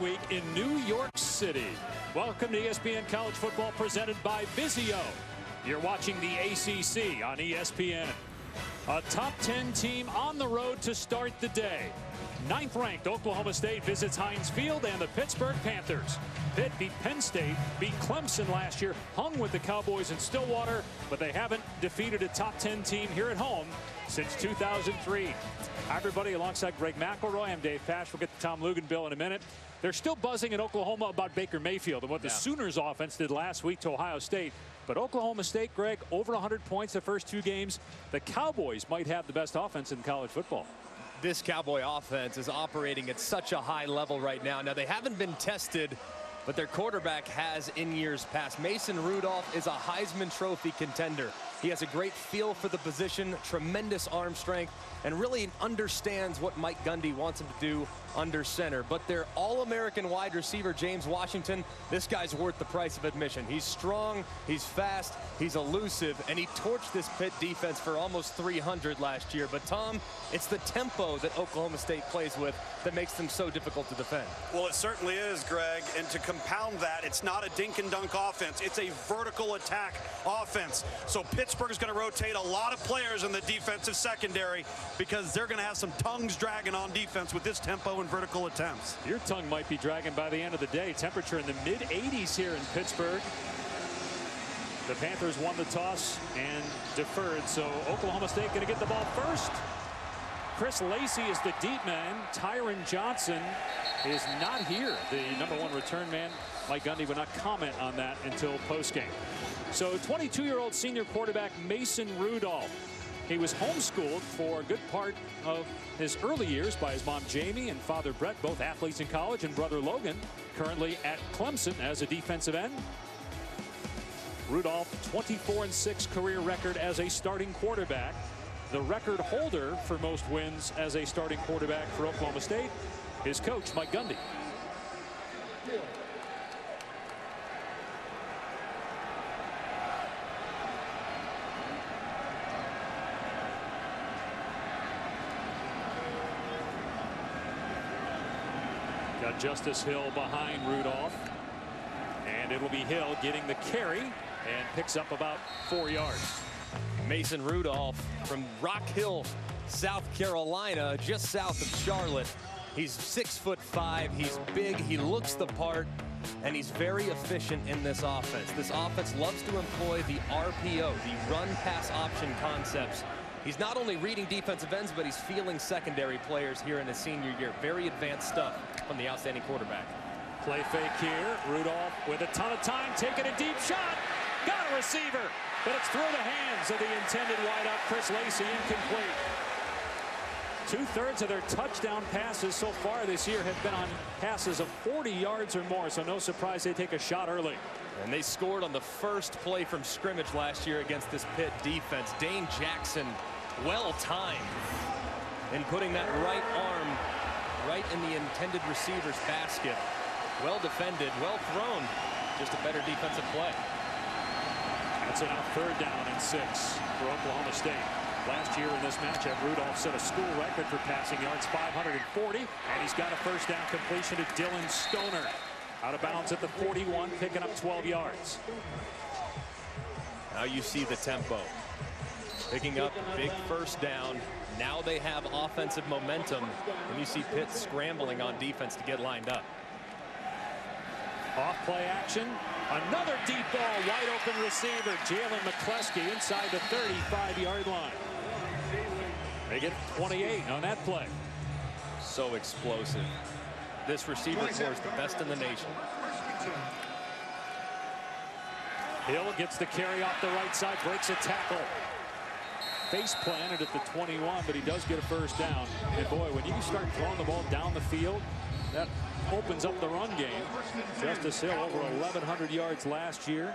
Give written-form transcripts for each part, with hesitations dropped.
week in New York City. Welcome to ESPN College Football presented by Vizio. You're watching the ACC on ESPN. A top 10 team on the road to start the day. 9th ranked Oklahoma State visits Heinz Field and the Pittsburgh Panthers. Pitt beat Penn State, beat Clemson last year, hung with the Cowboys in Stillwater, but they haven't defeated a top 10 team here at home since 2003. Hi, everybody. Alongside Greg McElroy, I'm Dave Pasch. We'll get to Tom Luginbill in a minute. They're still buzzing in Oklahoma about Baker Mayfield and what the Sooners offense did last week to Ohio State. But Oklahoma State, Greg, over 100 points the first 2 games. The Cowboys might have the best offense in college football. This Cowboy offense is operating at such a high level right now. Now, they haven't been tested, but their quarterback has in years past. Mason Rudolph is a Heisman Trophy contender. He has a great feel for the position, tremendous arm strength, and really understands what Mike Gundy wants him to do under center. But their All-American wide receiver, James Washington, this guy's worth the price of admission. He's strong, he's fast, he's elusive, and he torched this Pitt defense for almost 300 last year. But, Tom, it's the tempo that Oklahoma State plays with that makes them so difficult to defend. Well, it certainly is, Greg. And to compound that, it's not a dink-and-dunk offense. It's a vertical attack offense. So Pittsburgh is going to rotate a lot of players in the defensive secondary because they're going to have some tongues dragging on defense with this tempo and vertical attempts. Your tongue might be dragging by the end of the day. Temperature in the mid-80s here in Pittsburgh. The Panthers won the toss and deferred, so Oklahoma State going to get the ball first. Chris Lacey is the deep man. Tyron Johnson is not here. The #1 return man. Mike Gundy would not comment on that until postgame. So 22-year-old senior quarterback Mason Rudolph. He was homeschooled for a good part of his early years by his mom Jamie and father Brett, both athletes in college, and brother Logan, currently at Clemson as a defensive end. Rudolph, 24-6 career record as a starting quarterback. The record holder for most wins as a starting quarterback for Oklahoma State is coach Mike Gundy. Got Justice Hill behind Rudolph. And it'll be Hill getting the carry and picks up about 4 yards. Mason Rudolph from Rock Hill, South Carolina, just south of Charlotte. He's 6'5". He's big. He looks the part, and he's very efficient in this offense. This offense loves to employ the RPO, the run-pass option concepts. He's not only reading defensive ends, but he's feeling secondary players here in his senior year. Very advanced stuff from the outstanding quarterback. Play fake here. Rudolph with a ton of time, taking a deep shot. Got a receiver, but it's through the hands of the intended wideout, Chris Lacey, incomplete. 2/3 of their touchdown passes so far this year have been on passes of 40 yards or more, so no surprise they take a shot early. And they scored on the first play from scrimmage last year against this Pitt defense. Dane Jackson, well timed in putting that right arm right in the intended receiver's basket. Well defended, well thrown. Just a better defensive play. That's a 3rd down and 6 for Oklahoma State. Last year in this matchup, Rudolph set a school record for passing yards, 540, and he's got a 1st down completion to Dylan Stoner. Out of bounds at the 41, picking up 12 yards. Now you see the tempo. Picking up big 1st down. Now they have offensive momentum, and you see Pitt scrambling on defense to get lined up. Off play action. Another deep ball, wide open receiver, Jalen McCleskey inside the 35-yard line. They get 28 on that play. So explosive. This receiver core is the best in the nation. Hill gets the carry off the right side, breaks a tackle. Face planted at the 21, but he does get a 1st down. And boy, when you start throwing the ball down the field, that opens up the run game. Justice Hill over 1,100 yards last year.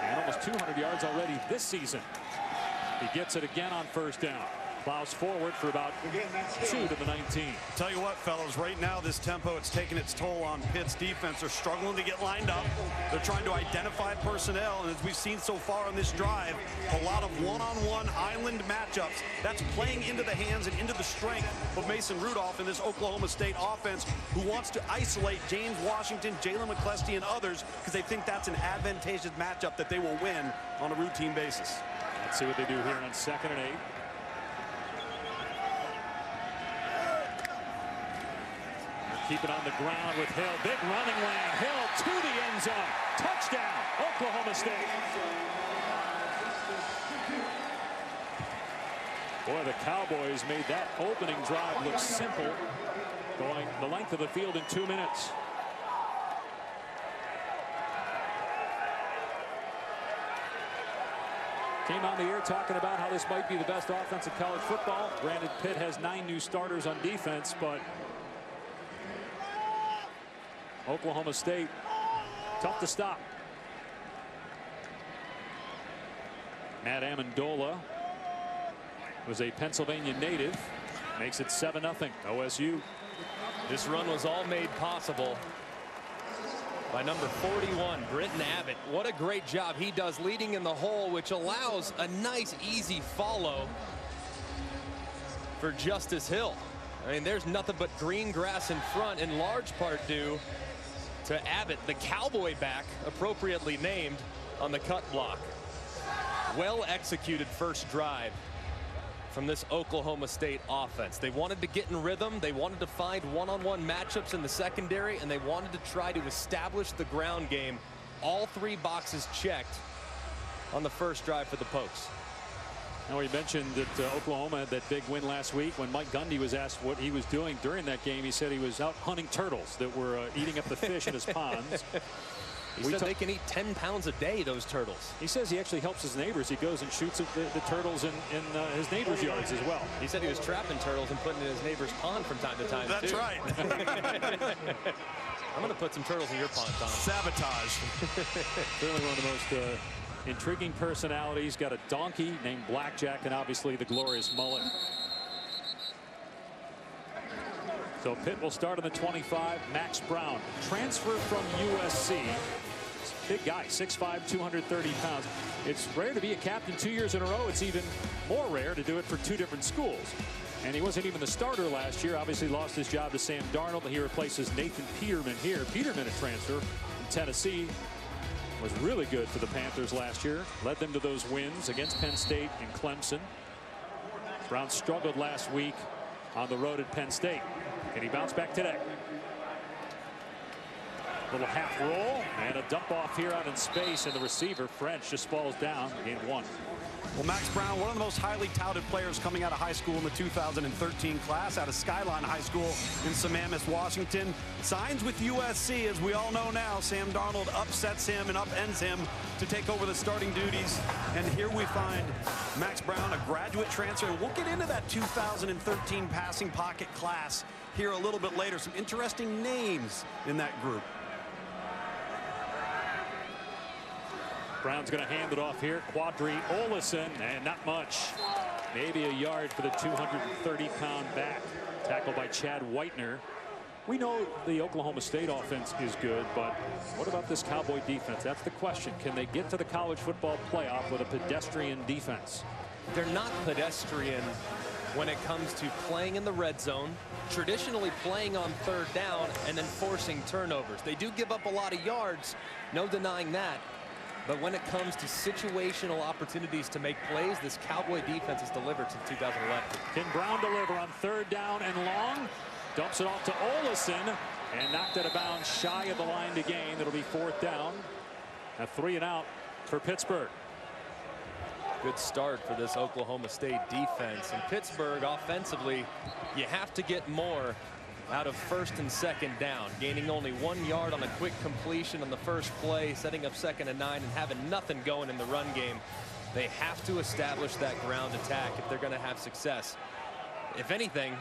And almost 200 yards already this season. He gets it again on 1st down. Plows forward for about 2 to the 19. Tell you what, fellas, right now this tempo, it's taking its toll on Pitt's defense. They're struggling to get lined up. They're trying to identify personnel, and as we've seen so far on this drive, a lot of one-on-one island matchups. That's playing into the hands and into the strength of Mason Rudolph in this Oklahoma State offense, who wants to isolate James Washington, Jalen McCleskey, and others because they think that's an advantageous matchup that they will win on a routine basis. Let's see what they do here on 2nd and 8. Keep it on the ground with Hill. Big running lane. Hill to the end zone. Touchdown, Oklahoma State. Boy, the Cowboys made that opening drive look simple, going the length of the field in 2 minutes. Came on the air talking about how this might be the best offense in college football. Granted, Pitt has 9 new starters on defense, but Oklahoma State, tough to stop. Matt Amendola was a Pennsylvania native. Makes it 7-0 OSU. This run was all made possible by number 41, Britton Abbott. What a great job he does leading in the hole, which allows a nice, easy follow for Justice Hill. I mean, there's nothing but green grass in front, in large part due to Abbott, the Cowboy back, appropriately named, on the cut block. Well executed first drive from this Oklahoma State offense. They wanted to get in rhythm. They wanted to find one-on-one matchups in the secondary, and they wanted to try to establish the ground game. All 3 boxes checked on the first drive for the Pokes. Now, we mentioned that Oklahoma had that big win last week. When Mike Gundy was asked what he was doing during that game, he said he was out hunting turtles that were eating up the fish in his ponds. He said they can eat 10 pounds a day, those turtles. He says he actually helps his neighbors. He goes and shoots the turtles in his neighbors' yards as well. He said he was trapping turtles and putting in his neighbor's pond from time to time. That's too. right. I'm going to put some turtles in your pond, Tom. Sabotage. Certainly one of the most intriguing personalities. Got a donkey named Blackjack, and obviously the glorious mullet. So Pitt will start on the 25. Max Brown, transfer from USC. Big guy, 6'5", 230 pounds. It's rare to be a captain 2 years in a row. It's even more rare to do it for 2 different schools. And he wasn't even the starter last year. Obviously lost his job to Sam Darnold. He replaces Nathan Peterman here. Peterman, a transfer from Tennessee, was really good for the Panthers last year. Led them to those wins against Penn State and Clemson. Brown struggled last week on the road at Penn State. Can he bounce back today? Little half roll and a dump off here out in space, and the receiver French just falls down. Gain 1. Well, Max Brown, one of the most highly touted players coming out of high school in the 2013 class, out of Skyline High School in Sammamish, Washington. Signs with USC, as we all know now. Sam Darnold upsets him and upends him to take over the starting duties. And here we find Max Brown, a graduate transfer. We'll get into that 2013 passing pocket class here a little bit later. Some interesting names in that group. Brown's going to hand it off here. Quadri Olison, and not much. Maybe a yard for the 230-pound back. Tackled by Chad Whitener. We know the Oklahoma State offense is good, but what about this Cowboy defense? That's the question. Can they get to the college football playoff with a pedestrian defense? They're not pedestrian when it comes to playing in the red zone, traditionally playing on 3rd down, and then forcing turnovers. They do give up a lot of yards, no denying that. But when it comes to situational opportunities to make plays, this Cowboy defense has delivered since 2011. Can Brown deliver on 3rd down and long? Dumps it off to Olison and knocked out of bounds shy of the line to gain. That'll be 4th down. A 3 and out for Pittsburgh. Good start for this Oklahoma State defense. And Pittsburgh offensively, you have to get more out of 1st and 2nd down, gaining only 1 yard on a quick completion on the first play, setting up 2nd and 9, and having nothing going in the run game. They have to establish that ground attack if they're going to have success. If anything,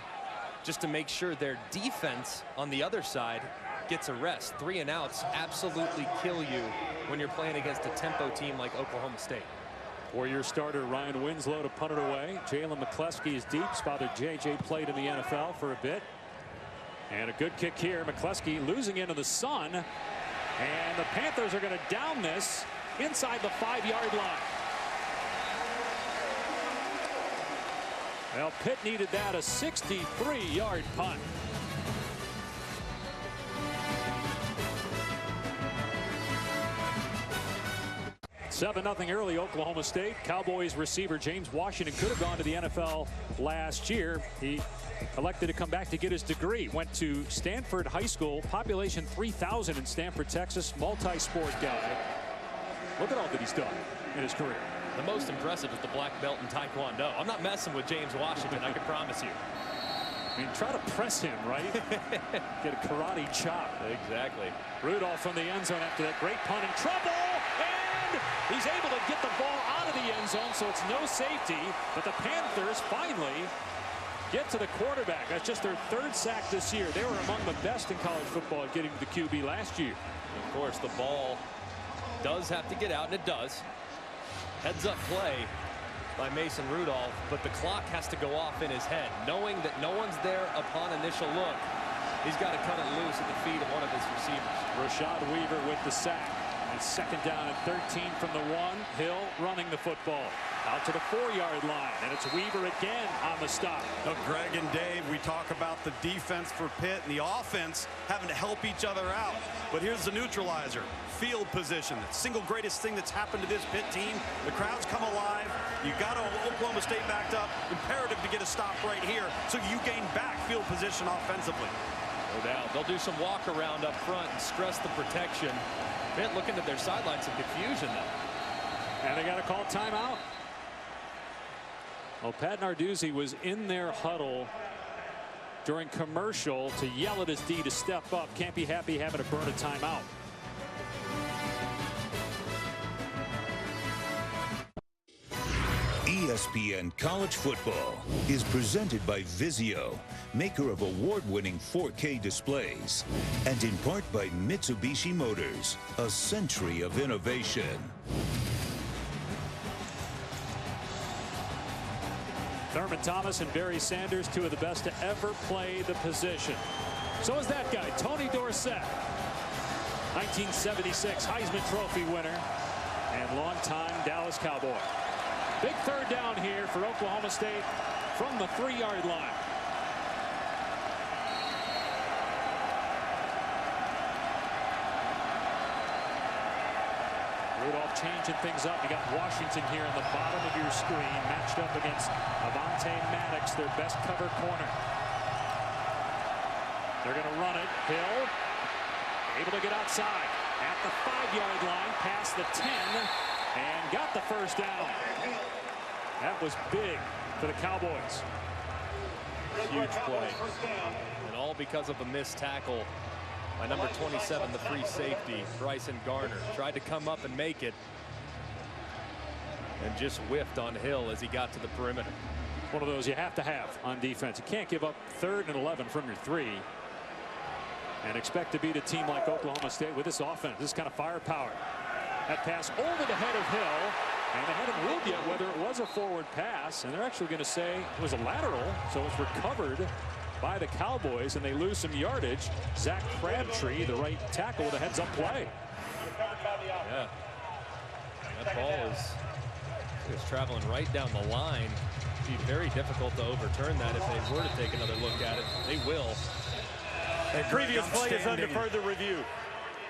just to make sure their defense on the other side gets a rest. 3 and outs absolutely kill you when you're playing against a tempo team like Oklahoma State. Four-year starter Ryan Winslow to punt it away. Jalen McCleskey is deep. Father JJ played in the NFL for a bit. And a good kick here. McCleskey losing into the sun. And the Panthers are going to down this inside the 5-yard line. Well, Pitt needed that, a 63-yard punt. 7-0 early Oklahoma State. Cowboys receiver James Washington could have gone to the NFL last year. He elected to come back to get his degree. Went to Stanford High School, population 3,000 in Stanford, Texas, multi-sport guy. Look at all that he's done in his career. The most impressive is the black belt in Taekwondo. I'm not messing with James Washington, I can promise you. I mean, try to press him, right? Get a karate chop. Exactly. Rudolph from the end zone after that great punt, in trouble, and he's able to get the ball out of the end zone, so it's no safety. But the Panthers finally get to the quarterback. That's just their 3rd sack this year. They were among the best in college football at getting to the QB last year. Of course, the ball does have to get out, and it does. Heads up play by Mason Rudolph, but the clock has to go off in his head, knowing that no one's there upon initial look. He's got to cut it loose at the feet of one of his receivers. Rashad Weaver with the sack. And 2nd down and 13 from the 1. Hill running the football out to the 4-yard line, and it's Weaver again on the stop. Now, Greg and Dave, we talk about the defense for Pitt and the offense having to help each other out. But here's the neutralizer. Field position. The single greatest thing that's happened to this Pitt team. The crowds come alive. You got Oklahoma State backed up. Imperative to get a stop right here so you gain back field position offensively. No doubt. They'll do some walk around up front and stress the protection. Pitt looking at their sidelines, some confusion though. And they got to call timeout. Well, Pat Narduzzi was in their huddle during commercial to yell at his D to step up. Can't be happy having to burn a timeout. ESPN College Football is presented by Vizio, maker of award-winning 4K displays, and in part by Mitsubishi Motors, a century of innovation. Thurman Thomas and Barry Sanders, 2 of the best to ever play the position. So is that guy, Tony Dorsett, 1976 Heisman Trophy winner and longtime Dallas Cowboy. Big 3rd down here for Oklahoma State from the 3-yard line. Rudolph changing things up. You got Washington here on the bottom of your screen, matched up against Avonte Maddox, their best cover corner. They're going to run it. Hill able to get outside at the 5-yard line, past the 10, and got the 1st down. That was big for the Cowboys. Huge play. And all because of a missed tackle by number 27, the free safety, Bryson Garner. Tried to come up and make it, and just whiffed on Hill as he got to the perimeter. One of those you have to have on defense. You can't give up 3rd and 11 from your 3 and expect to beat a team like Oklahoma State with this offense, this kind of firepower. That pass over the head of Hill, and they haven't ruled yet whether it was a forward pass, and they're actually going to say it was a lateral, so it's recovered by the Cowboys, and they lose some yardage. Zach Crabtree, the right tackle, with a heads-up play. Yeah, that ball is traveling right down the line. It'd be very difficult to overturn that if they were to take another look at it. They will. The previous play is under further review.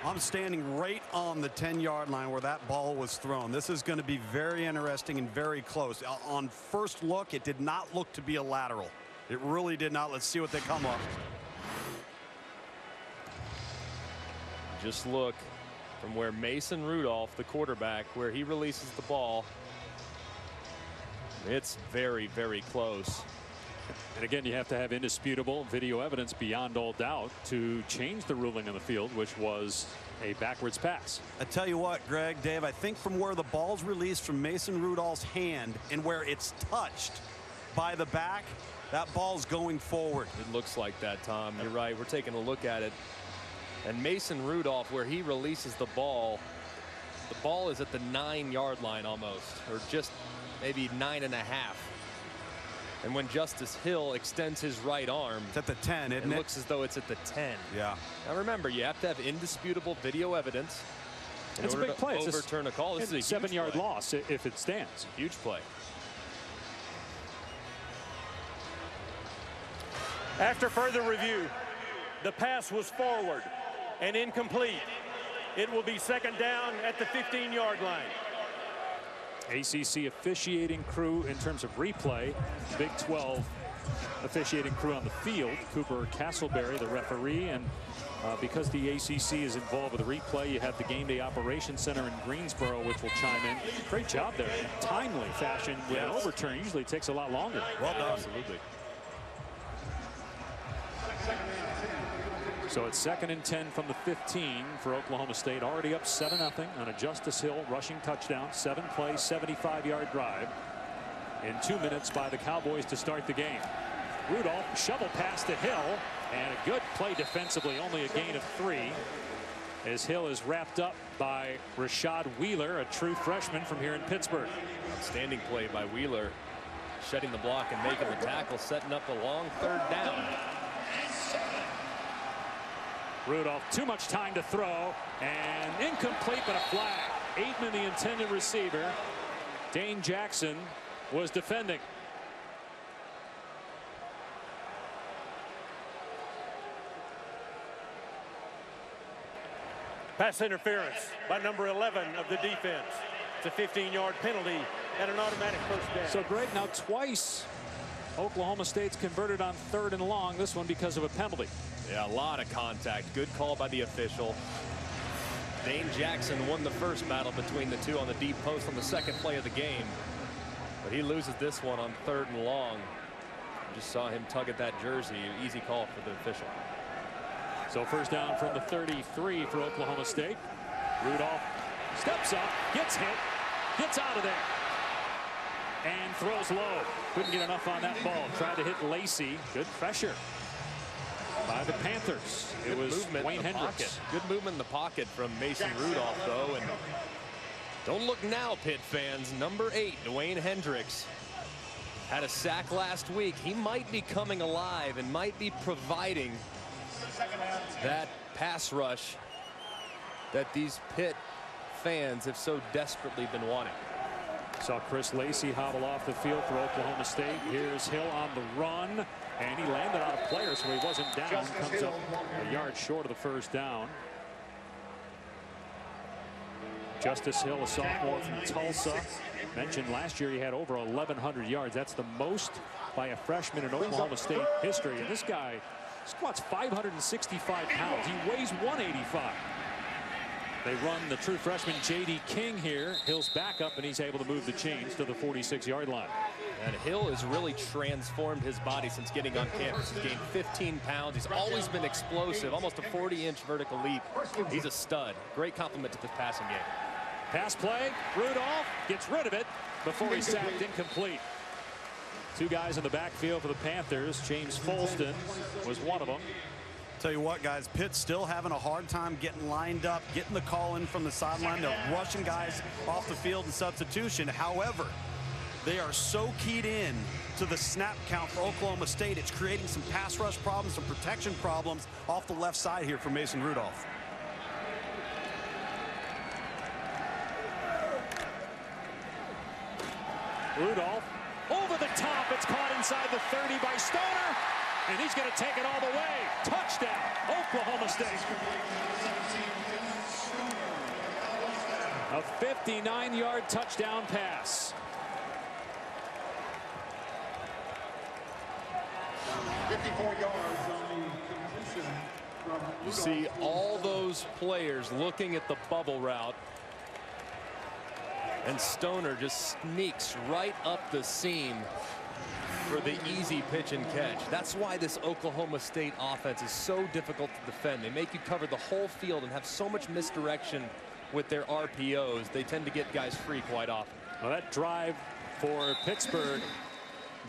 I'm standing right on the 10-yard line where that ball was thrown. This is going to be very interesting and very close. On first look, it did not look to be a lateral. It really did not. Let's see what they come up. Just look from where Mason Rudolph, the quarterback, where he releases the ball. It's very, very close. And again, you have to have indisputable video evidence beyond all doubt to change the ruling on the field, which was a backwards pass. I tell you what, Greg, Dave, I think from where the ball's released from Mason Rudolph's hand and where it's touched by the back, that ball's going forward. It looks like that, Tom. You're right. We're taking a look at it. And Mason Rudolph, where he releases the ball, The ball is at the 9-yard line almost, or just maybe 9.5. And when Justice Hill extends his right arm, it's at the 10, isn't it? It looks as though it's at the 10. Yeah. Now remember, you have to have indisputable video evidence in It's a order big to play. overturn a call. This is a 7-yard loss if it stands. Huge play. After further review, the pass was forward and incomplete. It will be second down at the 15-yard line. ACC officiating crew in terms of replay. Big 12 officiating crew on the field. Cooper Castleberry, the referee, and because the ACC is involved with the replay, you have the Game Day Operations Center in Greensboro, which will chime in. Great job there in timely fashion. With an overturn, usually it takes a lot longer. Well done. Absolutely. So it's 2nd and 10 from the 15 for Oklahoma State. Already up 7-0 on a Justice Hill rushing touchdown. 7-play, 75-yard drive in 2 minutes by the Cowboys to start the game. Rudolph shovel pass to Hill, and a good play defensively. Only a gain of 3 as Hill is wrapped up by Rashad Wheeler, a true freshman from here in Pittsburgh. Outstanding play by Wheeler, shedding the block and making the tackle, setting up a long 3rd down. Rudolph, too much time to throw, and incomplete, but a flag. Aitman, the intended receiver. Dane Jackson was defending. Pass interference by number 11 of the defense. It's a 15-yard penalty and an automatic first down. So, Greg, now twice Oklahoma State's converted on 3rd and long. This one because of a penalty. Yeah, a lot of contact. Good call by the official. Dane Jackson won the first battle between the two on the deep post on the 2nd play of the game. But he loses this one on 3rd and long. Just saw him tug at that jersey. Easy call for the official. So first down from the 33 for Oklahoma State. Rudolph steps up, gets hit, gets out of there, and throws low. Couldn't get enough on that ball. Tried to hit Lacey. Good pressure by the Panthers. It was Wayne Hendricks. Good movement in the pocket from Mason Rudolph, though. And don't look now, Pitt fans. Number 8, Dwayne Hendricks, had a sack last week. He might be coming alive and might be providing that pass rush that these Pitt fans have so desperately been wanting. Saw Chris Lacey hobble off the field for Oklahoma State. Here's Hill on the run, and he landed on a player, so he wasn't down. Comes up a yard short of the first down. Justice Hill, a sophomore from Tulsa. Mentioned last year he had over 1,100 yards. That's the most by a freshman in Oklahoma State history. And this guy squats 565 pounds. He weighs 185. They run the true freshman J.D. King here. Hill's back up, and he's able to move the chains to the 46-yard line. And Hill has really transformed his body since getting on campus. He's gained 15 pounds. He's always been explosive, almost a 40-inch vertical leap. He's a stud. Great compliment to this passing game. Pass play. Rudolph gets rid of it before he's sacked, incomplete. Two guys in the backfield for the Panthers. James Folston was one of them. Tell you what, guys, Pitt's still having a hard time getting lined up, getting the call in from the sideline. They're rushing guys off the field in substitution. However, they are so keyed in to the snap count for Oklahoma State. It's creating some pass rush problems, some protection problems off the left side here for Mason Rudolph. Rudolph over the top. It's caught inside the 30 by Stoner. And he's going to take it all the way. Touchdown, Oklahoma State. A 59-yard touchdown pass. 54 yards on the completion from You see all those players looking at the bubble route. And Stoner just sneaks right up the seam for the easy pitch and catch. That's why this Oklahoma State offense is so difficult to defend. They make you cover the whole field and have so much misdirection with their RPOs. They tend to get guys free quite often. Well, that drive for Pittsburgh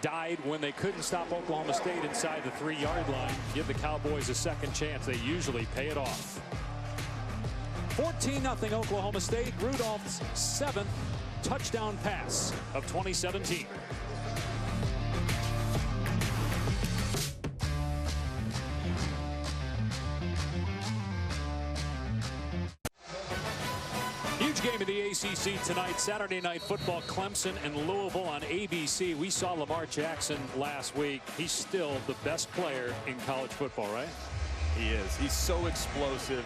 died when they couldn't stop Oklahoma State inside the 3-yard line. Give the Cowboys a second chance. They usually pay it off. 14-0 Oklahoma State. Rudolph's 7th touchdown pass of 2017. Huge game in the ACC tonight. Saturday Night Football, Clemson and Louisville on ABC. We saw Lamar Jackson last week. He's still the best player in college football, right? He is. He's so explosive.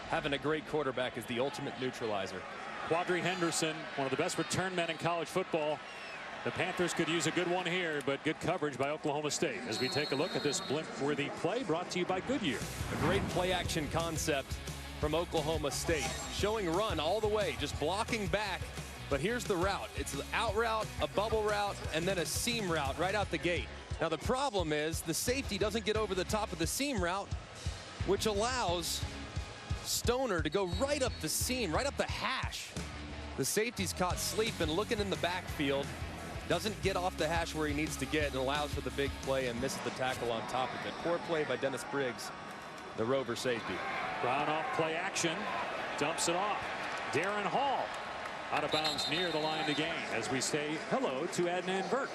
Having a great quarterback is the ultimate neutralizer. Quadri Henderson, one of the best return men in college football. The Panthers could use a good one here, but good coverage by Oklahoma State. As we take a look at this blimp-worthy play brought to you by Goodyear. A great play-action concept from Oklahoma State. Showing run all the way, just blocking back. But here's the route. It's an out route, a bubble route, and then a seam route right out the gate. Now the problem is the safety doesn't get over the top of the seam route, which allows Stoner to go right up the seam, right up the hash. The safety's caught sleeping, looking in the backfield. Doesn't get off the hash where he needs to get, and allows for the big play and misses the tackle on top of it. Poor play by Dennis Briggs, the Rover safety. Brown off play action, dumps it off. Darren Hall out of bounds near the line to gain as we say hello to Adnan Burke.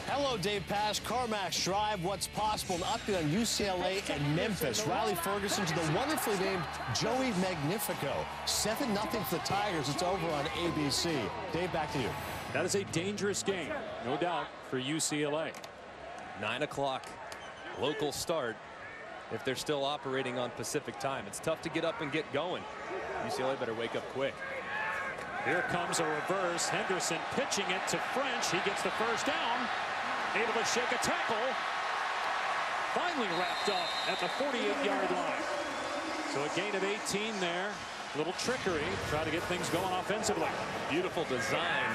Hello, Dave Pass. CarMax Drive. What's possible? An update on UCLA and Memphis. Riley Ferguson to the wonderfully named Joey Magnifico. 7-0 for the Tigers. It's over on ABC. Dave, back to you. That is a dangerous game, no doubt, for UCLA. 9 o'clock local start if they're still operating on Pacific time. It's tough to get up and get going. UCLA better wake up quick. Here comes a reverse. Henderson pitching it to French. He gets the first down. Able to shake a tackle. Finally wrapped up at the 48-yard line. So a gain of 18 there. A little trickery. Try to get things going offensively. Beautiful design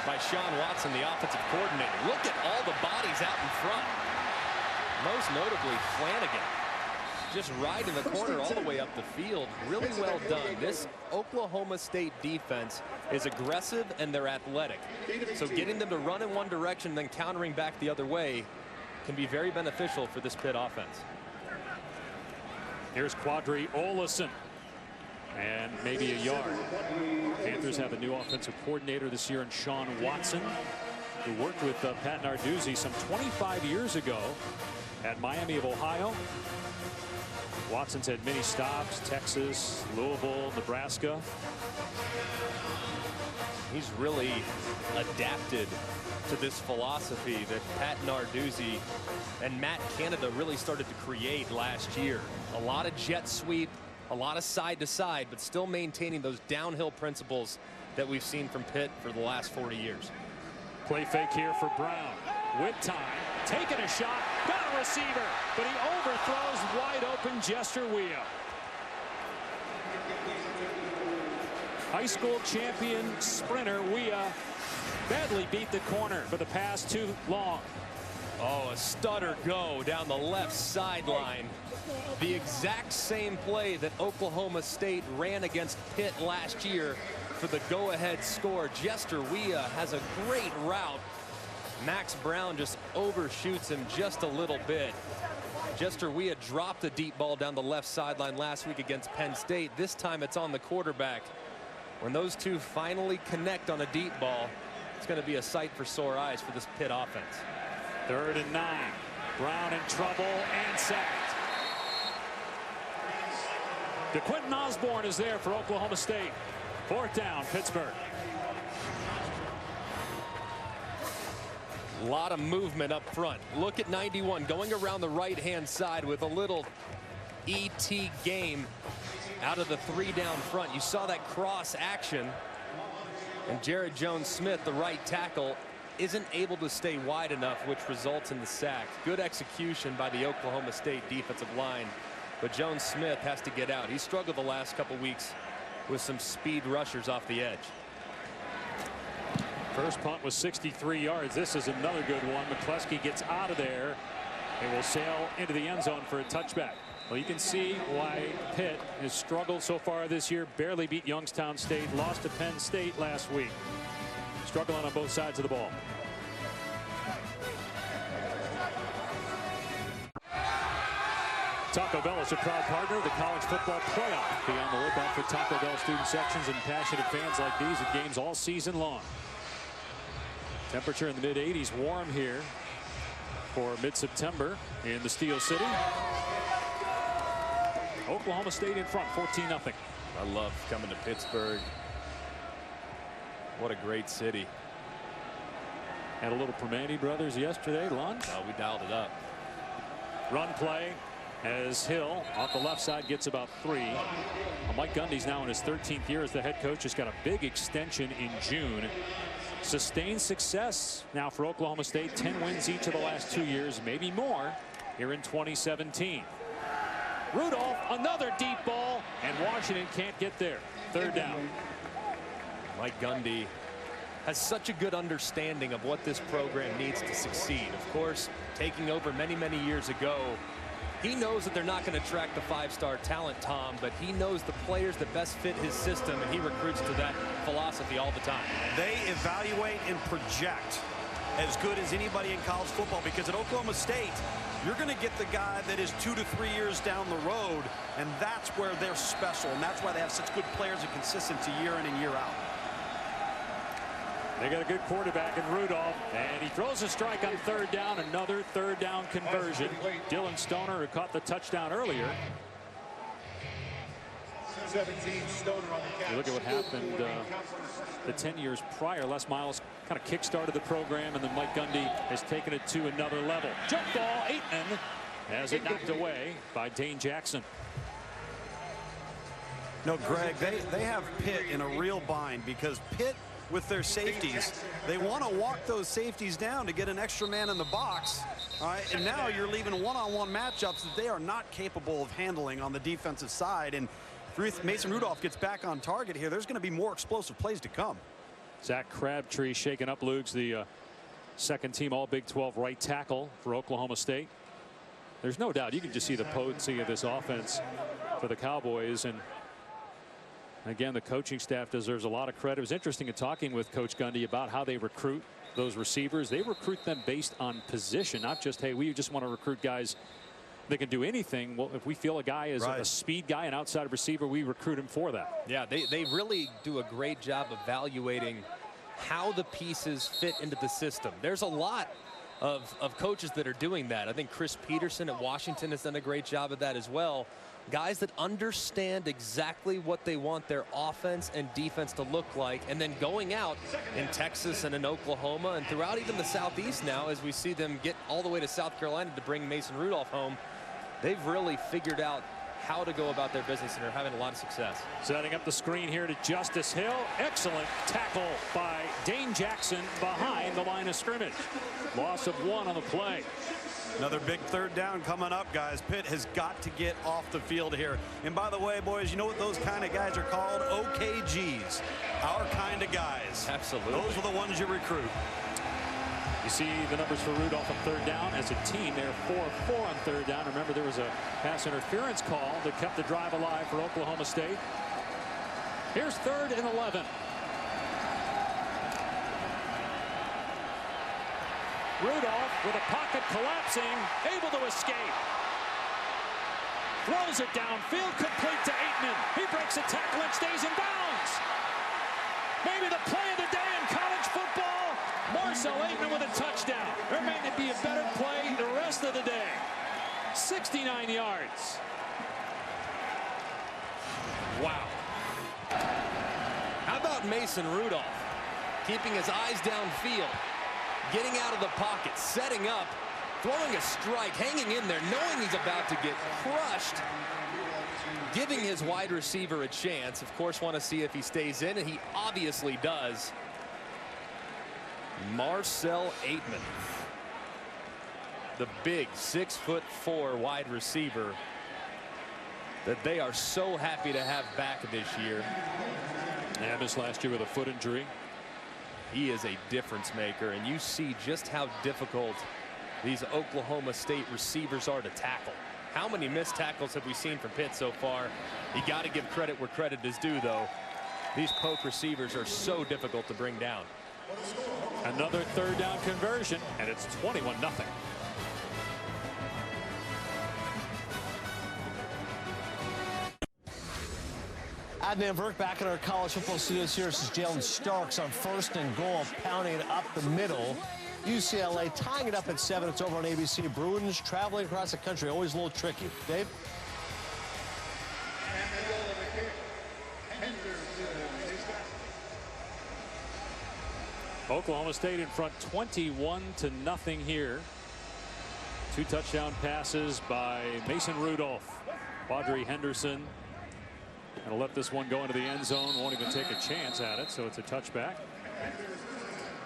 by Sean Watson, the offensive coordinator. Look at all the bodies out in front. Most notably Flanagan. Just right in the corner all the way up the field. Really well done. This Oklahoma State defense is aggressive and they're athletic. So getting them to run in one direction then countering back the other way can be very beneficial for this Pitt offense. Here's Quadri Olison. And maybe a yard. Panthers have a new offensive coordinator this year in Sean Watson, who worked with Pat Narduzzi some 25 years ago at Miami of Ohio. Watson's had many stops: Texas, Louisville, Nebraska. He's really adapted to this philosophy that Pat Narduzzi and Matt Canada really started to create last year. A lot of jet sweep, a lot of side to side, but still maintaining those downhill principles that we've seen from Pitt for the last 40 years. Play fake here for Brown. With time, taking a shot, got a receiver, but he overthrows wide open Jester Wea. High school champion sprinter Wea badly beat the corner, but the pass too long. Oh, a stutter go down the left sideline. The exact same play that Oklahoma State ran against Pitt last year for the go-ahead score. Jester Wea has a great route. Max Brown just overshoots him just a little bit. Jester Wea dropped a deep ball down the left sideline last week against Penn State. This time it's on the quarterback. When those two finally connect on a deep ball, it's going to be a sight for sore eyes for this Pitt offense. 3rd and 9. Brown in trouble and sacked. DeQuinton Osborne is there for Oklahoma State. 4th down, Pittsburgh. A lot of movement up front. Look at 91 going around the right-hand side with a little ET game out of the 3 down front. You saw that cross action, and Jared Jones-Smith, the right tackle, isn't able to stay wide enough, which results in the sack. Good execution by the Oklahoma State defensive line, but Jones-Smith has to get out. He struggled the last couple weeks with some speed rushers off the edge. First punt was 63 yards. This is another good one. McCluskey gets out of there and will sail into the end zone for a touchback. Well, you can see why Pitt has struggled so far this year. Barely beat Youngstown State, lost to Penn State last week. Struggling on both sides of the ball. Taco Bell is a proud partner of the college football playoff. Be on the lookout for Taco Bell student sections and passionate fans like these at games all season long. Temperature in the mid-80s, warm here for mid-September in the Steel City. Oklahoma State in front, 14-0. I love coming to Pittsburgh. What a great city. Had a little Permane brothers yesterday. Lunch. We dialed it up. Run play as Hill off the left side gets about 3. Mike Gundy's now in his 13th year as the head coach. Has got a big extension in June. Sustained success now for Oklahoma State. 10 wins each of the last 2 years, maybe more here in 2017. Rudolph, another deep ball, and Washington can't get there. 3rd down. Mike Gundy has such a good understanding of what this program needs to succeed. Of course, taking over many years ago, he knows that they're not going to attract the 5-star talent, Tom, but he knows the players that best fit his system, and he recruits to that philosophy all the time. They evaluate and project as good as anybody in college football, because at Oklahoma State, you're going to get the guy that is 2 to 3 years down the road, and that's where they're special, and that's why they have such good players and consistency year in and year out. They got a good quarterback in Rudolph, and he throws a strike on 3rd down. Another 3rd down conversion. Dylan Stoner, who caught the touchdown earlier. 17 Stoner on the You look at what happened the 10 years prior. Les Miles kind of kick-started the program, and then Mike Gundy has taken it to another level. Jump ball, Aitman has it knocked away by Dane Jackson. No, Greg, they have Pitt in a real bind, because Pitt, with their safeties, they want to walk those safeties down to get an extra man in the box. All right, and now you're leaving one-on-one matchups that they are not capable of handling on the defensive side. And if Mason Rudolph gets back on target here, there's going to be more explosive plays to come. Zach Crabtree shaking up Lugs, the second-team All-Big 12 right tackle for Oklahoma State. There's no doubt you can just see the potency of this offense for the Cowboys. And again, the coaching staff deserves a lot of credit. It was interesting in talking with Coach Gundy about how they recruit those receivers. They recruit them based on position, not just, hey, we just want to recruit guys that can do anything. Well, if we feel a guy is a speed guy, an outside receiver, we recruit him for that. Yeah, they really do a great job evaluating how the pieces fit into the system. There's a lot of coaches that are doing that. I think Chris Peterson at Washington has done a great job of that as well. Guys that understand exactly what they want their offense and defense to look like, and then going out in Texas and in Oklahoma and throughout even the Southeast now, as we see them get all the way to South Carolina to bring Mason Rudolph home. They've really figured out how to go about their business and are having a lot of success. Setting up the screen here to Justice Hill. Excellent tackle by Dane Jackson behind the line of scrimmage. Loss of 1 on the play. Another big 3rd down coming up, guys. Pitt has got to get off the field here. And by the way, boys, you know what those kind of guys are called? OKGs. Our kind of guys. Absolutely. Those are the ones you recruit. You see the numbers for Rudolph on 3rd down. As a team, they're 4-4 on 3rd down. Remember, there was a pass interference call that kept the drive alive for Oklahoma State. Here's 3rd and 11. Rudolph with a pocket collapsing, able to escape. Throws it downfield, complete to Aitman. He breaks a tackle and stays in bounds. Maybe the play of the day in college football. Marcel Aitman with a touchdown. There may be a better play the rest of the day. 69 yards. Wow. How about Mason Rudolph keeping his eyes downfield, getting out of the pocket, setting up, throwing a strike, hanging in there, knowing he's about to get crushed, giving his wide receiver a chance. Of course, want to see if he stays in, and he obviously does. Marcel Aitman, the big 6'4" wide receiver that they are so happy to have back this year. And this last year with a foot injury. He is a difference maker, and you see just how difficult these Oklahoma State receivers are to tackle. How many missed tackles have we seen from Pitt so far? You got to give credit where credit is due, though. These poke receivers are so difficult to bring down. Another 3rd down conversion, and it's 21-0. Adnan Verk back in our college football studios here. This is Jalen Starks on 1st and goal, pounding it up the middle. UCLA tying it up at 7. It's over on ABC. Bruins traveling across the country, always a little tricky. Dave? Oklahoma State in front 21-0 here. 2 touchdown passes by Mason Rudolph. Quadri Henderson going to let this one go into the end zone. Won't even take a chance at it, so it's a touchback.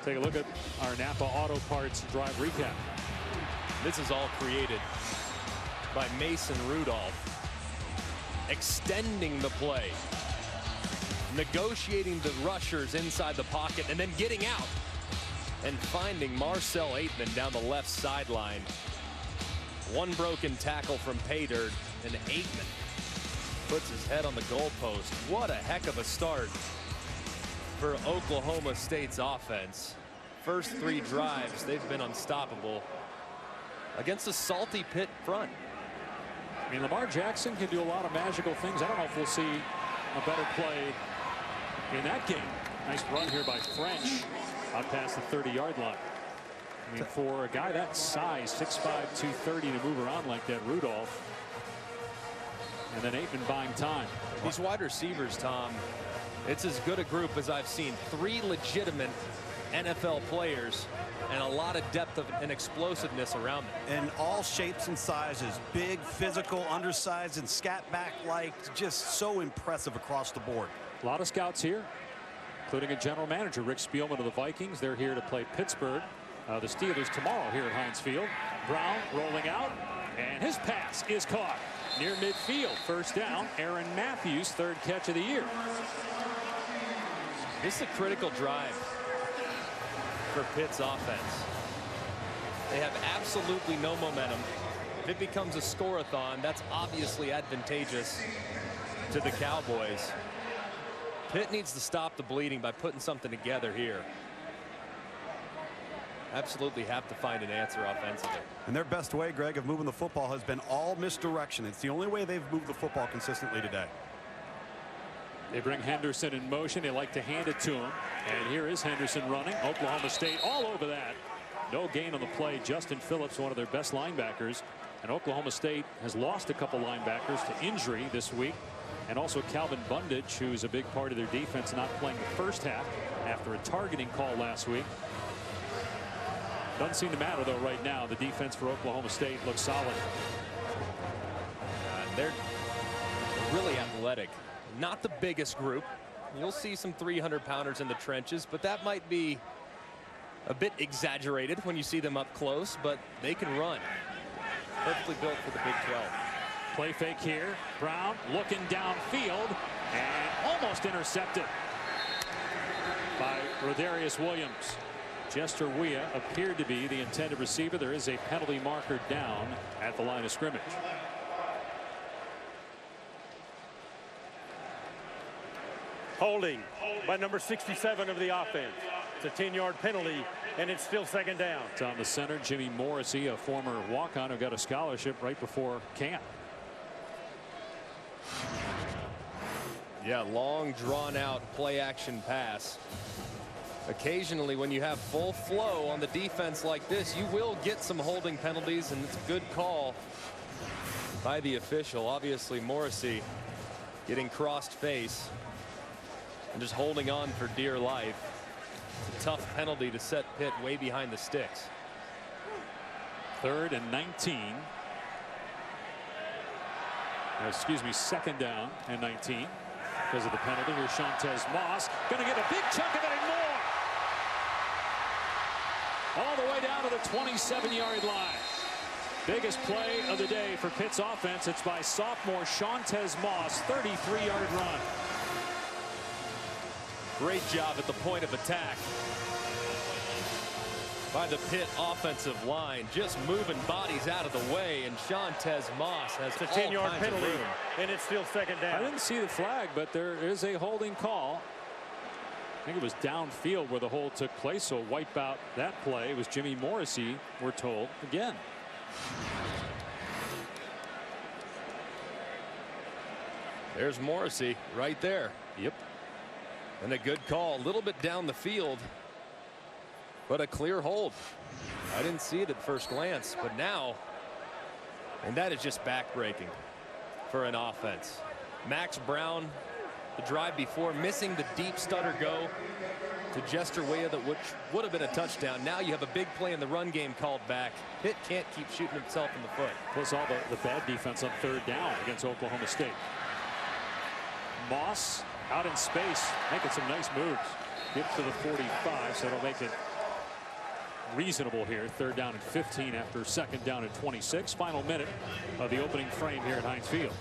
Take a look at our Napa Auto Parts drive recap. This is all created by Mason Rudolph. Extending the play. Negotiating the rushers inside the pocket and then getting out. And finding Marcel Aitman down the left sideline. One broken tackle from Paydirt, and Aitman puts his head on the goalpost. What a heck of a start for Oklahoma State's offense. First 3 drives, they've been unstoppable against a salty Pitt front. I mean, Lamar Jackson can do a lot of magical things. I don't know if we'll see a better play in that game. Nice run here by French out past the 30-yard line. I mean, for a guy that size, 6'5", 230, to move around like that, Rudolph. And then Aitman buying time. These wide receivers, Tom, it's as good a group as I've seen. 3 legitimate NFL players and a lot of depth and explosiveness around them. In all shapes and sizes. Big, physical, undersized, and scat back-like. Just so impressive across the board. A lot of scouts here, including a general manager, Rick Spielman of the Vikings. They're here to play Pittsburgh. The Steelers tomorrow here at Heinz Field. Brown rolling out, and his pass is caught near midfield. First down. Aaron Matthews, 3rd catch of the year. This is a critical drive for Pitt's offense. They have absolutely no momentum. If it becomes a score-a-thon, that's obviously advantageous to the Cowboys. Pitt needs to stop the bleeding by putting something together here. Absolutely have to find an answer offensively. And their best way, Greg, of moving the football has been all misdirection. It's the only way they've moved the football consistently today. They bring Henderson in motion. They like to hand it to him. And here is Henderson running. Oklahoma State all over that. No gain on the play. Justin Phillips, one of their best linebackers. And Oklahoma State has lost a couple linebackers to injury this week. And also Calvin Bundage, who's a big part of their defense, not playing the first half after a targeting call last week. Doesn't seem to matter, though, right now. The defense for Oklahoma State looks solid. They're really athletic. Not the biggest group. You'll see some 300-pounders in the trenches, but that might be a bit exaggerated when you see them up close, but they can run. Perfectly built for the Big 12. Play fake here. Brown looking downfield and almost intercepted by Rodarius Williams. Jester Weah appeared to be the intended receiver. There is a penalty marker down at the line of scrimmage. Holding by number 67 of the offense. It's a 10-yard penalty, and it's still 2nd down. It's on the center. Jimmy Morrissey, a former walk-on who got a scholarship right before camp. Yeah, long, drawn-out play-action pass. Occasionally, when you have full flow on the defense like this, you will get some holding penalties, and it's a good call by the official. Obviously, Morrissey getting crossed face and just holding on for dear life. It's a tough penalty to set Pitt way behind the sticks. 3rd and 19. Excuse me, 2nd down and 19 because of the penalty. Here's Shantez Moss going to get a big chunk of it and more. All the way down to the 27-yard line. Biggest play of the day for Pitt's offense. It's by sophomore Shantez Moss, 33-yard run. Great job at the point of attack by the Pitt offensive line, just moving bodies out of the way, and Shantez Moss has a 10-yard penalty, and it's still 2nd down. I didn't see the flag, but there is a holding call. I think it was downfield where the hold took place, so wipe out that play. It was Jimmy Morrissey, we're told, again. There's Morrissey right there. Yep. And a good call, a little bit down the field, but a clear hold. I didn't see it at first glance, but now, and that is just backbreaking for an offense. Max Brown, the drive before, missing the deep stutter go to Jester Weah, that which would have been a touchdown. Now you have a big play in the run game called back. Pitt can't keep shooting himself in the foot. Plus all the bad defense on third down against Oklahoma State. Moss out in space, making some nice moves. Get to the 45, so it'll make it reasonable here. Third down and 15 after second down and 26. Final minute of the opening frame here at Heinz Field.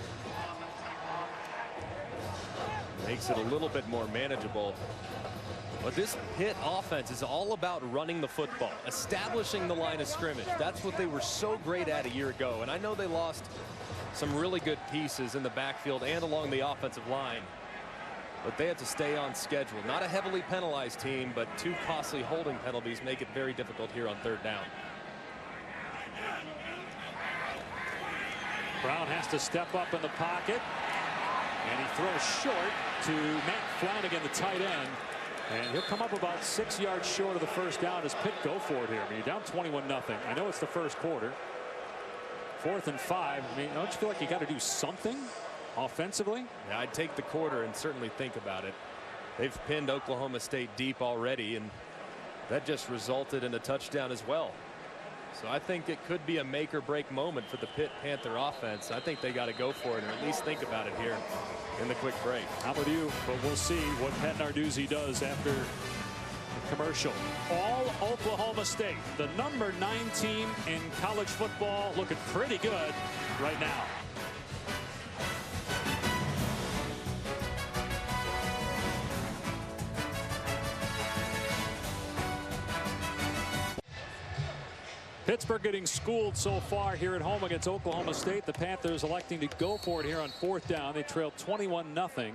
Makes it a little bit more manageable. But this Pitt offense is all about running the football, establishing the line of scrimmage. That's what they were so great at a year ago. And I know they lost some really good pieces in the backfield and along the offensive line, but they have to stay on schedule. Not a heavily penalized team, but two costly holding penalties make it very difficult here on third down. Brown has to step up in the pocket, and he throws short to Matt Flanagan, the tight end, and he'll come up about 6 yards short of the first down as Pitt go for it here. I mean, you're down 21-0. I know it's the first quarter. 4th and 5. I mean, don't you feel like you got to do something offensively? Yeah, I'd take the quarter and certainly think about it. They've pinned Oklahoma State deep already, and that just resulted in a touchdown as well. So I think it could be a make or break moment for the Pitt Panther offense. I think they got to go for it, or at least think about it here in the quick break. How about you? But we'll see what Pat Narduzzi does after the commercial. All Oklahoma State, the number 9 team in college football, looking pretty good right now. Pittsburgh getting schooled so far here at home against Oklahoma State. The Panthers electing to go for it here on 4th down. They trailed 21-0.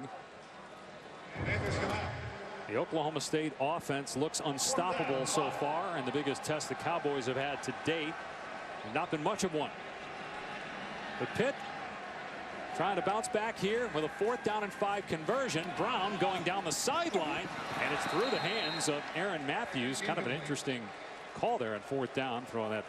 The Oklahoma State offense looks unstoppable so far, and the biggest test the Cowboys have had to date. Not been much of one. But Pitt trying to bounce back here with a 4th down and 5 conversion. Brown going down the sideline, and it's through the hands of Aaron Matthews. Kind of an interesting call there on 4th down, throwing that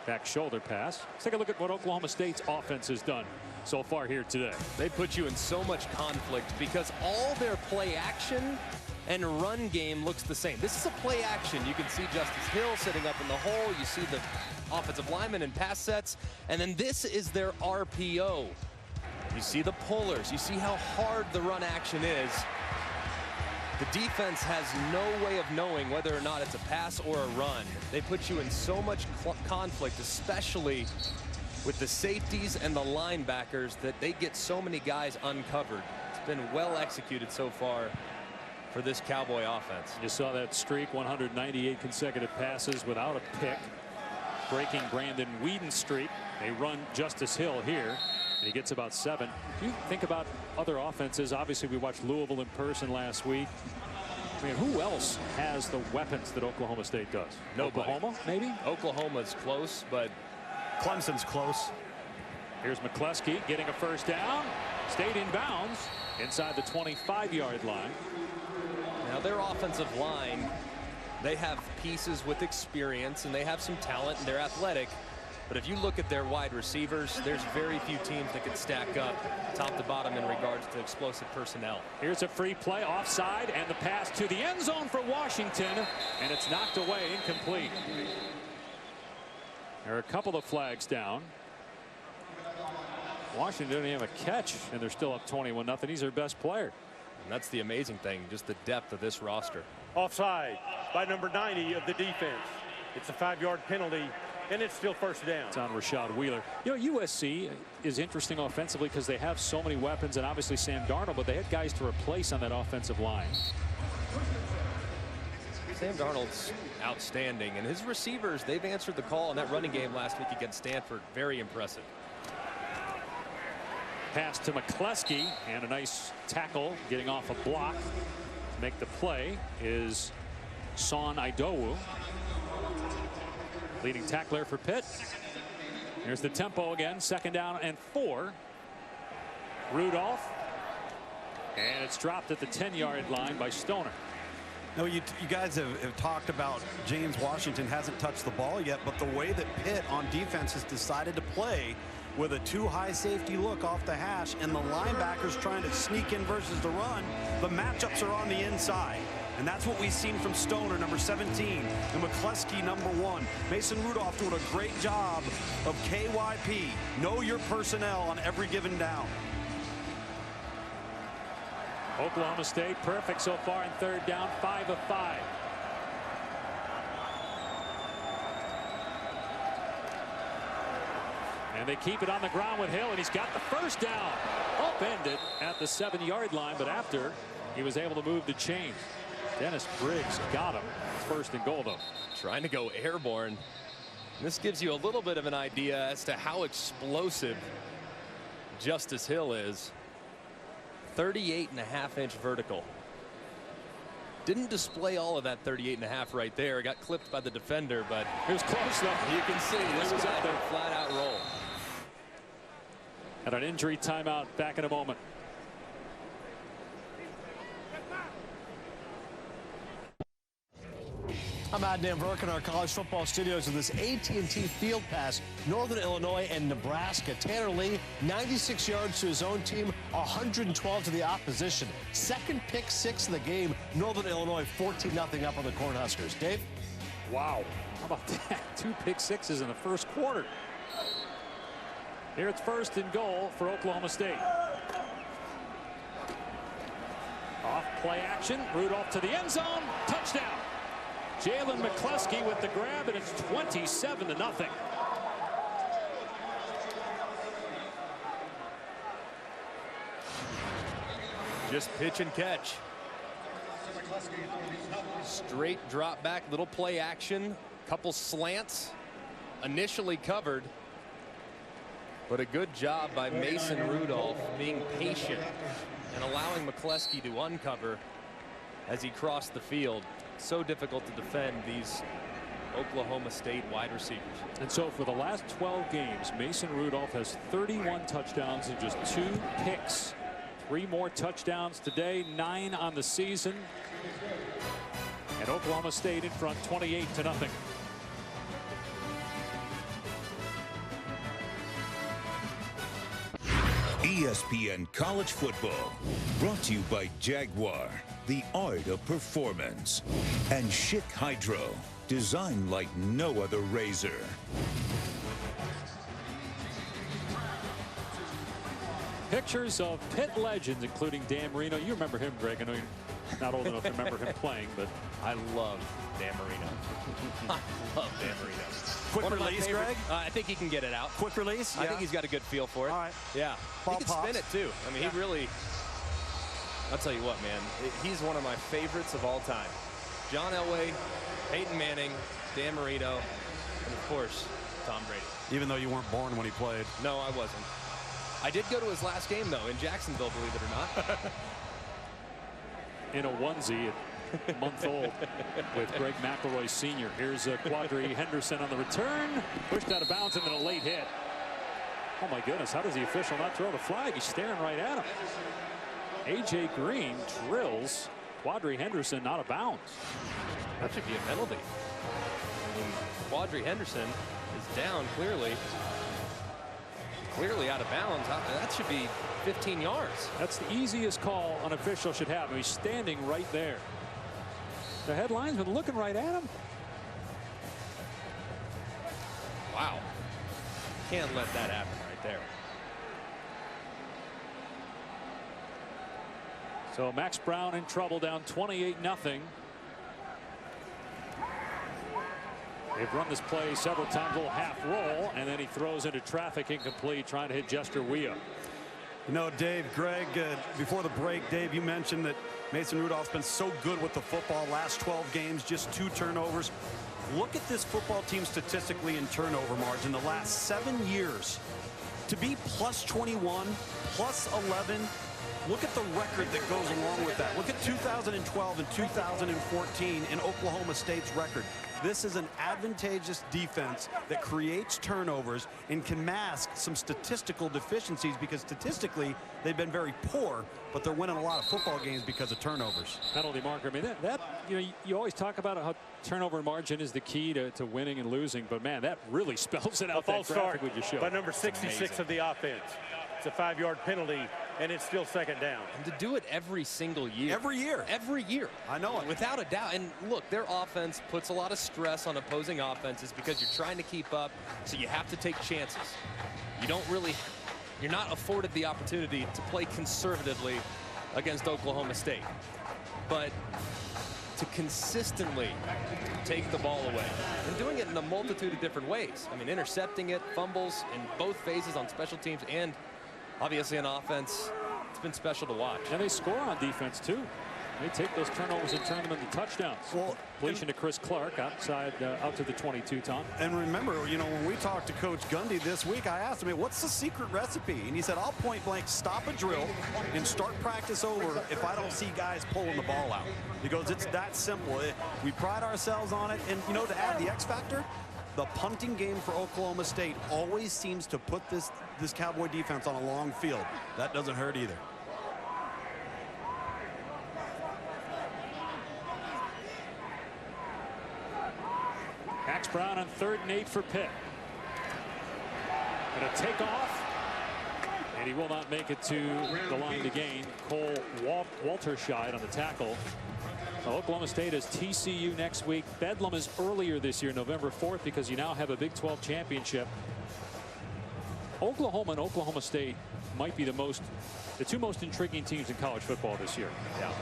back shoulder pass. Let's take a look at what Oklahoma State's offense has done so far here today. They put you in so much conflict because all their play action and run game looks the same. This is a play action. You can see Justice Hill sitting up in the hole. You see the offensive lineman in pass sets. And then this is their RPO. You see the pullers. You see how hard the run action is. The defense has no way of knowing whether or not it's a pass or a run. They put you in so much conflict, especially with the safeties and the linebackers, that they get so many guys uncovered. It's been well executed so far for this Cowboy offense. You saw that streak, 198 consecutive passes without a pick, breaking Brandon Whedon's streak. They run Justice Hill here, and he gets about 7. If you think about other offenses, obviously we watched Louisville in person last week. I mean, who else has the weapons that Oklahoma State does? Nobody. Oklahoma, maybe? Oklahoma's close, but Clemson's close. Here's McCleskey getting a first down. Stayed in bounds inside the 25-yard line. Now their offensive line, they have pieces with experience and they have some talent and they're athletic. But if you look at their wide receivers, there's very few teams that can stack up top to bottom in regards to explosive personnel. Here's a free play offside, and the pass to the end zone for Washington, and it's knocked away, incomplete. There are a couple of flags down. Washington doesn't have a catch, and they're still up 21-0. He's their best player. And that's the amazing thing, just the depth of this roster. Offside by number 90 of the defense. It's a 5-yard penalty, and it's still first down. It's on Rashad Wheeler. You know, USC is interesting offensively because they have so many weapons, and obviously Sam Darnold, but they had guys to replace on that offensive line. Sam Darnold's outstanding, and his receivers, they've answered the call in that running game last week against Stanford. Very impressive. Pass to McCleskey, and a nice tackle getting off a block to make the play is Son Idowu, leading tackler for Pitt. Here's the tempo again, 2nd down and 4. Rudolph And it's dropped at the 10-yard line by Stoner. No, you guys have talked about James Washington hasn't touched the ball yet, but the way that Pitt on defense has decided to play with a too high safety look off the hash and the linebackers trying to sneak in versus the run, the matchups are on the inside. And that's what we've seen from Stoner, number 17, and McCleskey, number 1. Mason Rudolph doing a great job of KYP. Know your personnel on every given down. Oklahoma State perfect so far in 3rd down, 5 of 5. And they keep it on the ground with Hill, and he's got the first down. Upended at the 7-yard line, but after he was able to move the chain. Dennis Briggs got him. It's 1st and goal, though. Trying to go airborne. This gives you a little bit of an idea as to how explosive Justice Hill is. 38.5-inch vertical. Didn't display all of that 38.5 right there. Got clipped by the defender, but it was close enough. You can see this was out there, flat out roll. At an injury timeout, back in a moment. I'm Adnan Burke in our college football studios with this AT&T Field Pass. Northern Illinois and Nebraska. Tanner Lee, 96 yards to his own team, 112 to the opposition. 2nd pick 6 of the game. Northern Illinois 14-0 up on the Cornhuskers. Dave? Wow. How about that? 2 pick sixes in the 1st quarter. Here it's 1st and goal for Oklahoma State. Off play action. Rudolph to the end zone. Touchdown. Jalen McCleskey with the grab, and it's 27-0. Just pitch and catch. Straight drop back, little play action, couple slants, initially covered, but a good job by Mason Rudolph being patient and allowing McCleskey to uncover as he crossed the field. So difficult to defend these Oklahoma State wide receivers. And so for the last 12 games, Mason Rudolph has 31 touchdowns and just 2 picks. 3 more touchdowns today, 9 on the season. And Oklahoma State in front 28-0. ESPN College Football, brought to you by Jaguar, the art of performance, and Schick Hydro, designed like no other razor. Pictures of Pitt legends, including Dan Marino. You remember him, Greg. I know you're not old enough to remember him playing, but I love Dan Marino. I love Dan Marino. Quick release, Greg? I think he can get it out. Quick release? I think he's got a good feel for it. All right. Yeah. Ball he can pops. spin it, too. I mean, he really... I'll tell you what, man. He's one of my favorites of all time. John Elway, Peyton Manning, Dan Marino, and, of course, Tom Brady. Even though you weren't born when he played. No, I wasn't. I did go to his last game, though, in Jacksonville, believe it or not. in a onesie at a month old with Greg McElroy Sr. Here's Quadri Henderson on the return. Pushed out of bounds and then a late hit. Oh, my goodness. How does the official not throw the flag? He's staring right at him. A.J. Green drills Quadri Henderson out of bounds. That should be a penalty. I mean, Quadri Henderson is down clearly out of bounds. That should be 15 yards. That's the easiest call an official should have. He's standing right there. The head linesman looking right at him. Wow. Can't let that happen right there. So Max Brown in trouble, down 28-0. They've run this play several times, a little half roll, and then he throws into traffic, incomplete, trying to hit Jester Wea. You know, Dave, Greg, before the break, Dave, you mentioned that Mason Rudolph's been so good with the football. Last 12 games, just 2 turnovers. Look at this football team statistically in turnover margin the last 7 years. To be plus 21, plus 11, look at the record that goes along with that. Look at 2012 and 2014 in Oklahoma State's record. this is an advantageous defense that creates turnovers and can mask some statistical deficiencies, because statistically they've been very poor, but they're winning a lot of football games because of turnovers. Penalty marker. I mean, that you know, you always talk about how turnover margin is the key to winning and losing, but man, that really spells it out. That graphic we just showed. By number 66 of the offense. It's a 5-yard penalty, and it's still second down. And to do it every single year. Every year. Every year. I know it. Without a doubt. And look, their offense puts a lot of stress on opposing offenses because you're trying to keep up, so you have to take chances. You're not afforded the opportunity to play conservatively against Oklahoma State. But to consistently take the ball away and doing it in a multitude of different ways. I mean, intercepting it, fumbles in both phases on special teams and obviously on offense. It's been special to watch. And they score on defense too. They take those turnovers and turn them into touchdowns. Well, completion to Chris Clark outside out to the 22, Tom. And remember, you know, when we talked to Coach Gundy this week, I asked him, what's the secret recipe? And he said, I'll point blank stop a drill and start practice over if I don't see guys pulling the ball out. He goes, it's that simple. We pride ourselves on it. And, you know, to add the X factor, the punting game for Oklahoma State always seems to put this Cowboy defense on a long field. That doesn't hurt either. Max Brown on 3rd and 8 for Pitt. Going to take off. And he will not make it to the line to gain. Cole Walterscheid on the tackle. Oklahoma State has TCU next week. Bedlam is earlier this year, November 4th, because you now have a Big 12 championship. Oklahoma and Oklahoma State might be the two most intriguing teams in college football this year. Yeah.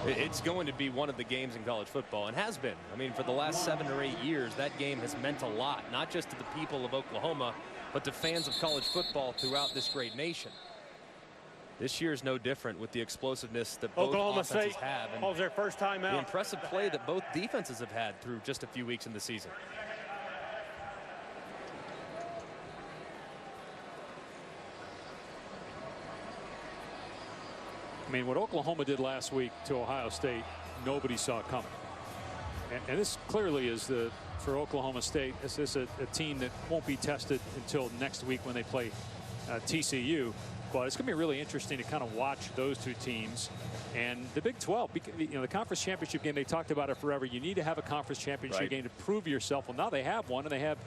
It's going to be one of the games in college football, and has been. I mean, for the last 7 or 8 years, that game has meant a lot, not just to the people of Oklahoma, but to fans of college football throughout this great nation. This year is no different with the explosiveness that both Oklahoma offenses State have. And calls their first time out. the impressive play that both defenses have had through just a few weeks in the season. I mean, what Oklahoma did last week to Ohio State, nobody saw coming. And this clearly is for Oklahoma State, this is a team that won't be tested until next week when they play TCU. But it's going to be really interesting to kind of watch those two teams. And the Big 12, you know, the conference championship game, they talked about it forever. You need to have a conference championship game to prove yourself. Well, now they have one, and they have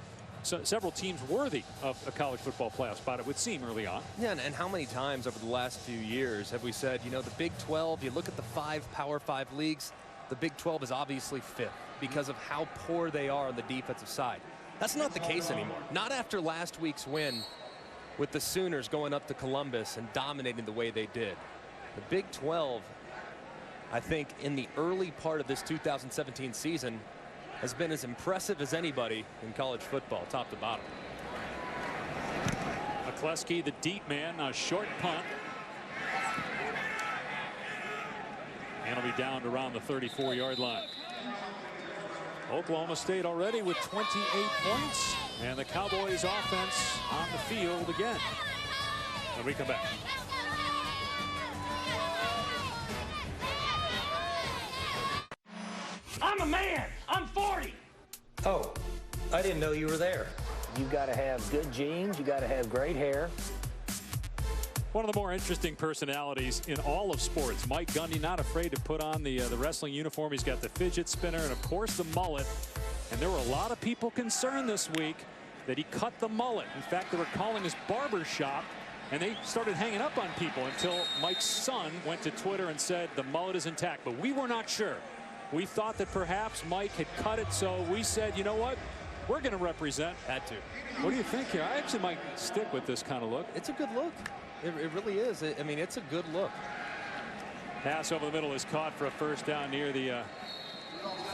several teams worthy of a college football playoff spot, it would seem, early on. Yeah, and how many times over the last few years have we said, you know, the Big 12, you look at the 5 Power 5 leagues, the Big 12 is obviously 5th because of how poor they are on the defensive side. That's not the case anymore. Not after last week's win with the Sooners going up to Columbus and dominating the way they did. The Big 12, I think, in the early part of this 2017 season, has been as impressive as anybody in college football, top to bottom. McCleskey, the deep man, a short punt. And it'll be down to around the 34-yard line. Oklahoma State already with 28 points. And the Cowboys offense on the field again. When we come back. I'm a man. I'm 40. Oh, I didn't know you were there. You got to have good genes. You got to have great hair. One of the more interesting personalities in all of sports. Mike Gundy, not afraid to put on the wrestling uniform. He's got the fidget spinner and, of course, the mullet. And there were a lot of people concerned this week that he cut the mullet. In fact, they were calling his barber shop, and they started hanging up on people until Mike's son went to Twitter and said the mullet is intact. But we were not sure. We thought that perhaps Mike had cut it, so we said, you know what? We're going to represent. Had to. What do you think here? I actually might stick with this kind of look. It's a good look. It really is. I mean, it's a good look. Pass over the middle is caught for a first down near the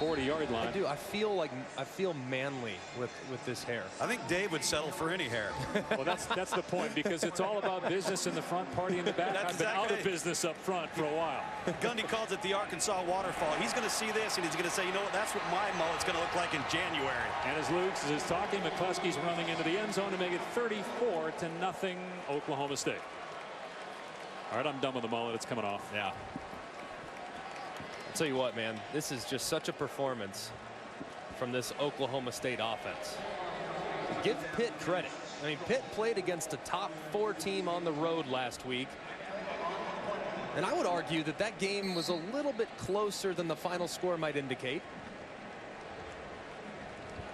40-yard line. I do. I feel manly with this hair. I think Dave would settle for any hair. Well, that's the point, because it's all about business in the front, party in the back. I've been out of business up front for a while. Gundy calls it the Arkansas waterfall. He's going to see this and he's going to say, you know what, that's what my mullet's going to look like in January. And as Luke is talking, McCleskey's running into the end zone to make it 34-0 Oklahoma State. All right, I'm done with the mullet. It's coming off. Yeah. I'll tell you what, man, this is just such a performance from this Oklahoma State offense. Give Pitt credit. I mean, Pitt played against a top 4 team on the road last week. And I would argue that that game was a little bit closer than the final score might indicate.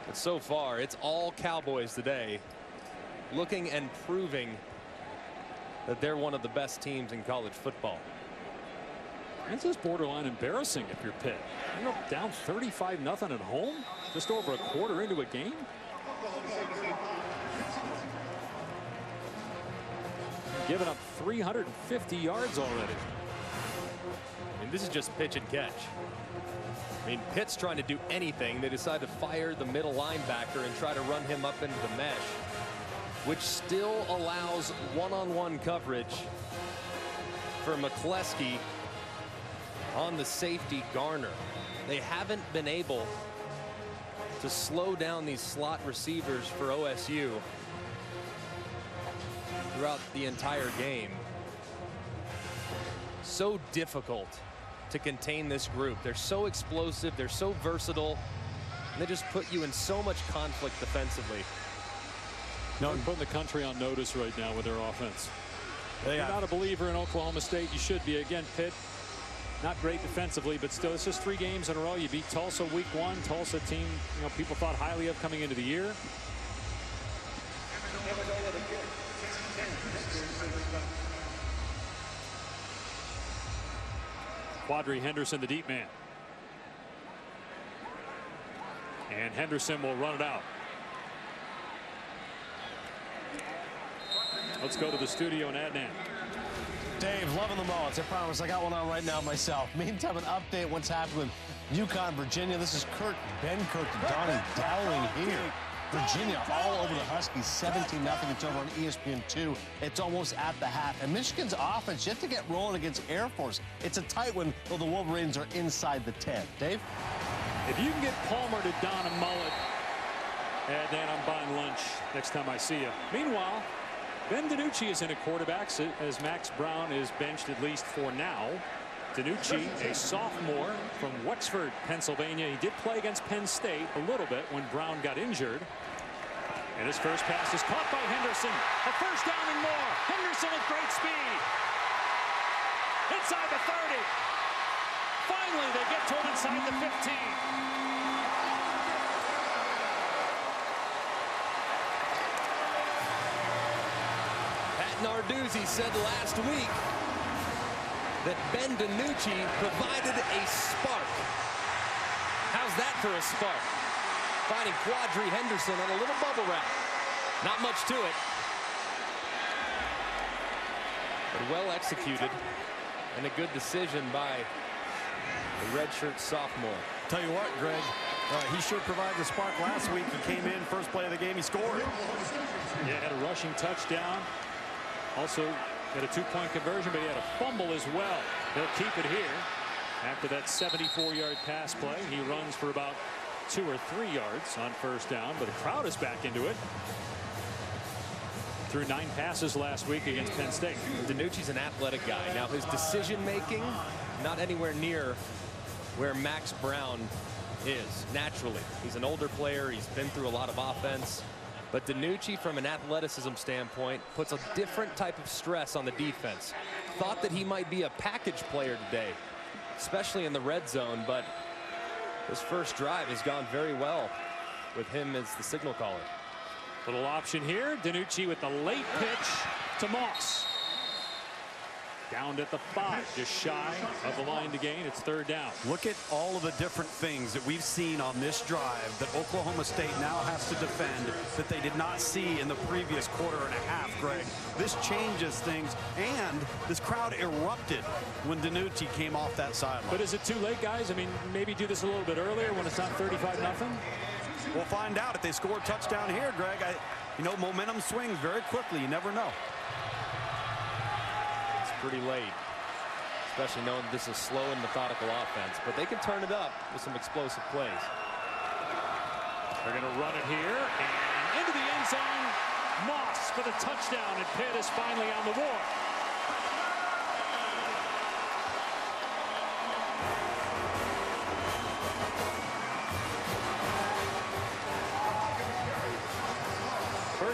But so far, it's all Cowboys today, looking and proving that they're one of the best teams in college football. It's just borderline embarrassing if you're Pitt. You're up down 35-0 at home, just over a quarter into a game. Giving up 350 yards already. And this is just pitch and catch. I mean, Pitt's trying to do anything. They decide to fire the middle linebacker and try to run him up into the mesh, which still allows one-on-one coverage for McCleskey on the safety Garner. They haven't been able to slow down these slot receivers for OSU throughout the entire game. So difficult to contain this group. They're so explosive, they're so versatile, and they just put you in so much conflict defensively. No, I'm putting the country on notice right now with their offense. You're not a believer in Oklahoma State. You should be. Again, Pitt, not great defensively, but still, it's just 3 games in a row. You beat Tulsa week 1. Tulsa team, people thought highly of coming into the year. Quadri Henderson, the deep man. And Henderson will run it out. Let's go to the studio and Adnan. Dave, loving the moments. I promise I got one on right now myself. Meantime, an update what's happening with UConn, Virginia. This is Ben Kirk to Donnie Dowling here. Virginia all over the Huskies, 17-0. It's over on ESPN2. It's almost at the half. And Michigan's offense yet to get rolling against Air Force. It's a tight one, though the Wolverines are inside the 10. Dave? If you can get Palmer to don a mullet, and then I'm buying lunch next time I see you. Meanwhile, Ben DiNucci is in at quarterbacks as Max Brown is benched at least for now. DiNucci, a sophomore from Wexford, Pennsylvania. He did play against Penn State a little bit when Brown got injured. And his first pass is caught by Henderson. A first down and more. Henderson with great speed. Inside the 30. Finally, they get to him inside the 15. Pat Narduzzi said last week that Ben DiNucci provided a spark. How's that for a spark? Finding Quadri Henderson on a little bubble wrap. Not much to it, but well executed and a good decision by the redshirt sophomore. Tell you what, Greg, he should provide the spark last week. He came in, first play of the game, he scored. Yeah, had a rushing touchdown. Also had a 2-point conversion, but he had a fumble as well. They'll keep it here. After that 74-yard pass play, he runs for about 2 or 3 yards on first down, but the crowd is back into it. Threw 9 passes last week against Penn State. DiNucci's an athletic guy. Now his decision-making, not anywhere near where Max Brown is naturally. He's an older player. He's been through a lot of offense. But DiNucci, from an athleticism standpoint, puts a different type of stress on the defense. Thought that he might be a package player today, especially in the red zone, but this first drive has gone very well with him as the signal caller. Little option here. DiNucci with the late pitch to Moss. Downed at the 5, just shy of the line to gain. It's third down. Look at all of the different things that we've seen on this drive that Oklahoma State now has to defend that they did not see in the previous quarter and a half, Greg. This changes things, and this crowd erupted when DiNucci came off that sideline. But is it too late, guys? I mean, maybe do this a little bit earlier when it's not 35-0? We'll find out if they score a touchdown here, Greg. Momentum swings very quickly. You never know. Pretty late, especially knowing this is slow and methodical offense, but they can turn it up with some explosive plays. They're going to run it here and into the end zone. Moss for the touchdown, and Pitt is finally on the board.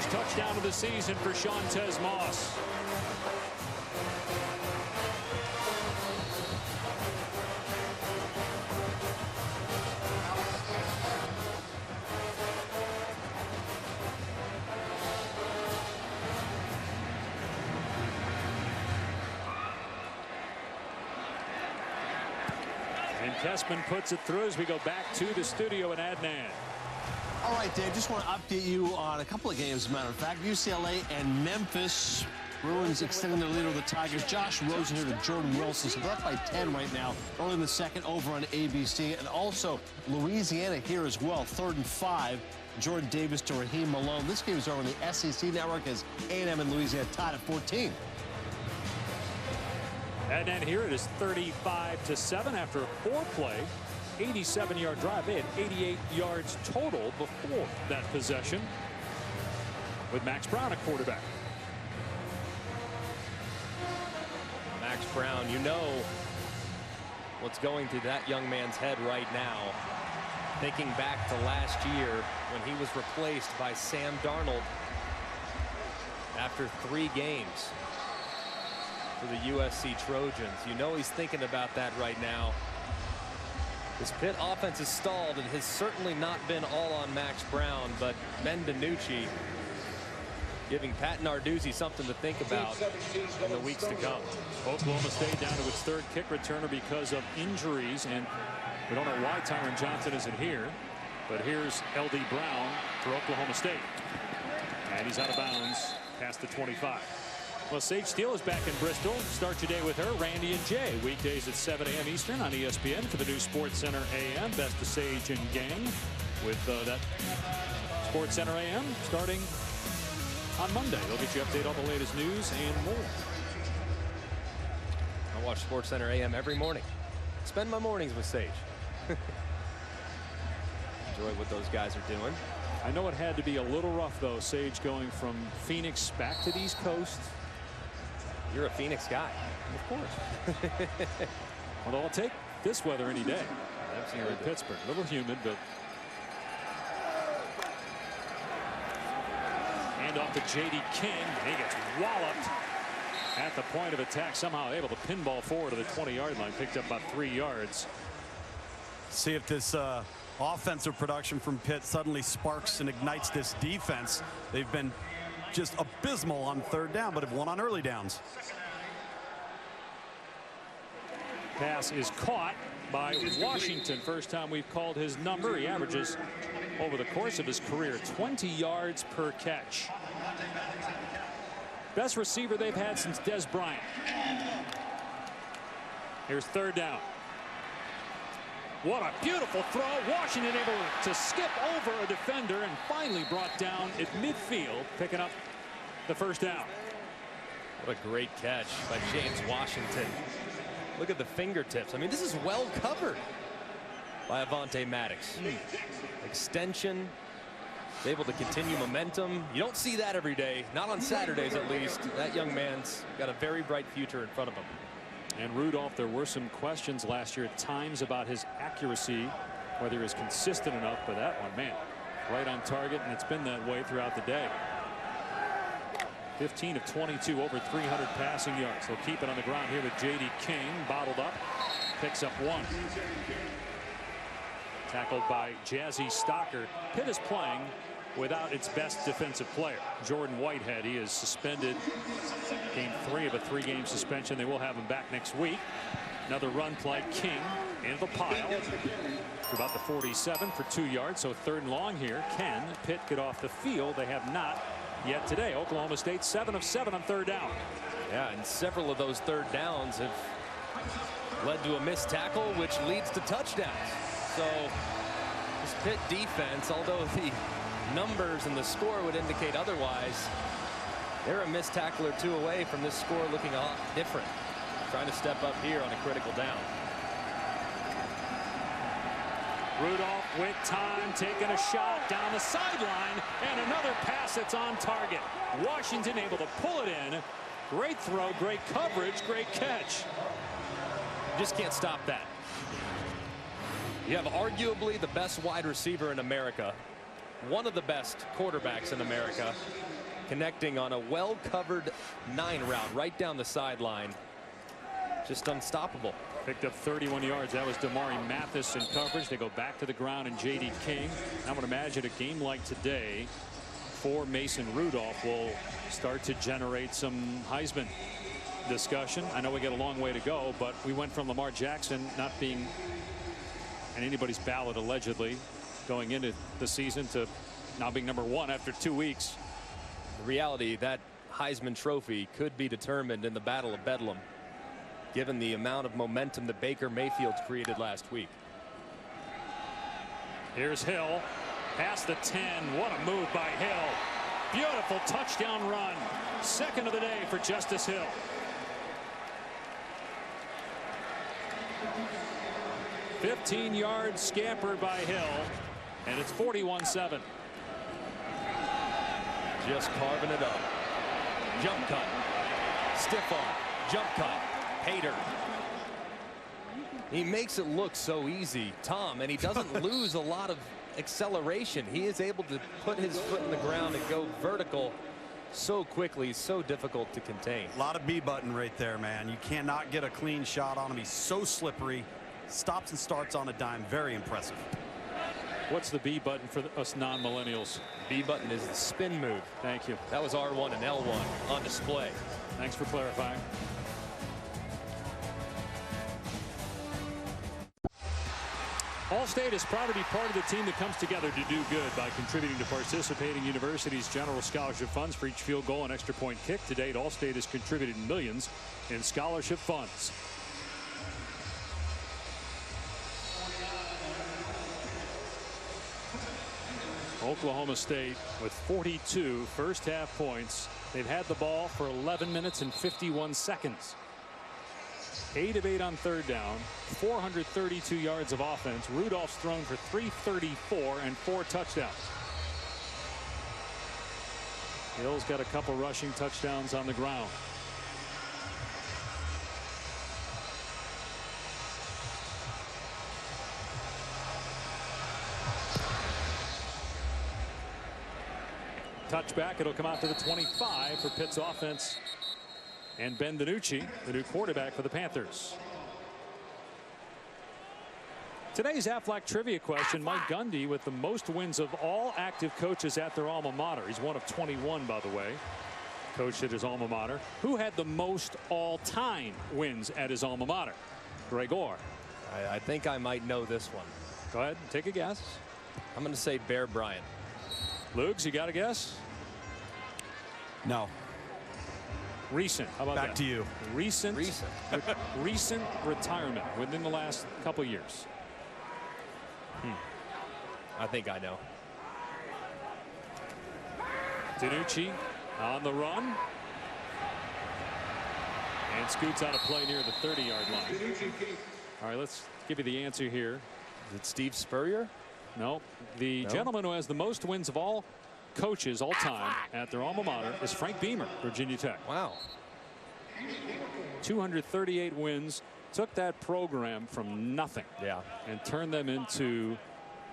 first touchdown of the season for Shantez Moss. And Kessman puts it through as we go back to the studio in Adnan. All right, Dave, just want to update you on a couple of games, as a matter of fact. UCLA and Memphis. Bruins extending their lead over the Tigers. Josh Rosen here to Jordan Wilson. So they're up by 10 right now. Early in the second over on ABC. And also Louisiana here as well. 3rd and 5. Jordan Davis to Raheem Malone. This game is over on the SEC network as A&M and Louisiana tied at 14. And then here it is 35-7 after a 4-play, 87-yard drive. They had 88 yards total before that possession with Max Brown at quarterback. Max Brown, you know what's going through that young man's head right now. Thinking back to last year when he was replaced by Sam Darnold after 3 games for the USC Trojans. You know he's thinking about that right now. This Pitt offense is stalled and has certainly not been all on Max Brown, but Ben DiNucci giving Pat Narduzzi something to think about in the weeks to come. Oklahoma State down to its 3rd kick returner because of injuries, and we don't know why Tyron Johnson isn't here, but here's L.D. Brown for Oklahoma State. And he's out of bounds past the 25. Well, Sage Steele is back in Bristol. Start your day with her, Randy and Jay. Weekdays at 7 a.m. Eastern on ESPN for the new Sports Center AM. Best of Sage and gang with that Sports Center AM starting on Monday. They'll get you update all the latest news and more. I watch Sports Center AM every morning. Spend my mornings with Sage. Enjoy what those guys are doing. I know it had to be a little rough, though, Sage, going from Phoenix back to the East Coast. You're a Phoenix guy. Of course. Although I'll take this weather any day. Here in Pittsburgh. A little humid, but. Hand off to J.D. King. He gets walloped at the point of attack. Somehow able to pinball forward to the 20-yard line. Picked up about 3 yards. See if this offensive production from Pitt suddenly sparks and ignites this defense. They've been just abysmal on 3rd down, but have won on early downs. Pass is caught by Washington. First time we've called his number. He averages over the course of his career 20 yards per catch. Best receiver they've had since Des Bryant. Here's 3rd down. What a beautiful throw. Washington able to skip over a defender and finally brought down at midfield, picking up the 1st down. What a great catch by James Washington. Look at the fingertips. I mean, this is well covered by Avonte Maddox. Extension, able to continue momentum. You don't see that every day, not on Saturdays at least. That young man's got a very bright future in front of him. And Rudolph, there were some questions last year at times about his accuracy, whether he was consistent enough, but that one, man, right on target, and it's been that way throughout the day. 15 of 22, over 300 passing yards. They'll keep it on the ground here with J.D. King, bottled up, picks up 1. Tackled by Jazzy Stocker. Pitt is playing without its best defensive player, Jordan Whitehead. He is suspended. Game 3 of a 3-game suspension. They will have him back next week. Another run play. King into the pile to about the 47 for 2 yards. So 3rd and long here. Can Pitt get off the field? They have not yet today. Oklahoma State 7 of 7 on 3rd down. Yeah, and several of those 3rd downs have led to a missed tackle, which leads to touchdowns. So this Pitt defense, although the numbers and the score would indicate otherwise, they're a missed tackle or 2 away from this score looking a lot different. Trying to step up here on a critical down. Rudolph with time, taking a shot down the sideline, and another pass that's on target. Washington able to pull it in. Great throw, great coverage, great catch. Just can't stop that. You have arguably the best wide receiver in America one of the best quarterbacks in America, connecting on a well-covered 9 route right down the sideline. Just unstoppable. Picked up 31 yards. That was Damari Mathis in coverage. They go back to the ground, and J.D. King. I would imagine a game like today for Mason Rudolph will start to generate some Heisman discussion. I know we got a long way to go, but we went from Lamar Jackson not being in anybody's ballot allegedly going into the season to now being #1 after 2 weeks. The reality that Heisman Trophy could be determined in the Battle of Bedlam, given the amount of momentum that Baker Mayfield's created last week. Here's Hill past the 10. What a move by Hill. Beautiful touchdown run. Second of the day for Justice Hill. "15-yard scamper by Hill, and it's 41-7. Just carving it up. Jump cut. Stiff arm. Jump cut. Hater. He makes it look so easy, Tom, and he doesn't lose a lot of acceleration. He is able to put his foot in the ground and go vertical so quickly, so difficult to contain. A lot of B button right there, man. You cannot get a clean shot on him. He's so slippery. Stops and starts on a dime. Very impressive. What's the B button for us non-millennials? B button is the spin move. Thank you. That was R1 and L1 on display. Thanks for clarifying. Allstate is proud to be part of the team that comes together to do good by contributing to participating universities' general scholarship funds for each field goal and extra point kick. To date, Allstate has contributed millions in scholarship funds. Oklahoma State with 42 first half points. They've had the ball for 11 minutes and 51 seconds. 8 of 8 on third down, 432 yards of offense. Rudolph's thrown for 334 and 4 touchdowns. Hill's got a couple rushing touchdowns on the ground. Touchback. It'll come out to the 25 for Pitt's offense. And Ben DiNucci, the new quarterback for the Panthers. Today's Aflac trivia question: Mike Gundy with the most wins of all active coaches at their alma mater. He's one of 21, by the way. Coached at his alma mater. Who had the most all-time wins at his alma mater? Gregor. I think I might know this one. Go ahead, take a guess. I'm going to say Bear Bryant. Lugs, you got a guess? No. Recent. How about that? Back to you. Recent retirement within the last couple years. I think I know. DiNucci on the run. And scoots out of play near the 30-yard line. All right, let's give you the answer here. Is it Steve Spurrier? No. The gentleman who has the most wins of all coaches all time at their alma mater is Frank Beamer, Virginia Tech. Wow. 238 wins. Took that program from nothing. Yeah. And turned them into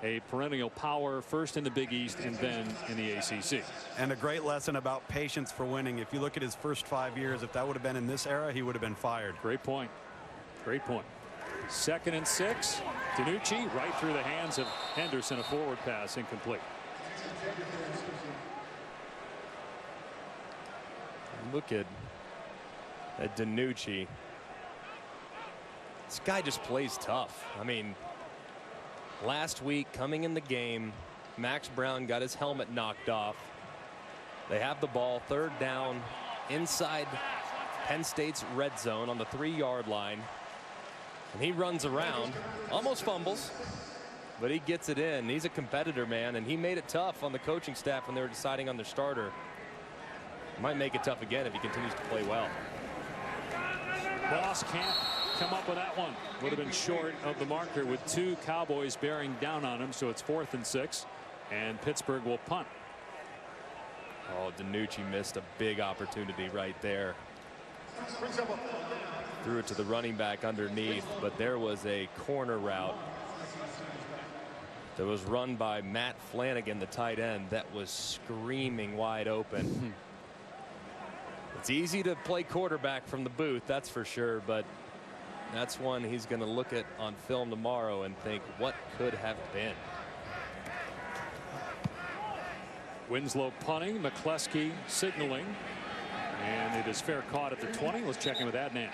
a perennial power, first in the Big East and then in the ACC. And a great lesson about patience for winning. If you look at his first 5 years, if that would have been in this era, he would have been fired. Great point. Great point. 2nd and 6. DiNucci right through the hands of Henderson. A forward pass incomplete. Look at DiNucci. This guy just plays tough. I mean, last week coming in the game, Max Brown got his helmet knocked off. They have the ball, 3rd down, inside Penn State's red zone on the 3-yard line. And he runs around, almost fumbles, but he gets it in. He's a competitor, man, and he made it tough on the coaching staff when they were deciding on their starter. Might make it tough again if he continues to play well. Boss can't come up with that one. Would have been short of the marker with 2 Cowboys bearing down on him, so it's 4th and 6, and Pittsburgh will punt. Oh, DiNucci missed a big opportunity right there. Threw it to the running back underneath, but there was a corner route That was run by Matt Flanagan, the tight end, that was screaming wide open. It's easy to play quarterback from the booth, that's for sure, but that's one he's going to look at on film tomorrow and think, what could have been? Winslow punting, McCleskey signaling, and it is fair caught at the 20. Let's check in with Adnan.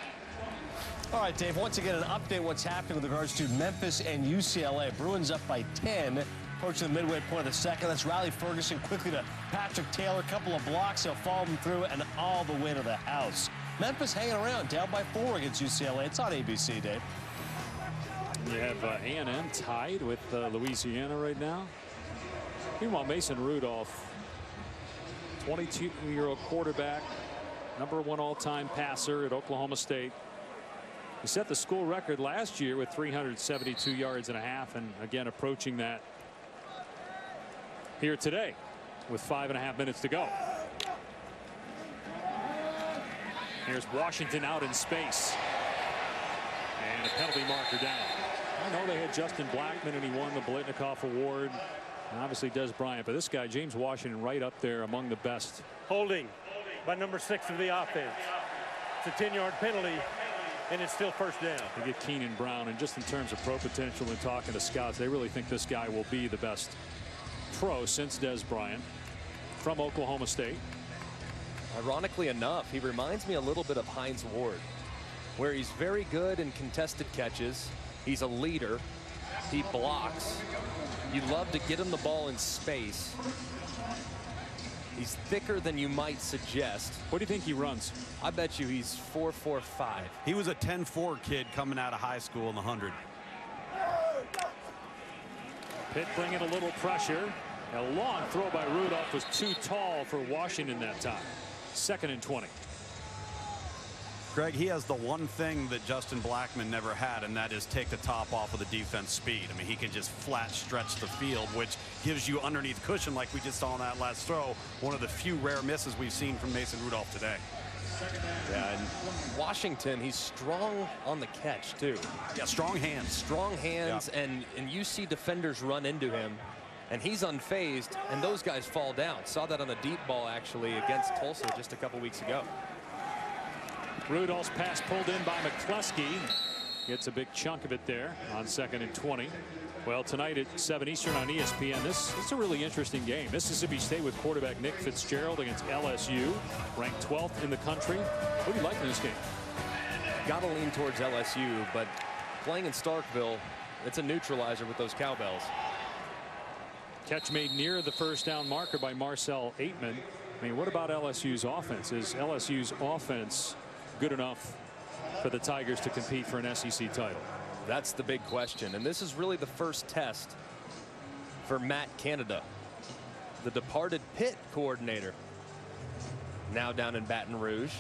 All right, Dave, once again, an update what's happening with regards to Memphis and UCLA. Bruins up by 10, approaching the midway point of the second. That's Riley Ferguson quickly to Patrick Taylor. A couple of blocks, he'll follow them through, and all the way to the house. Memphis hanging around, down by 4 against UCLA. It's on ABC, Dave. You have A&M tied with Louisiana right now. Meanwhile, Mason Rudolph, 22-year-old quarterback, #1 all-time passer at Oklahoma State. He set the school record last year with 372 yards and a half, and again approaching that here today with 5.5 minutes to go. Here's Washington out in space, and a penalty marker down. I know they had Justin Blackman and he won the Biletnikoff Award, and obviously Des Bryant, but this guy James Washington right up there among the best. Holding by number 6 of the offense. It's a 10-yard penalty, and it's still first down. They get Keenan Brown, and just in terms of pro potential and talking to scouts, they really think this guy will be the best pro since Des Bryant from Oklahoma State. Ironically enough, he reminds me a little bit of Hines Ward, where he's very good in contested catches. He's a leader. He blocks. You love to get him the ball in space. He's thicker than you might suggest. What do you think he runs? I bet you he's 4.45. He was a 10.4 kid coming out of high school in the 100. Pitt bringing a little pressure. A long throw by Rudolph was too tall for Washington that time. 2nd and 20. Greg, he has the one thing that Justin Blackman never had, and that is take the top off of the defense speed. I mean, he can just flat stretch the field, which gives you underneath cushion like we just saw on that last throw. One of the few rare misses we've seen from Mason Rudolph today. Yeah, and Washington, he's strong on the catch too. Yeah, strong hands. Strong hands, yeah. And you see defenders run into him, and he's unfazed, and those guys fall down. Saw that on a deep ball actually against Tulsa just a couple weeks ago. Rudolph's pass pulled in by McCleskey. Gets a big chunk of it there on 2nd and 20. Well, tonight at 7 Eastern on ESPN, this is a really interesting game. Mississippi State with quarterback Nick Fitzgerald against LSU, ranked 12th in the country. What do you like in this game? Got to lean towards LSU, but playing in Starkville, it's a neutralizer with those cowbells. Catch made near the first down marker by Marcel Aitman. I mean, what about LSU's offense? Is LSU's offense good enough for the Tigers to compete for an SEC title? That's the big question, and this is really the first test for Matt Canada, the departed Pitt coordinator, now down in Baton Rouge.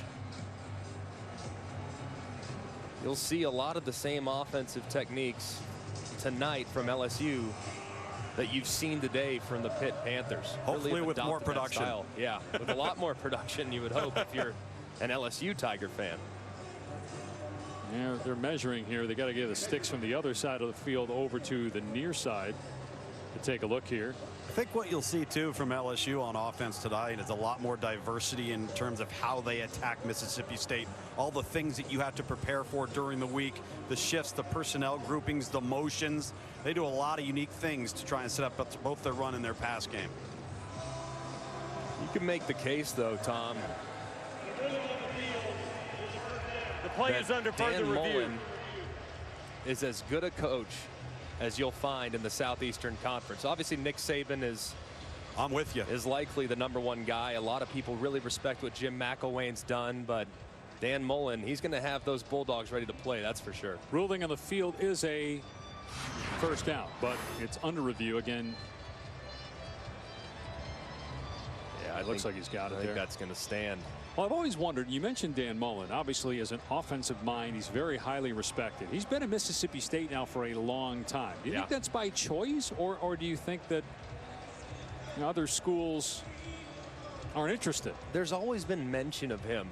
You'll see a lot of the same offensive techniques tonight from LSU that you've seen today from the Pitt Panthers. Hopefully with more production. Yeah, with a lot more production, you would hope, if you're an LSU Tiger fan. Yeah, they're measuring here. They got to get the sticks from the other side of the field over to the near side to take a look here. I think what you'll see too from LSU on offense tonight is a lot more diversity in terms of how they attack Mississippi State. All the things that you have to prepare for during the week, the shifts, the personnel groupings, the motions. They do a lot of unique things to try and set up both their run and their pass game. You can make the case though, Tom, the play is under further review. Mullen is as good a coach as you'll find in the Southeastern Conference. Obviously, Nick Saban is, I'm with you, is likely the #1 guy. A lot of people really respect what Jim McElwain's done, but Dan Mullen, he's going to have those Bulldogs ready to play, that's for sure. Ruling on the field is a first down, but it's under review again. Yeah, it looks like he's got it there. I think that's going to stand. Well, I've always wondered, you mentioned Dan Mullen. Obviously, as an offensive mind, he's very highly respected. He's been at Mississippi State now for a long time. Do you think that's by choice, or do you think that other schools aren't interested? There's always been mention of him,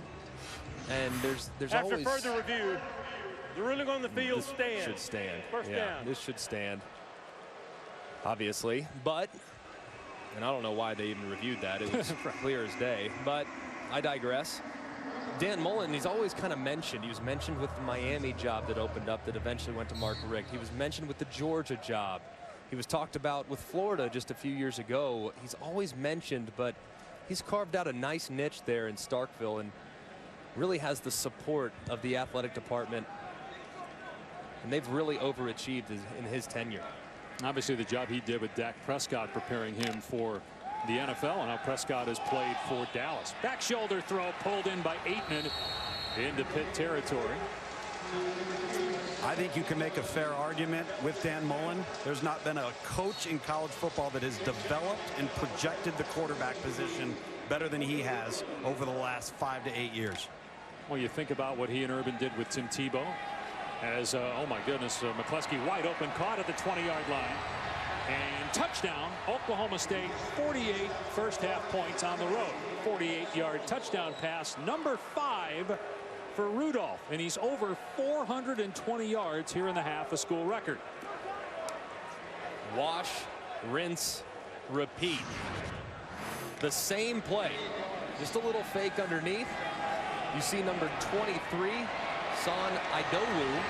and there's After always... further review, the ruling on the field stands. Should stand. First down. This should stand. obviously, but, and I don't know why they even reviewed that. It was clear as day, but I digress. Dan Mullen, he's always kind of mentioned. He was mentioned with the Miami job that opened up that eventually went to Mark Richt. He was mentioned with the Georgia job. He was talked about with Florida just a few years ago. He's always mentioned, but he's carved out a nice niche there in Starkville and really has the support of the athletic department. And they've really overachieved in his tenure. Obviously, the job he did with Dak Prescott preparing him for the NFL, and now Prescott has played for Dallas. Back shoulder throw pulled in by Aitman into Pitt territory. I think you can make a fair argument with Dan Mullen. There's not been a coach in college football that has developed and projected the quarterback position better than he has over the last 5 to 8 years. Well, you think about what he and Urban did with Tim Tebow. As, oh my goodness, McCleskey wide open, caught at the 20-yard line. And touchdown, Oklahoma State, 48 first half points on the road. 48-yard touchdown pass, number 5 for Rudolph. And he's over 420 yards here in the half, a school record. Wash, rinse, repeat. The same play, just a little fake underneath. You see number 23, Son Idowu,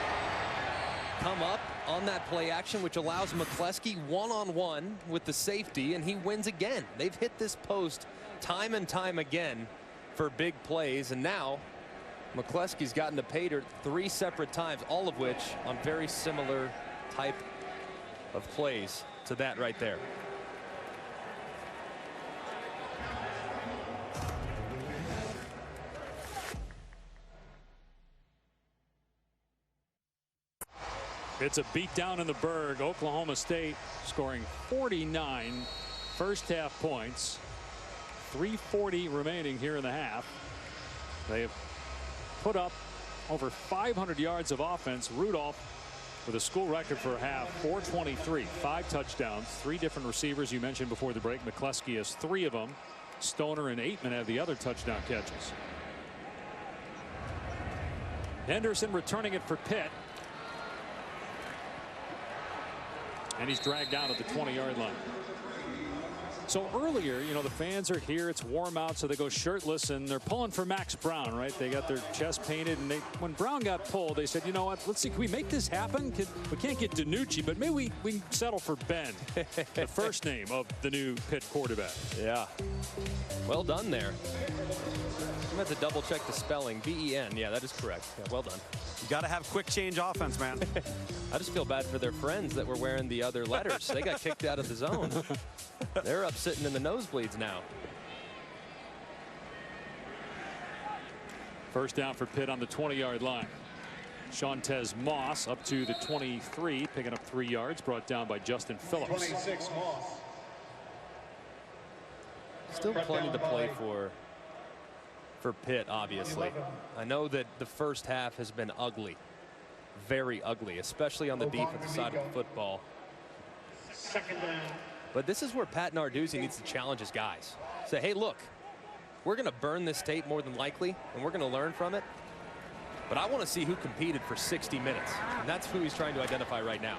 come up on that play action, which allows McCleskey one-on-one with the safety, and he wins again. They've hit this post time and time again for big plays, and now McCleskey's gotten to pay dirt 3 separate times, all of which on very similar type of plays to that right there. It's a beat down in the Berg. Oklahoma State scoring 49 first half points. 3:40 remaining here in the half. They have put up over 500 yards of offense. Rudolph with a school record for a half, 423, 5 touchdowns, 3 different receivers you mentioned before the break. McCleskey has 3 of them. Stoner and Aitman have the other touchdown catches. Henderson returning it for Pitt. And he's dragged down at the 20-yard line. So earlier, you know, the fans are here. It's warm out, so they go shirtless, and they're pulling for Max Brown, right? They got their chest painted, and when Brown got pulled, they said, you know what, let's see, can we make this happen? We can't get DiNucci, but maybe we can settle for Ben, the first name of the new Pitt quarterback. Yeah. Well done there. I'm going to have to double check the spelling. B-E-N. Yeah, that is correct. Yeah, well done. You got to have quick change offense, man. I just feel bad for their friends that were wearing the other letters. They got kicked out of the zone. They're up sitting in the nosebleeds now. First down for Pitt on the 20-yard line. Shantez Moss up to the 23, picking up 3 yards, brought down by Justin Phillips. 26 Moss. Still plenty to play for Pitt, obviously. I know that the first half has been ugly, very ugly, especially on the defensive side of the football. Second down. But this is where Pat Narduzzi needs to challenge his guys. Say, hey, look, we're going to burn this tape more than likely, and we're going to learn from it. But I want to see who competed for 60 minutes, and that's who he's trying to identify right now.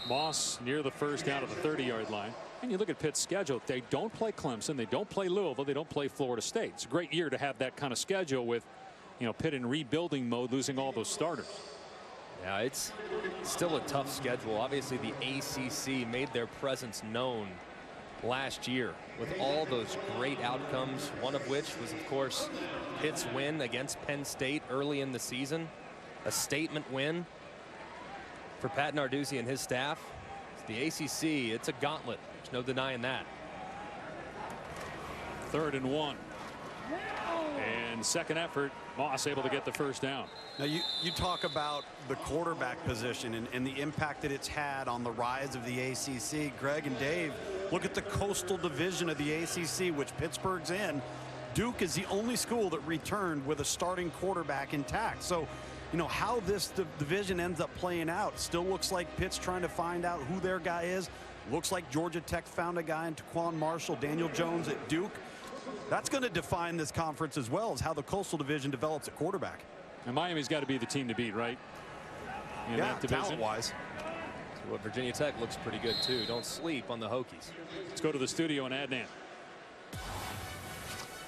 Moss near the first down at the 30-yard line. And you look at Pitt's schedule. They don't play Clemson. They don't play Louisville. They don't play Florida State. It's a great year to have that kind of schedule with, you know, Pitt in rebuilding mode, losing all those starters. Yeah, it's still a tough schedule. Obviously, the ACC made their presence known last year with all those great outcomes, one of which was, of course, Pitt's win against Penn State early in the season. A statement win for Pat Narduzzi and his staff. The ACC, it's a gauntlet. There's no denying that. 3rd and 1. And second effort, Moss able to get the first down. Now you talk about the quarterback position and the impact that it's had on the rise of the ACC. Greg and Dave, look at the coastal division of the ACC, which Pittsburgh's in. Duke is the only school that returned with a starting quarterback intact. So, you know, how this division ends up playing out still looks like Pitt's trying to find out who their guy is. Looks like Georgia Tech found a guy in Taquan Marshall, Daniel Jones at Duke. That's going to define this conference as well as how the coastal division develops at quarterback. And Miami's got to be the team to beat, right? In yeah, that division. talent-wise. Well, Virginia Tech looks pretty good too. Don't sleep on the Hokies. Let's go to the studio and Adnan.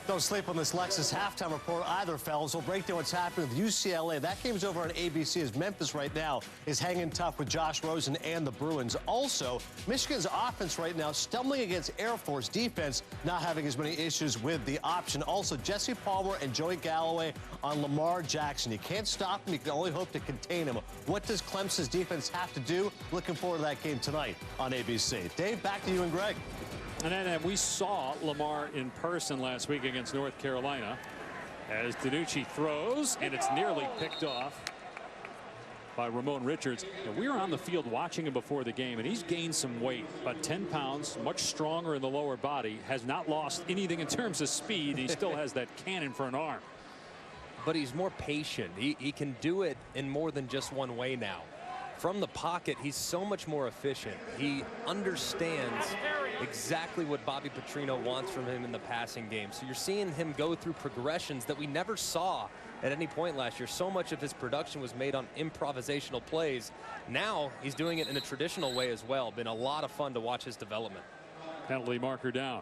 Don't sleep on this Lexus halftime report either, fellas. We'll break down what's happening with UCLA. That game's over on ABC as Memphis right now is hanging tough with Josh Rosen and the Bruins. Also, Michigan's offense right now stumbling against Air Force defense, not having as many issues with the option. Also, Jesse Palmer and Joey Galloway on Lamar Jackson. You can't stop him. You can only hope to contain him. What does Clemson's defense have to do? Looking forward to that game tonight on ABC. Dave, back to you and Greg. And then we saw Lamar in person last week against North Carolina as DiNucci throws, and it's nearly picked off by Ramon Richards. And we were on the field watching him before the game, and he's gained some weight, about 10 pounds, much stronger in the lower body, has not lost anything in terms of speed. He still has that cannon for an arm. But he's more patient. He can do it in more than just one way now. From the pocket, he's so much more efficient. He understands exactly what Bobby Petrino wants from him in the passing game. So you're seeing him go through progressions that we never saw at any point last year. So much of his production was made on improvisational plays. Now he's doing it in a traditional way as well. Been a lot of fun to watch his development. Penalty marker down.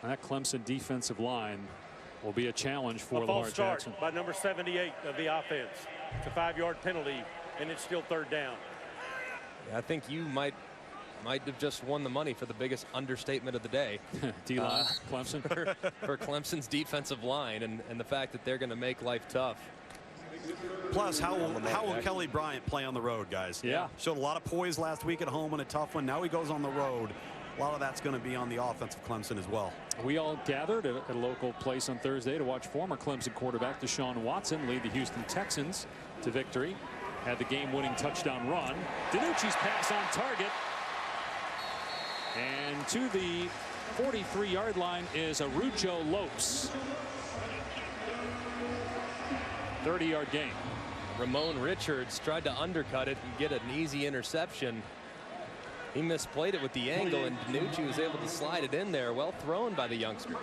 And that Clemson defensive line will be a challenge for Lamar Jackson. By number 78 of the offense. It's a 5-yard penalty, and it's still third down. Yeah, I think you might have just won the money for the biggest understatement of the day. D-line, Clemson. For Clemson's defensive line and the fact that they're going to make life tough. Plus, how will Kelly Bryant play on the road, guys? Yeah. Showed a lot of poise last week at home in a tough one. Now he goes on the road. A lot of that's going to be on the offensive Clemson as well. We all gathered at a local place on Thursday to watch former Clemson quarterback Deshaun Watson lead the Houston Texans to victory. Had the game-winning touchdown run. DiNucci's pass on target. And to the 43-yard line is Arujo Lopes. 30-yard gain. Ramon Richards tried to undercut it and get an easy interception. He misplayed it with the angle, and DiNucci was able to slide it in there. Well thrown by the youngster.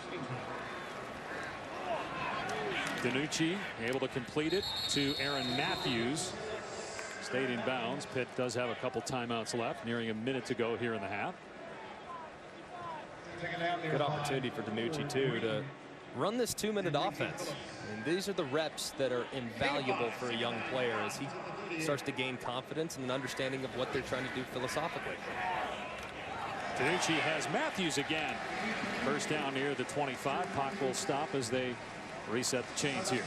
DiNucci able to complete it to Aaron Matthews. Stayed in bounds. Pitt does have a couple timeouts left, nearing a minute to go here in the half. Good opportunity for DiNucci too to run this 2-minute offense. And these are the reps that are invaluable for a young player as he starts to gain confidence and an understanding of what they're trying to do philosophically. DiNucci has Matthews again. First down near the 25. Puck will stop as they reset the chains here.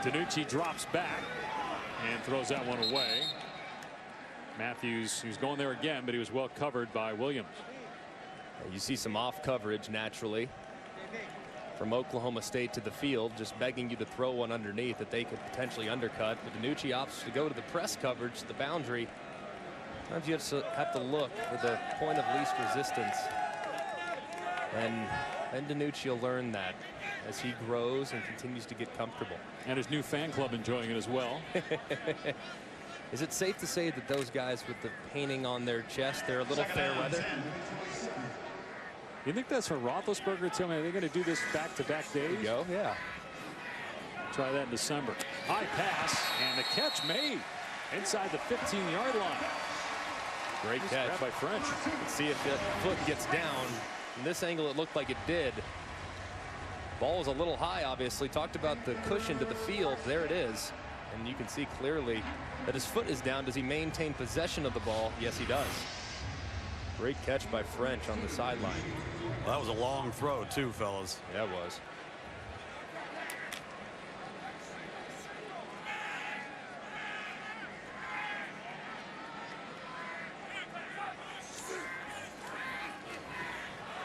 DiNucci drops back and throws that one away. Matthews, he was going there again, but he was well covered by Williams. You see some off coverage naturally from Oklahoma State to the field, just begging you to throw one underneath that they could potentially undercut. But DiNucci opts to go to the press coverage, the boundary. Sometimes you have to look for the point of least resistance. And DiNucci will learn that as he grows and continues to get comfortable. And his new fan club enjoying it as well. Is it safe to say that those guys with the painting on their chest, they're a little fair weather? You think that's for Roethlisberger too? Are they going to do this back-to-back days? There you go, yeah. Try that in December. High pass, and the catch made inside the 15-yard line. Great catch. Grab by French. Let's see if that foot gets down. From this angle, it looked like it did. Ball was a little high, obviously. Talked about the cushion to the field. There it is. And you can see clearly that his foot is down. Does he maintain possession of the ball? Yes, he does. Great catch by French on the sideline. Well, that was a long throw, too, fellas. Yeah, it was.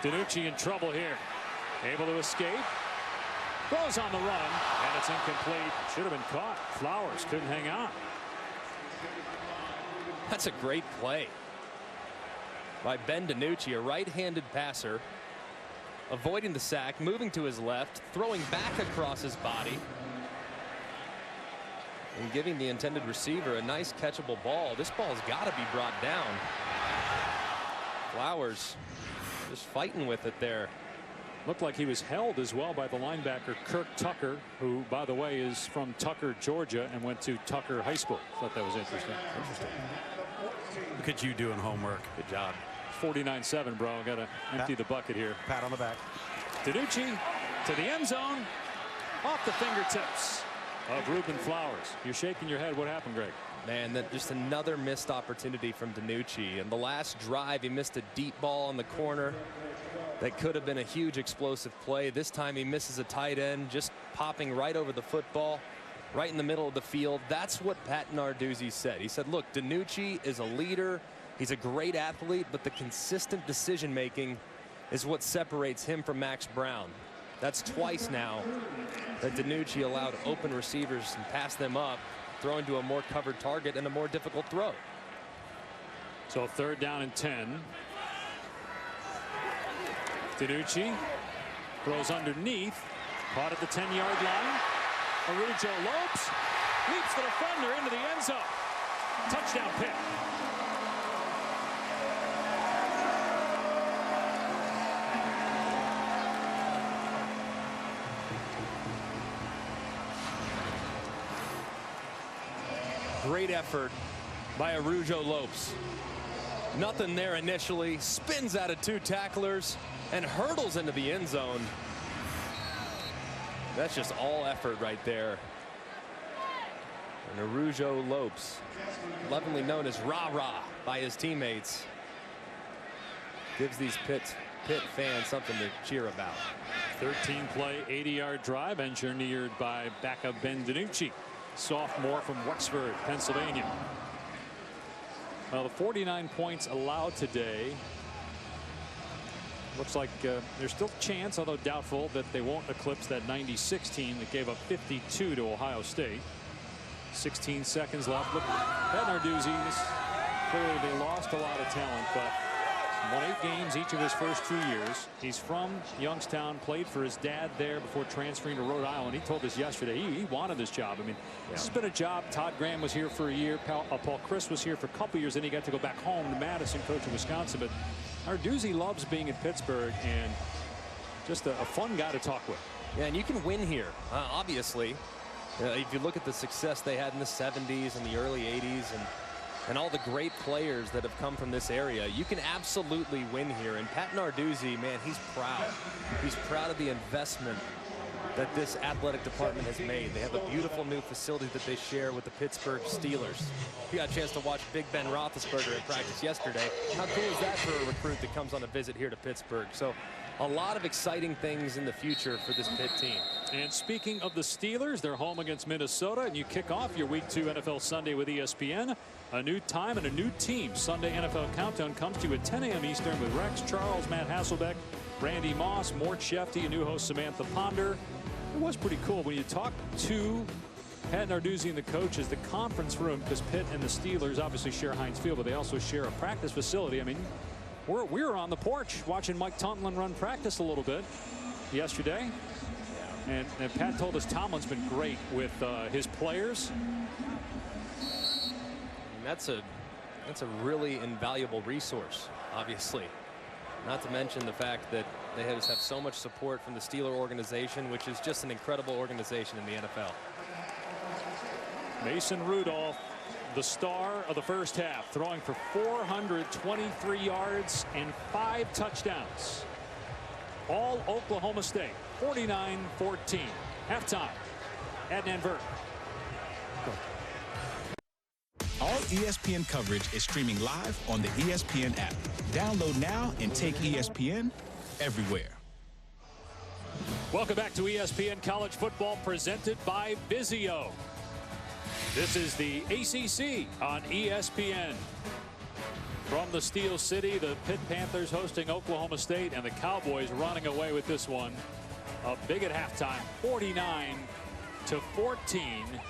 DiNucci in trouble here. Able to escape. Throws on the run, and it's incomplete. Should have been caught. Flowers couldn't hang on. That's a great play by Ben DiNucci, a right-handed passer, avoiding the sack, moving to his left, throwing back across his body. and giving the intended receiver a nice catchable ball. This ball's got to be brought down. Flowers just fighting with it there. Looked like he was held as well by the linebacker Kirk Tucker, who, by the way, is from Tucker, Georgia, and went to Tucker High School. Thought that was interesting. Look at you doing homework. Good job. 49-7, bro. Got to empty the bucket here. Pat on the back. DiNucci to the end zone, off the fingertips of Reuben Flowers. You're shaking your head. What happened, Greg? Man, that just another missed opportunity from DiNucci. And the last drive, he missed a deep ball in the corner that could have been a huge explosive play. This time he misses a tight end, just popping right over the football, right in the middle of the field. That's what Pat Narduzzi said. He said, look, DiNucci is a leader. He's a great athlete, but the consistent decision making is what separates him from Max Brown. That's twice now that DiNucci allowed open receivers and passed them up, throwing to a more covered target and a more difficult throw. So 3rd down and 10. DiNucci throws underneath, caught at the 10-yard line. Arujo Lopes leaps the defender into the end zone. Touchdown pick. Great effort by Arujo Lopes. Nothing there initially, spins out of 2 tacklers and hurdles into the end zone. That's just all effort right there. And Arujo Lopes, lovingly known as Rah-Rah by his teammates, gives these Pitt fans something to cheer about. 13-play, 80-yard drive engineered by backup Ben DiNucci, sophomore from Wexford, Pennsylvania. Well, the 49 points allowed today. Looks like there's still a chance, although doubtful, that they won't eclipse that 96 team that gave up 52 to Ohio State. 16 seconds left. Look, Pat Narduzzi, clearly they lost a lot of talent, but won 8 games each of his first 2 years. He's from Youngstown, played for his dad there before transferring to Rhode Island. He told us yesterday he wanted this job. I mean, this has been a job. Todd Graham was here for a year. Paul Chris was here for a couple years. Then he got to go back home to Madison, coach in Wisconsin. But Narduzzi loves being in Pittsburgh and just a fun guy to talk with. Yeah, and you can win here, obviously. If you look at the success they had in the 70s and the early 80s and all the great players that have come from this area, you can absolutely win here. And Pat Narduzzi, man, he's proud. He's proud of the investment that this athletic department has made. They have a beautiful new facility that they share with the Pittsburgh Steelers. You got a chance to watch Big Ben Roethlisberger at practice yesterday. How cool is that for a recruit that comes on a visit here to Pittsburgh? So a lot of exciting things in the future for this Pitt team. And speaking of the Steelers, they're home against Minnesota, and you kick off your Week 2 NFL Sunday with ESPN. A new time and a new team. Sunday NFL Countdown comes to you at 10 a.m. Eastern with Rex Charles, Matt Hasselbeck, Randy Moss, Mort Shefty, and new host Samantha Ponder. It was pretty cool when you talk to Pat Narduzzi and the coaches, the conference room, because Pitt and the Steelers obviously share Heinz Field, but they also share a practice facility. I mean, we were on the porch watching Mike Tomlin run practice a little bit yesterday. And Pat told us Tomlin's been great with his players. And that's a really invaluable resource, obviously. Not to mention the fact that they just have so much support from the Steeler organization, which is just an incredible organization in the NFL. Mason Rudolph, the star of the first half, throwing for 423 yards and 5 touchdowns. All Oklahoma State, 49-14. Halftime. Adnan Vert. All ESPN coverage is streaming live on the ESPN app. Download now and take ESPN everywhere. Welcome back to ESPN College Football, presented by Vizio. This is the ACC on ESPN. From the Steel City, the Pitt Panthers hosting Oklahoma State, and the Cowboys running away with this one. Big at halftime, 49-14.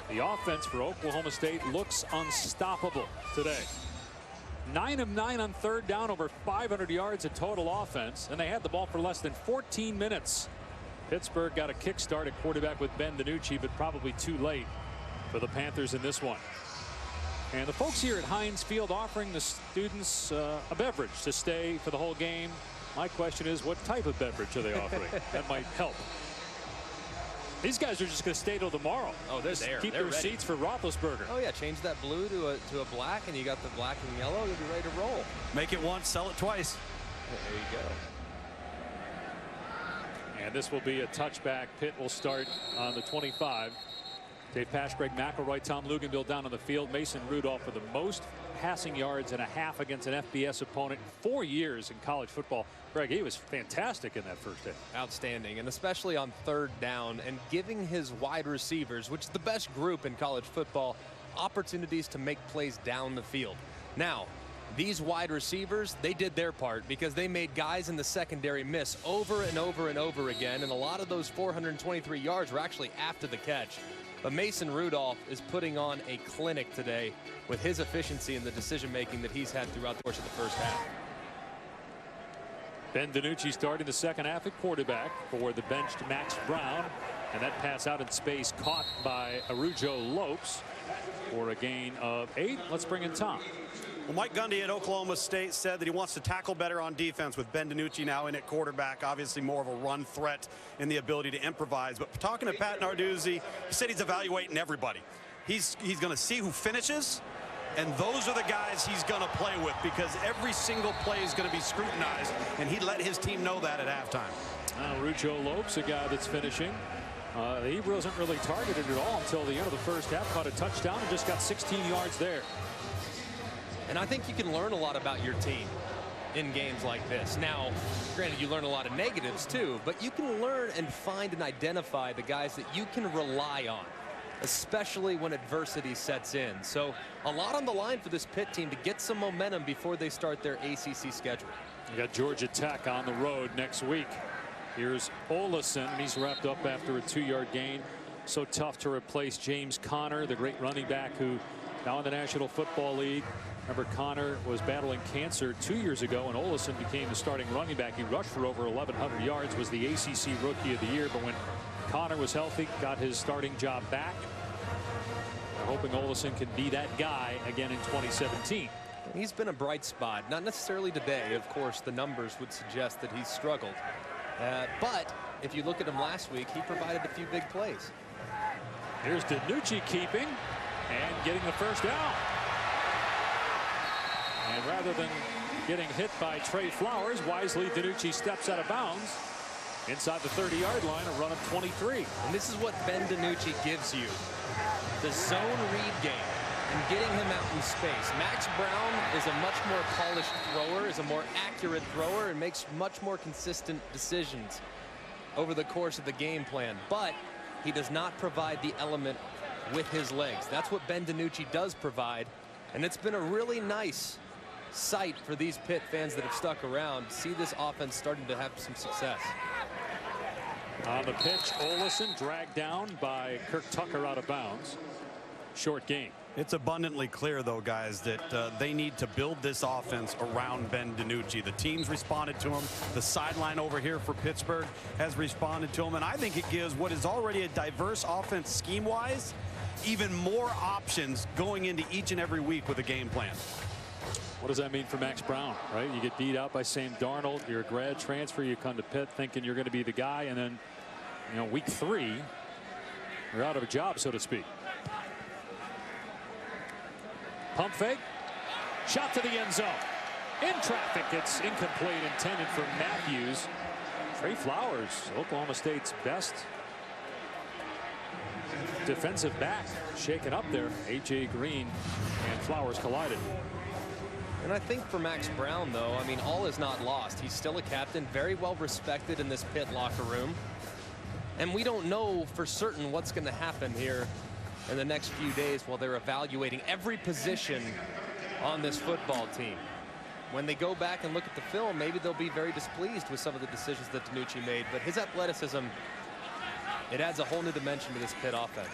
The offense for Oklahoma State looks unstoppable today. 9 of 9 on 3rd down, over 500 yards of total offense, and they had the ball for less than 14 minutes Pittsburgh got a kickstart at quarterback with Ben DiNucci, but probably too late for the Panthers in this one. And the folks here at Heinz Field offering the students a beverage to stay for the whole game. My question is, what type of beverage are they offering? That might help. These guys are just going to stay till tomorrow. Oh, they're there. Keep they're their ready. seats for Roethlisberger. Oh, yeah. Change that blue to a black, and you got the black and yellow. You'll be ready to roll. Make it once, sell it twice. There you go. And this will be a touchback. Pitt will start on the 25. Dave Pasch, Greg McElroy, Tom Luganville down on the field. Mason Rudolph with the most passing yards and a half against an FBS opponent. 4 years in college football. Greg, he was fantastic in that first half. Outstanding, and especially on third down and giving his wide receivers, which is the best group in college football, opportunities to make plays down the field. Now, these wide receivers, they did their part because they made guys in the secondary miss over and over and over again, and a lot of those 423 yards were actually after the catch. But Mason Rudolph is putting on a clinic today with his efficiency and the decision-making that he's had throughout the course of the first half. Ben DiNucci starting the second half at quarterback for the benched Max Brown. And that pass out in space caught by Arujo Lopes for a gain of 8. Let's bring in Tom. Well, Mike Gundy at Oklahoma State said that he wants to tackle better on defense with Ben DiNucci now in at quarterback. Obviously more of a run threat in the ability to improvise. But talking to Pat Narduzzi, he said he's evaluating everybody. He's going to see who finishes, and those are the guys he's going to play with because every single play is going to be scrutinized, and he let his team know that at halftime. Arujo Lopes, a guy that's finishing. He wasn't really targeted at all until the end of the first half. Caught a touchdown and just got 16 yards there. And I think you can learn a lot about your team in games like this. Now, granted, you learn a lot of negatives too, but you can learn and find and identify the guys that you can rely on, especially when adversity sets in. So a lot on the line for this Pitt team to get some momentum before they start their ACC schedule. You got Georgia Tech on the road next week. Here's Olesen, and he's wrapped up after a 2-yard gain. So tough to replace James Conner, the great running back who now in the National Football League. Remember, Conner was battling cancer 2 years ago, and Olesen became the starting running back. He rushed for over 1,100 yards, was the ACC Rookie of the Year. But when Conner was healthy, got his starting job back. They're hoping Olesen can be that guy again in 2017. He's been a bright spot, not necessarily today. Of course, the numbers would suggest that he's struggled. But if you look at him last week, he provided a few big plays. Here's DiNucci keeping and getting the first down. And rather than getting hit by Trey Flowers, wisely DiNucci steps out of bounds inside the 30-yard line, a run of 23. And this is what Ben DiNucci gives you. The zone read game and getting him out in space. Max Brown is a much more polished thrower, is a more accurate thrower, and makes much more consistent decisions over the course of the game plan. But he does not provide the element with his legs. That's what Ben DiNucci does provide. And it's been a really nice sight for these Pitt fans that have stuck around to see this offense starting to have some success. On the pitch, Olesen dragged down by Kirk Tucker out of bounds. Short game. It's abundantly clear, though, guys, that they need to build this offense around Ben DiNucci. The team's responded to him. The sideline over here for Pittsburgh has responded to him. And I think it gives what is already a diverse offense scheme-wise even more options going into each and every week with a game plan. What does that mean for Max Brown, right? You get beat out by Sam Darnold. You're a grad transfer. You come to Pitt thinking you're going to be the guy. And then, you know, week 3, you're out of a job, so to speak. Pump fake. Shot to the end zone. In traffic. It's incomplete, intended for Matthews. Trey Flowers, Oklahoma State's best defensive back, shaken up there. A.J. Green and Flowers collided. And I think for Max Brown, though, I mean, all is not lost. He's still a captain, very well respected in this Pitt locker room. And we don't know for certain what's going to happen here in the next few days while they're evaluating every position on this football team. When they go back and look at the film, maybe they'll be very displeased with some of the decisions that DiNucci made. But his athleticism, it adds a whole new dimension to this Pitt offense.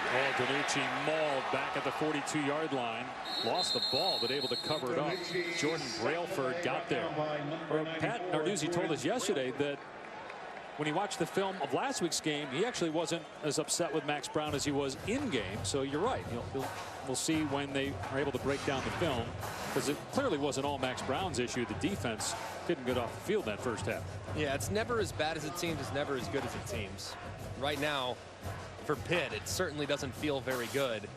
Oh, DiNucci mauled back at the 42-yard line. Lost the ball, but able to cover it up. Jordan Brailford got there. Pat Narduzzi told us yesterday that when he watched the film of last week's game, he actually wasn't as upset with Max Brown as he was in game. So you're right. We'll see when they are able to break down the film, because it clearly wasn't all Max Brown's issue. The defense couldn't get off the field that first half. Yeah, it's never as bad as it seems. It's never as good as it seems. Right now, for Pitt, it certainly doesn't feel very good.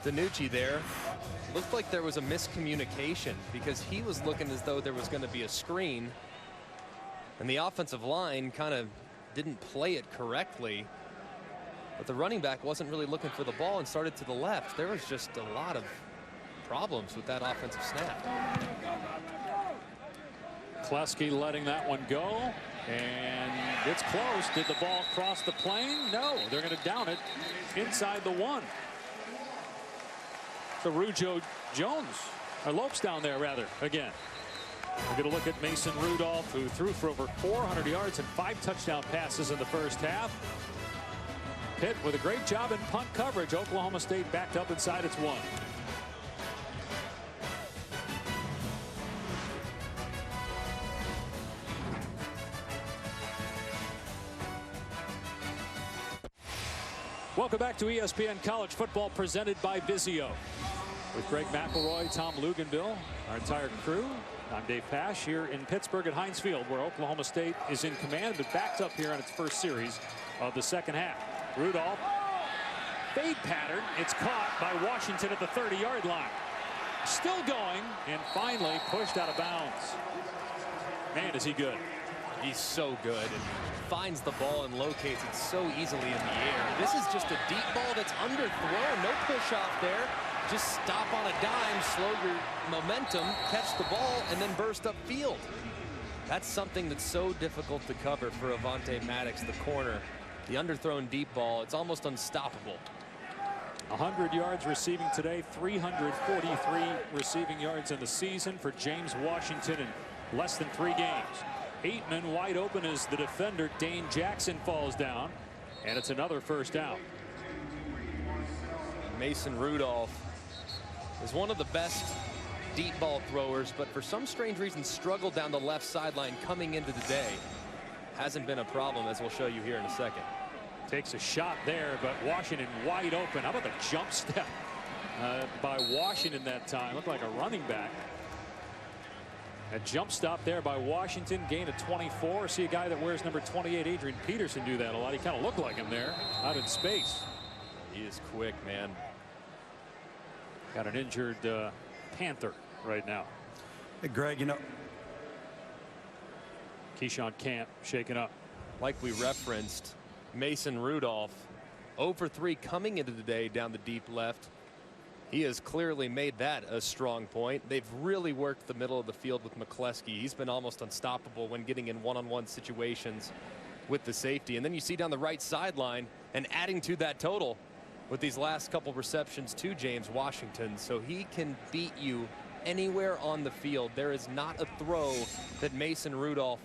Danucci there looked like there was a miscommunication, because he was looking as though there was going to be a screen, and the offensive line kind of didn't play it correctly. But the running back wasn't really looking for the ball and started to the left. There was just a lot of problems with that offensive snap. Kleski letting that one go, and it's close. Did the ball cross the plane? No, they're going to down it inside the 1. So Rujo Jones, or Lopes down there rather, again. We're going to look at Mason Rudolph, who threw for over 400 yards and 5 touchdown passes in the first half. Pitt with a great job in punt coverage. Oklahoma State backed up inside its 1. Welcome back to ESPN College Football, presented by Vizio. With Greg McElroy, Tom Luganville, our entire crew. I'm Dave Pasch here in Pittsburgh at Heinz Field, where Oklahoma State is in command, but backed up here on its first series of the second half. Rudolph, fade pattern. It's caught by Washington at the 30-yard line. Still going, and finally pushed out of bounds. Man, is he good. He's so good, and finds the ball and locates it so easily in the air. This is just a deep ball that's underthrown. No push off there. Just stop on a dime, slow your momentum, catch the ball, and then burst upfield. That's something that's so difficult to cover for Avonte Maddox, the corner. The underthrown deep ball, it's almost unstoppable. 100 yards receiving today, 343 receiving yards in the season for James Washington in less than 3 games. 8 men wide open as the defender Dane Jackson falls down, and it's another first down. Mason Rudolph is one of the best deep ball throwers, but for some strange reason struggled down the left sideline coming into the day. Hasn't been a problem, as we'll show you here in a second. Takes a shot there, but Washington wide open. How about the jump step by Washington that time? Looked like a running back. A jump stop there by Washington, gain of 24. See a guy that wears number 28, Adrian Peterson, do that a lot. He kind of looked like him there out in space. He is quick, man. Got an injured Panther right now. Hey, Greg, you know, Keyshawn Camp shaken up. Like we referenced, Mason Rudolph 0 for 3 coming into the day down the deep left. He has clearly made that a strong point. They've really worked the middle of the field with McCleskey. He's been almost unstoppable when getting in one-on-one situations with the safety. And then you see down the right sideline, and adding to that total with these last couple receptions to James Washington. So he can beat you anywhere on the field. There is not a throw that Mason Rudolph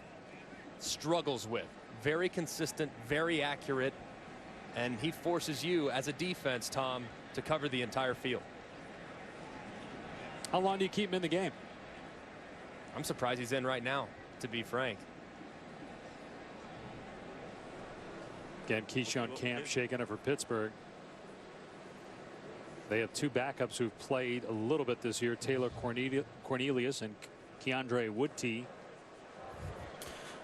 struggles with. Very consistent, very accurate, and he forces you as a defense, Tom, to cover the entire field. How long do you keep him in the game? I'm surprised he's in right now, to be frank. Again, Keyshawn Camp shaking up for Pittsburgh. They have 2 backups who've played a little bit this year, Taylor Cornelius and Keandre Woodtee.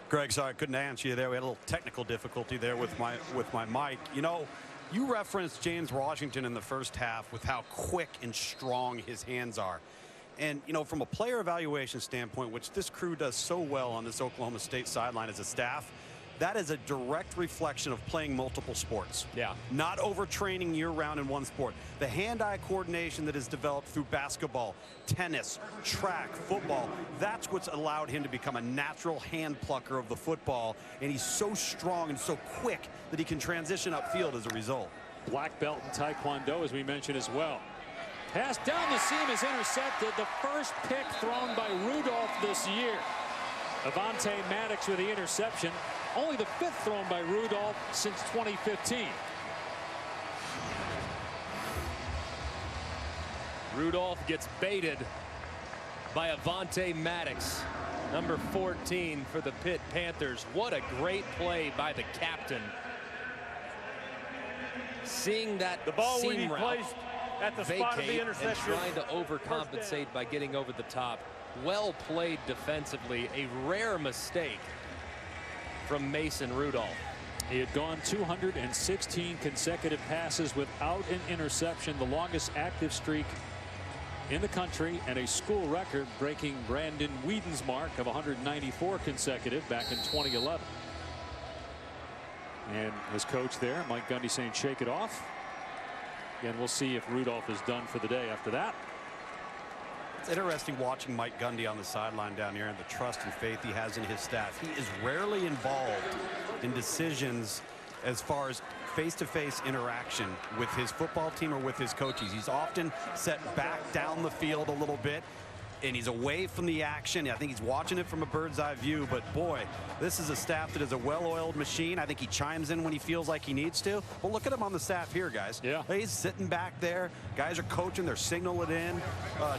Greg, sorry I couldn't answer you there. We had a little technical difficulty there with my mic. You know, you referenced James Washington in the first half with how quick and strong his hands are. And, you know, from a player evaluation standpoint, which this crew does so well on this Oklahoma State sideline as a staff, that is a direct reflection of playing multiple sports. Yeah. Not overtraining year-round in one sport. The hand-eye coordination that is developed through basketball, tennis, track, football, that's what's allowed him to become a natural hand plucker of the football. And he's so strong and so quick that he can transition upfield as a result. Black belt in Taekwondo, as we mentioned as well. Pass down the seam is intercepted. The first pick thrown by Rudolph this year. Avonte Maddox with the interception. Only the 5th thrown by Rudolph since 2015. Rudolph gets baited by Avonte Maddox. Number 14 for the Pitt Panthers. What a great play by the captain. Seeing that the ball will be seam route placed at the spot of the vacate interception. and trying to overcompensate by getting over the top. Well played defensively. A rare mistake from Mason Rudolph. He had gone 216 consecutive passes without an interception, the longest active streak in the country, and a school record, breaking Brandon Whedon's mark of 194 consecutive back in 2011. And his coach there, Mike Gundy, saying shake it off. Again, we'll see if Rudolph is done for the day after that. It's interesting watching Mike Gundy on the sideline down here and the trust and faith he has in his staff. He is rarely involved in decisions as far as face-to-face interaction with his football team or with his coaches. He's often set back down the field a little bit, and he's away from the action. I think he's watching it from a bird's eye view, but boy, this is a staff that is a well-oiled machine. I think he chimes in when he feels like he needs to. Well, look at him on the staff here, guys. Yeah. He's sitting back there. Guys are coaching. They're signaling in.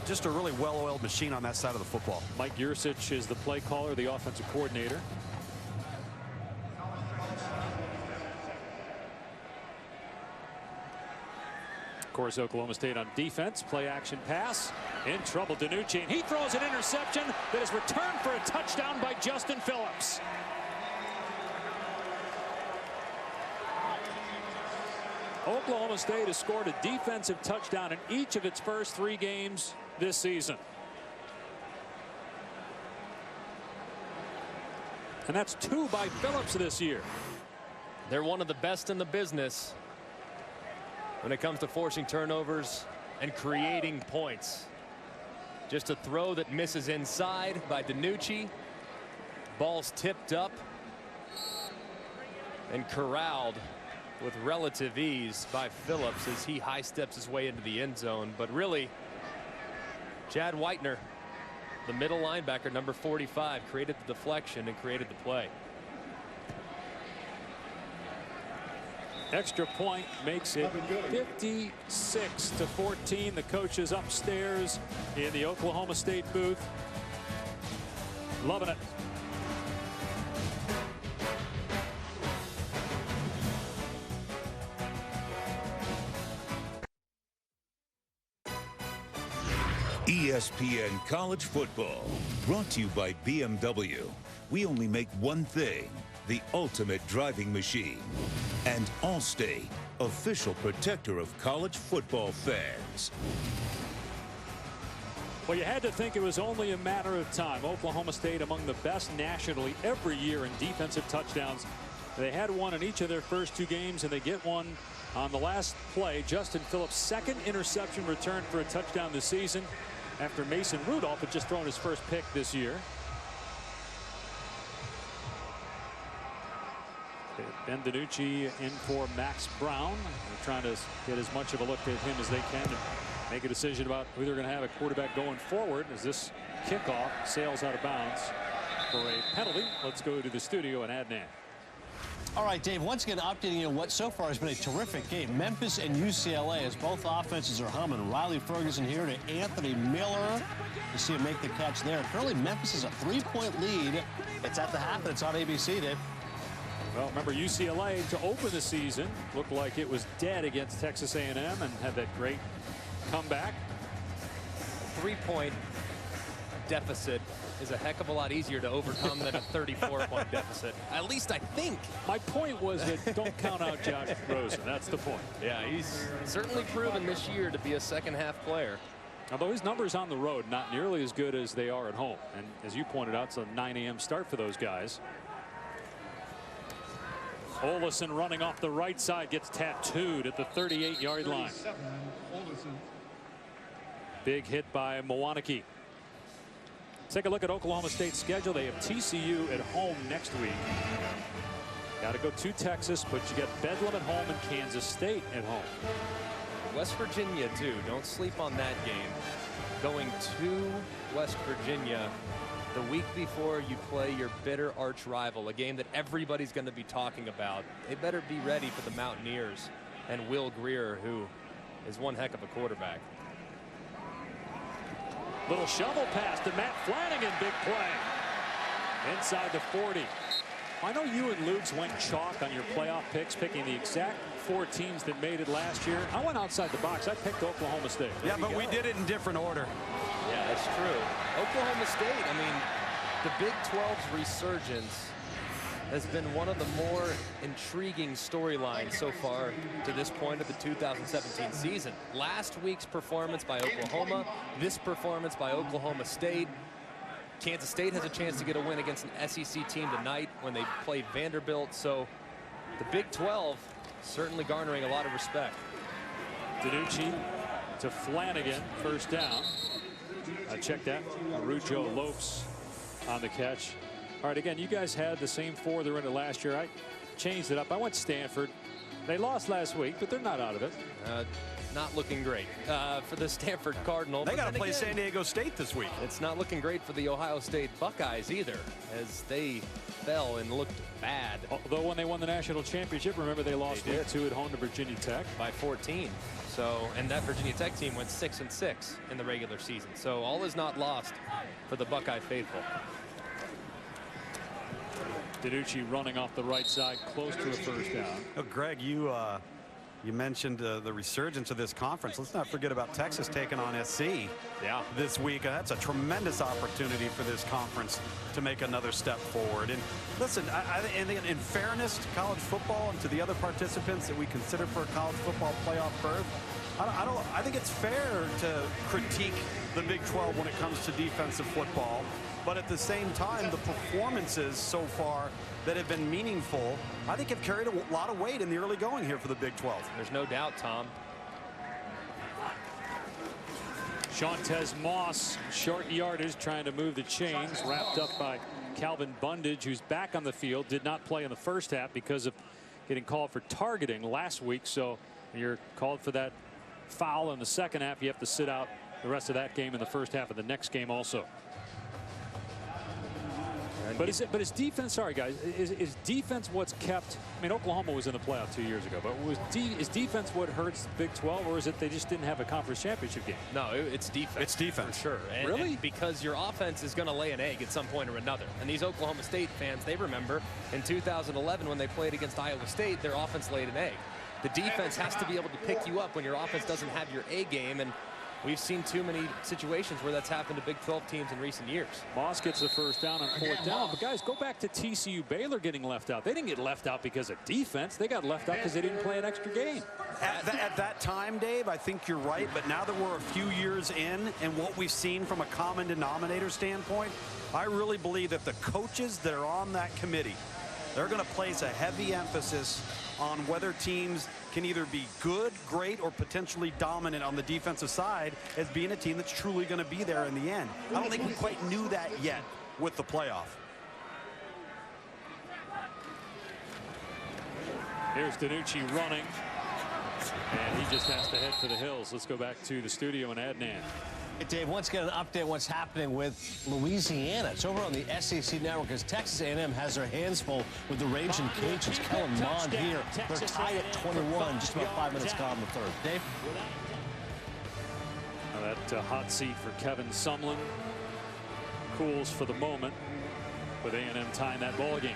Just a really well-oiled machine on that side of the football. Mike Yursich is the play caller, the offensive coordinator. Of course, Oklahoma State on defense. Play action pass. In trouble, DiNucci, and he throws an interception that is returned for a touchdown by Justin Phillips. Oklahoma State has scored a defensive touchdown in each of its first 3 games this season. And that's 2 by Phillips this year. They're one of the best in the business when it comes to forcing turnovers and creating points. Just a throw that misses inside by DiNucci. Ball's tipped up and corralled with relative ease by Phillips as he high steps his way into the end zone. But really, Chad Whitener, the middle linebacker, number 45, created the deflection and created the play. Extra point makes it 56-14. The coaches upstairs in the Oklahoma State booth. Loving it. ESPN College Football, brought to you by BMW. We only make one thing, the ultimate driving machine. And Allstate, official protector of college football fans. Well, you had to think it was only a matter of time. Oklahoma State among the best nationally every year in defensive touchdowns. They had one in each of their first 2 games, and they get one on the last play. Justin Phillips' second interception returned for a touchdown this season after Mason Rudolph had just thrown his first pick this year. Ben DiNucci in for Max Brown. They're trying to get as much of a look at him as they can and make a decision about who they're going to have a quarterback going forward as this kickoff sails out of bounds for a penalty. Let's go to the studio and Adnan. All right, Dave, once again updating you on what so far has been a terrific game. Memphis and UCLA, as both offenses are humming. Riley Ferguson here to Anthony Miller. You see him make the catch there. Currently, Memphis is a 3-point lead. It's at the half, and it's on ABC, Dave. Well, remember, UCLA to open the season looked like it was dead against Texas A&M and had that great comeback. A 3-point deficit is a heck of a lot easier to overcome than a 34-point deficit. At least I think. My point was that don't count out Josh Rosen. That's the point. Yeah, he's certainly proven this year to be a second-half player. Although his numbers on the road not nearly as good as they are at home. And as you pointed out, it's a 9 a.m. start for those guys. Olesen running off the right side, gets tattooed at the 38-yard line. Big hit by Mwaniki. Take a look at Oklahoma State's schedule. They have TCU at home next week. Got to go to Texas, but you get Bedlam at home and Kansas State at home. West Virginia, too. Don't sleep on that game. Going to West Virginia the week before you play your bitter arch rival, a game that everybody's going to be talking about. They better be ready for the Mountaineers and Will Grier, who is one heck of a quarterback. Little shovel pass to Matt Flanagan. Big play. Inside the 40. I know you and Luke's went chalk on your playoff picks, picking the exact 4 teams that made it last year. I went outside the box. I picked Oklahoma State. Yeah, but we did it in different order. Yeah, that's true. Oklahoma State, I mean, the Big 12's resurgence has been one of the more intriguing storylines so far to this point of the 2017 season. Last week's performance by Oklahoma, this performance by Oklahoma State. Kansas State has a chance to get a win against an SEC team tonight when they play Vanderbilt. So the Big 12 certainly garnering a lot of respect. DiNucci to Flanagan, first down. I checked that. Arujo Lopes on the catch. All right, again, you guys had the same 4 that were in it last year. I changed it up. I went Stanford. They lost last week, but they're not out of it. Not looking great for the Stanford Cardinal. They got to play San Diego State this week. It's not looking great for the Ohio State Buckeyes either, as they fell and looked bad. Although when they won the national championship, remember they lost week 2 at home to Virginia Tech by 14. So, and that Virginia Tech team went 6-6 in the regular season. So all is not lost for the Buckeye faithful. DiNucci running off the right side, close to a first down. Oh, Greg, you mentioned the resurgence of this conference. Let's not forget about Texas taking on SC this week. That's a tremendous opportunity for this conference to make another step forward. And listen, I think in fairness to college football and to the other participants that we consider for a college football playoff berth, I think it's fair to critique the Big 12 when it comes to defensive football. But at the same time, the performances so far that have been meaningful, I think have carried a lot of weight in the early going here for the Big 12. There's no doubt, Tom. Shantez Moss, short yardage, trying to move the chains, wrapped up by Calvin Bundage, who's back on the field. Did not play in the first half because of getting called for targeting last week. So you're called for that foul in the second half. You have to sit out the rest of that game in the first half of the next game also. But is defense, sorry guys, is defense what's kept? I mean, Oklahoma was in the playoff 2 years ago, but is defense what hurts the Big 12, or is it they just didn't have a conference championship game? No, it's defense. It's defense. For sure. Really? And because your offense is going to lay an egg at some point or another. And these Oklahoma State fans, they remember in 2011 when they played against Iowa State, their offense laid an egg. The defense has to be able to pick you up when your offense doesn't have your A game, and we've seen too many situations where that's happened to Big 12 teams in recent years. Moss gets the first down on 4th down. But guys, go back to TCU Baylor getting left out. They didn't get left out because of defense. They got left out because they didn't play an extra game. At that time, Dave, I think you're right. But now that we're a few years in and what we've seen from a common denominator standpoint, I really believe that the coaches that are on that committee, they're going to place a heavy emphasis on whether teams can either be good, great, or potentially dominant on the defensive side as being a team that's truly going to be there in the end. I don't think we quite knew that yet with the playoff. Here's DiNucci running, and he just has to head for the hills. Let's go back to the studio in Adnan. Hey, Dave, once again, an update on what's happening with Louisiana. It's over on the SEC network because Texas A&M has their hands full with the Raging Cajuns. Kellen Mond here. They're tied at 21, just about 5 minutes gone in the third. Dave? Now that hot seat for Kevin Sumlin cools for the moment with A&M tying that ball game.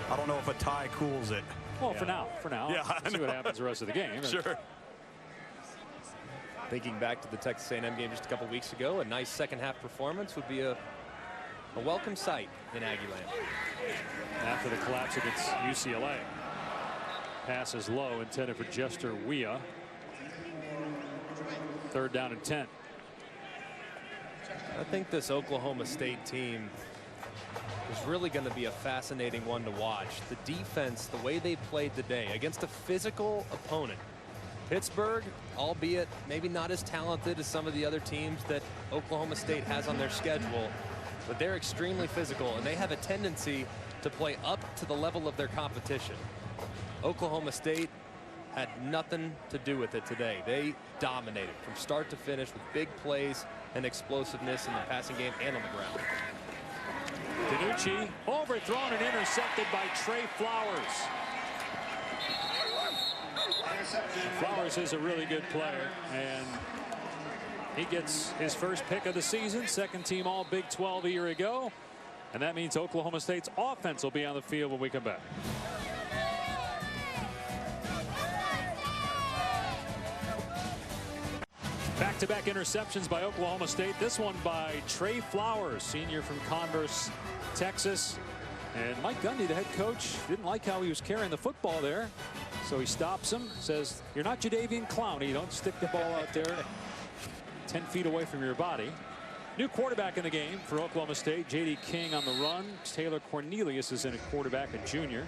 I don't know if a tie cools it. Well, for now. Yeah, see what happens the rest of the game. Sure. Thinking back to the Texas A&M game just a couple weeks ago, a nice second half performance would be a welcome sight in Aggieland. After the collapse against UCLA. Pass is low, intended for Jester Weah. 3rd down and 10. I think this Oklahoma State team is really going to be a fascinating one to watch. The defense, the way they played today against a physical opponent. Pittsburgh, albeit maybe not as talented as some of the other teams that Oklahoma State has on their schedule, but they're extremely physical, and they have a tendency to play up to the level of their competition. Oklahoma State had nothing to do with it today. They dominated from start to finish with big plays and explosiveness in the passing game and on the ground. DiNucci overthrown and intercepted by Trey Flowers. Flowers is a really good player, and he gets his first pick of the season. Second team all Big 12 a year ago. And that means Oklahoma State's offense will be on the field when we come back. Back-to-back interceptions by Oklahoma State. This one by Trey Flowers, senior from Converse, Texas. And Mike Gundy, the head coach, didn't like how he was carrying the football there. So he stops him, says, "You're not Jadeveon Clowney. Don't stick the ball out there 10 feet away from your body." New quarterback in the game for Oklahoma State. J.D. King on the run. Taylor Cornelius is in at quarterback, a junior.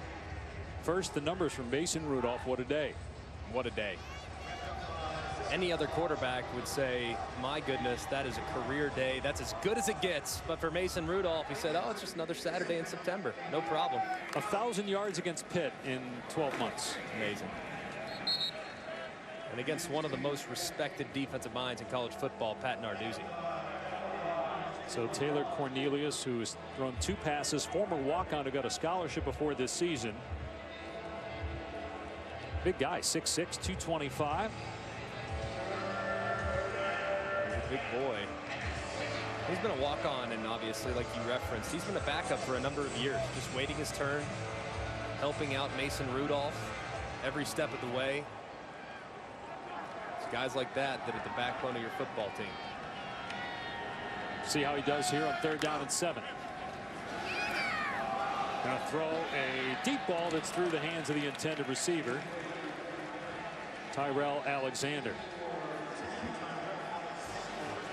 First, the numbers from Mason Rudolph. What a day. What a day. Any other quarterback would say, my goodness, that is a career day. That's as good as it gets. But for Mason Rudolph, he said, oh, it's just another Saturday in September. No problem. 1,000 yards against Pitt in 12 months. Amazing. And against one of the most respected defensive minds in college football, Pat Narduzzi. So Taylor Cornelius, who has thrown 2 passes, former walk-on who got a scholarship before this season. Big guy, 6'6", 225. Big boy. He's been a walk-on, and obviously, like you referenced, he's been a backup for a number of years, just waiting his turn, helping out Mason Rudolph every step of the way. It's guys like that are the backbone of your football team. See how he does here on 3rd down and 7. Going to throw a deep ball that's through the hands of the intended receiver, Tyrell Alexander.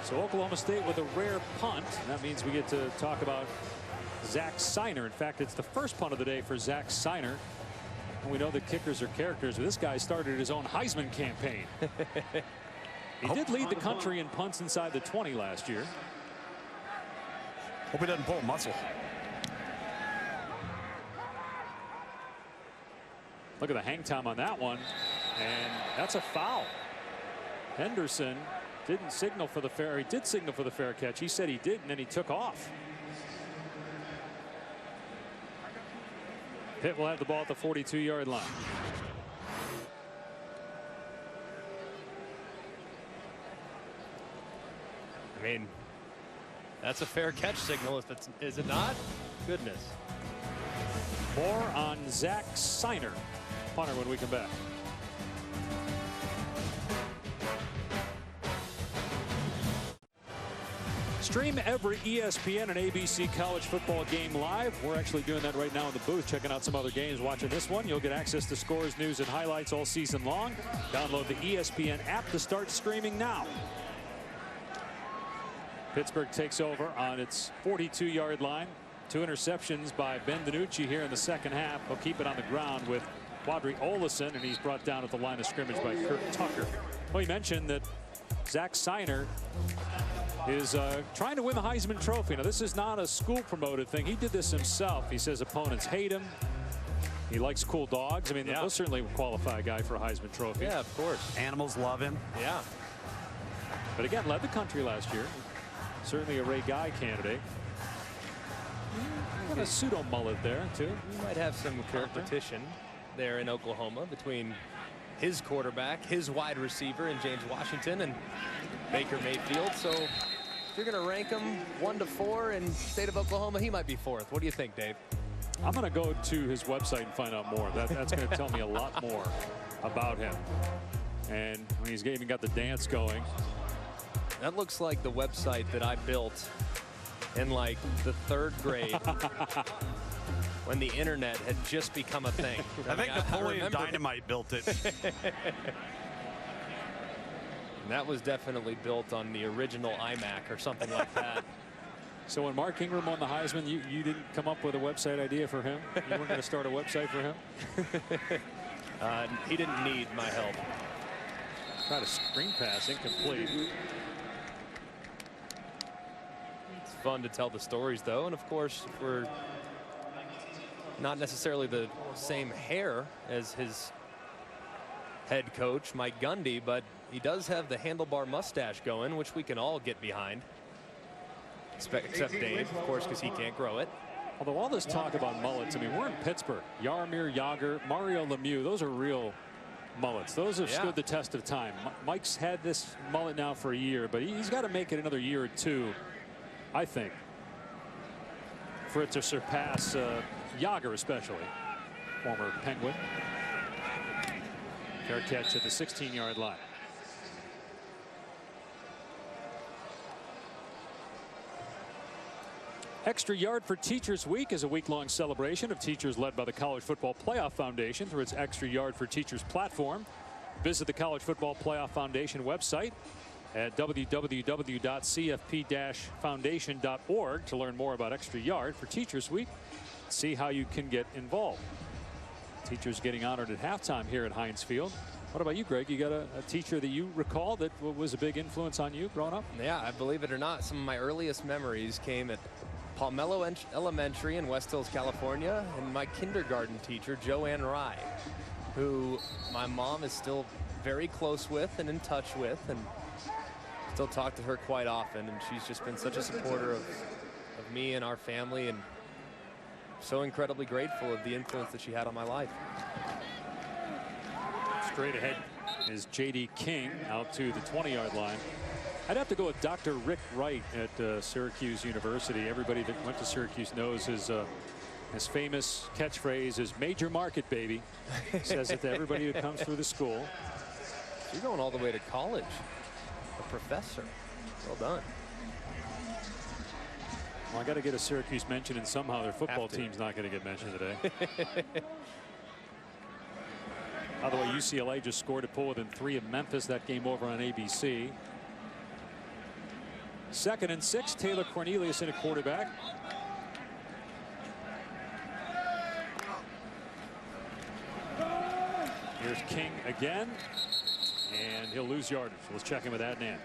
So Oklahoma State with a rare punt. That means we get to talk about Zach Seiner. In fact, it's the first punt of the day for Zach Seiner. And we know that kickers are characters, but this guy started his own Heisman campaign. He did lead the country in punts inside the 20 last year. Hope he doesn't pull a muscle. Look at the hang time on that one. And that's a foul. Henderson didn't signal for the fair. He did signal for the fair catch. He said he did, and then he took off. Pitt will have the ball at the 42-yard line. I mean, that's a fair catch signal, if it's, is it not? Goodness. More on Zach Seiner, punter, when we come back. Stream every ESPN and ABC college football game live. We're actually doing that right now in the booth, checking out some other games. Watching this one, you'll get access to scores, news, and highlights all season long. Download the ESPN app to start streaming now. Pittsburgh takes over on its 42-yard line. 2 interceptions by Ben DiNucci here in the second half. He'll keep it on the ground with Quadri Olesen, and he's brought down at the line of scrimmage by Kirk Tucker. Well, you mentioned that Zach Seiner is trying to win the Heisman Trophy. Now, this is not a school-promoted thing. He did this himself. He says opponents hate him. He likes cool dogs. I mean, they'll certainly qualify a guy for a Heisman Trophy. Yeah, of course. Animals love him. Yeah. But again, led the country last year. Certainly a Ray Guy candidate. Got a pseudo mullet there, too. We might have some competition there in Oklahoma between his quarterback, his wide receiver, and James Washington and Baker Mayfield. So if you're going to rank him 1 to 4 in the state of Oklahoma, he might be 4th. What do you think, Dave? I'm going to go to his website and find out more. That's going to tell me a lot more about him. And when he's even got the dance going. That looks like the website that I built in like the 3rd grade when the internet had just become a thing. I think Napoleon Dynamite built it. That was definitely built on the original iMac or something like that. So when Mark Ingram won the Heisman, you didn't come up with a website idea for him? You weren't going to start a website for him? He didn't need my help. Try to screen pass, incomplete. It's fun to tell the stories, though. And, of course, we're not necessarily the same hair as his head coach, Mike Gundy, but he does have the handlebar mustache going, which we can all get behind. Except Dave, of course, because he can't grow it. Although all this talk about mullets, I mean, we're in Pittsburgh. Yarmir Yager, Mario Lemieux, those are real mullets. Those have stood the test of time. Mike's had this mullet now for a year, but he's got to make it another year or two, I think, for it to surpass Yager, especially former Penguin. Fair catch at the 16-yard line. Extra Yard for Teachers Week is a week-long celebration of teachers led by the College Football Playoff Foundation through its Extra Yard for Teachers platform. Visit the College Football Playoff Foundation website at www.cfp-foundation.org to learn more about Extra Yard for Teachers Week. See how you can get involved. Teachers getting honored at halftime here at Heinz Field. What about you, Greg? You got a teacher that you recall that was a big influence on you growing up? Yeah, I believe it or not, some of my earliest memories came at Palmetto Elementary in West Hills, California, and my kindergarten teacher, Joanne Rye, who my mom is still very close with and in touch with, and still talk to her quite often. And she's just been such a supporter of me and our family, and so incredibly grateful of the influence that she had on my life. Straight ahead is J.D. King out to the 20-yard line. I'd have to go with Dr. Rick Wright at Syracuse University. Everybody that went to Syracuse knows his famous catchphrase is "Major Market, baby." Says it to everybody who comes through the school. You're going all the way to college. A professor. Well done. Well, I got to get a Syracuse mention, and somehow their football team's not going to get mentioned today. By the way, UCLA just scored to pull within 3 of Memphis. That game over on ABC. 2nd and 6. Taylor Cornelius in a quarterback. Here's King again, and he'll lose yardage. Let's check in with Adnan.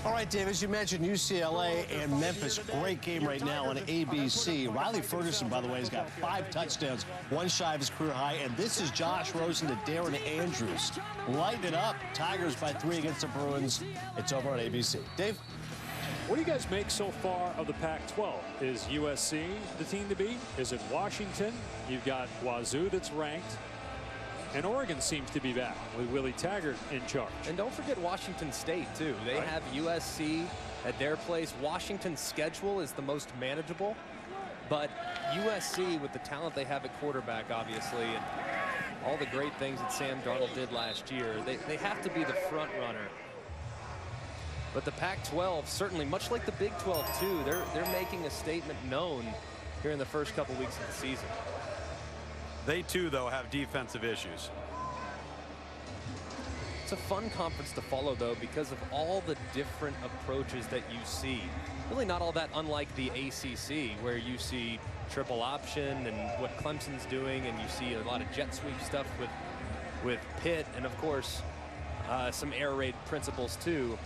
All right, Dave, as you mentioned, UCLA and Memphis, great game right now on ABC. Riley Ferguson, by the way, has got 5 touchdowns, 1 shy of his career high. And this is Josh Rosen to Darren Andrews. Lighten it up. Tigers by 3 against the Bruins. It's over on ABC. Dave? What do you guys make so far of the Pac-12? Is USC the team to beat? Is it Washington? You've got Wazoo that's ranked. And Oregon seems to be back with Willie Taggart in charge. And don't forget Washington State, too. They have USC at their place. Washington's schedule is the most manageable. But USC, with the talent they have at quarterback, obviously, and all the great things that Sam Darnold did last year, they have to be the front runner. But the Pac-12, certainly, much like the Big 12, too, they're making a statement known here in the first couple weeks of the season. They, too, though, have defensive issues. It's a fun conference to follow, though, because of all the different approaches that you see. Really not all that unlike the ACC, where you see triple option and what Clemson's doing, and you see a lot of jet sweep stuff with Pitt, and, of course, some air raid principles, too.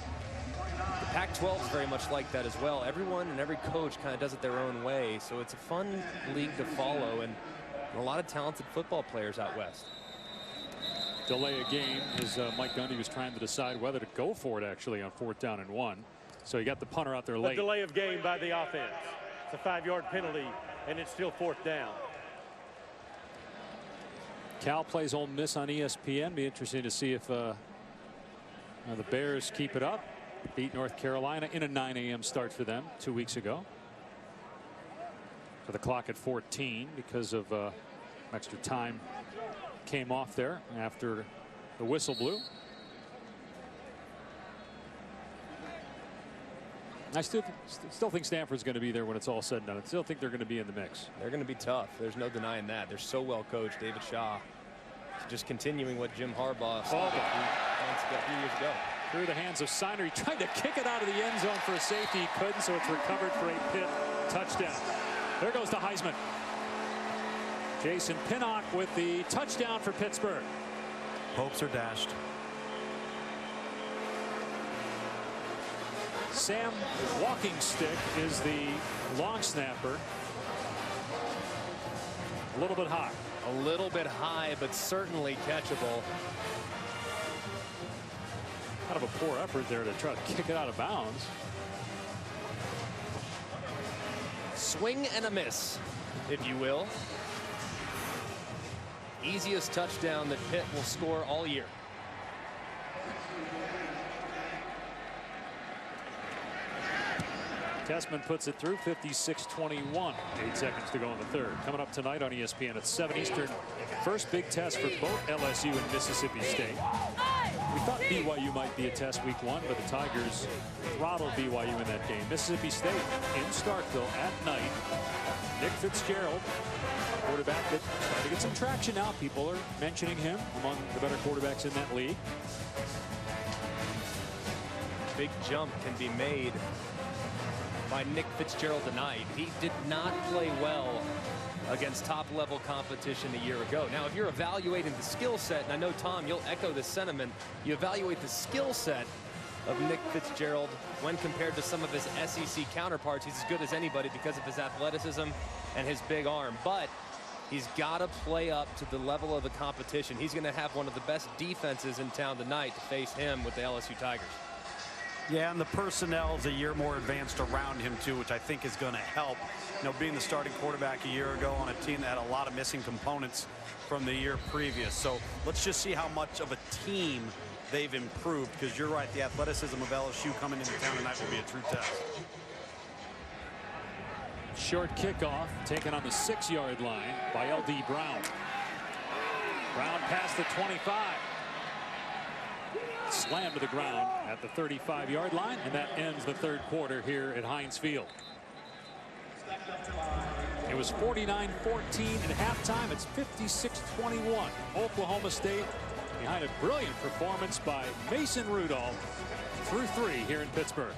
The Pac-12 is very much like that as well. Everyone and every coach kind of does it their own way, so it's a fun league to follow, and a lot of talented football players out west. Delay a game as Mike Gundy was trying to decide whether to go for it, actually, on 4th down and 1. So he got the punter out there late. A delay of game by the offense. It's a 5-yard penalty, and it's still 4th down. Cal plays Ole Miss on ESPN. Be interesting to see if the Bears keep it up. Beat North Carolina in a 9 a.m. start for them 2 weeks ago. For the clock at 14 because of extra time came off there after the whistle blew. I still think Stanford's going to be there when it's all said and done. I still think they're going to be in the mix. They're going to be tough. There's no denying that. They're so well coached. David Shaw just continuing what Jim Harbaugh started a few years ago. Through the hands of Siner. He tried to kick it out of the end zone for a safety. He couldn't, so it's recovered for a Pitt touchdown. There goes the Heisman. Jason Pinnock with the touchdown for Pittsburgh. Hopes are dashed. Sam Walking Stick is the long snapper. A little bit high. A little bit high, but certainly catchable. Kind of a poor effort there to try to kick it out of bounds. Swing and a miss, if you will. Easiest touchdown that Pitt will score all year. Tessman puts it through 56-21. 8 seconds to go in the third. Coming up tonight on ESPN at 7 Eastern. First big test for both LSU and Mississippi State. We thought BYU might be a test week 1, but the Tigers throttled BYU in that game. Mississippi State in Starkville at night. Nick Fitzgerald, quarterback that's trying to get some traction now. People are mentioning him among the better quarterbacks in that league. Big jump can be made by Nick Fitzgerald tonight. He did not play well against top-level competition a year ago. Now, if you're evaluating the skill set, and I know, Tom, you'll echo this sentiment, you evaluate the skill set of Nick Fitzgerald when compared to some of his SEC counterparts. He's as good as anybody because of his athleticism and his big arm. But he's got to play up to the level of the competition. He's going to have one of the best defenses in town tonight to face him with the LSU Tigers. Yeah, and the personnel is a year more advanced around him, too, which I think is going to help. You know, being the starting quarterback a year ago on a team that had a lot of missing components from the year previous. So let's just see how much of a team they've improved, because you're right, the athleticism of LSU coming into town tonight will be a true test. Short kickoff taken on the 6-yard line by L.D. Brown. Brown past the 25. Slammed to the ground at the 35-yard line, and that ends the third quarter here at Heinz Field. It was 49-14 at halftime. It's 56-21. Oklahoma State behind a brilliant performance by Mason Rudolph through 3 here in Pittsburgh.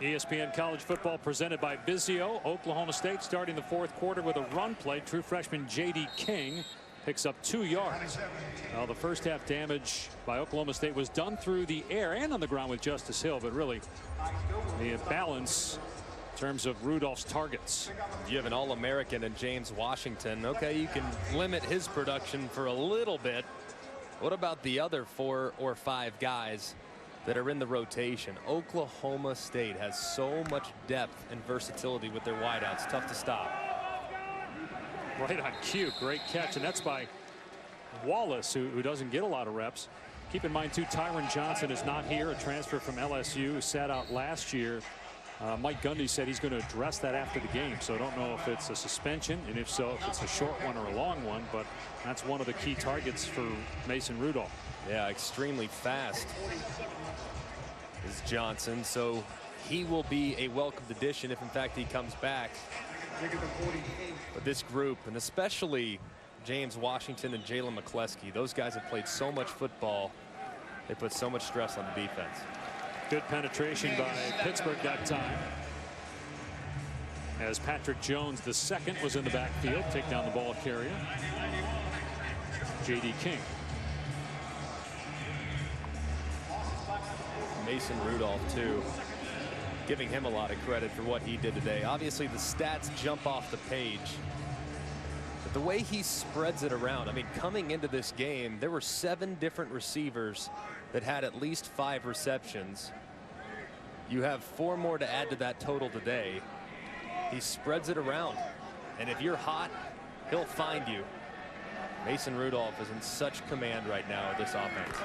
ESPN College Football presented by Vizio. Oklahoma State starting the fourth quarter with a run play. True freshman J.D. King picks up 2 yards. Well, the first half damage by Oklahoma State was done through the air and on the ground with Justice Hill, but really the balance in terms of Rudolph's targets. You have an All-American in James Washington. Okay, you can limit his production for a little bit. What about the other 4 or 5 guys that are in the rotation? Oklahoma State has so much depth and versatility with their wideouts. Tough to stop. Right on cue. Great catch, and that's by Wallace, who doesn't get a lot of reps. Keep in mind, too, Tyron Johnson is not here, a transfer from LSU, who sat out last year. Mike Gundy said he's going to address that after the game, so I don't know if it's a suspension, and if so, if it's a short one or a long one, but that's one of the key targets for Mason Rudolph. Yeah, extremely fast is Johnson, so he will be a welcomed addition if in fact he comes back. But this group, and especially James Washington and Jalen McCleskey, those guys have played so much football. They put so much stress on the defense. Good penetration by Pittsburgh that time, as Patrick Jones the second was in the backfield. Take down the ball carrier J.D. King. Mason Rudolph, too, giving him a lot of credit for what he did today. Obviously, the stats jump off the page, but the way he spreads it around. I mean, coming into this game, there were 7 different receivers that had at least 5 receptions. You have 4 more to add to that total today. He spreads it around, and if you're hot, he'll find you. Mason Rudolph is in such command right now of this offense.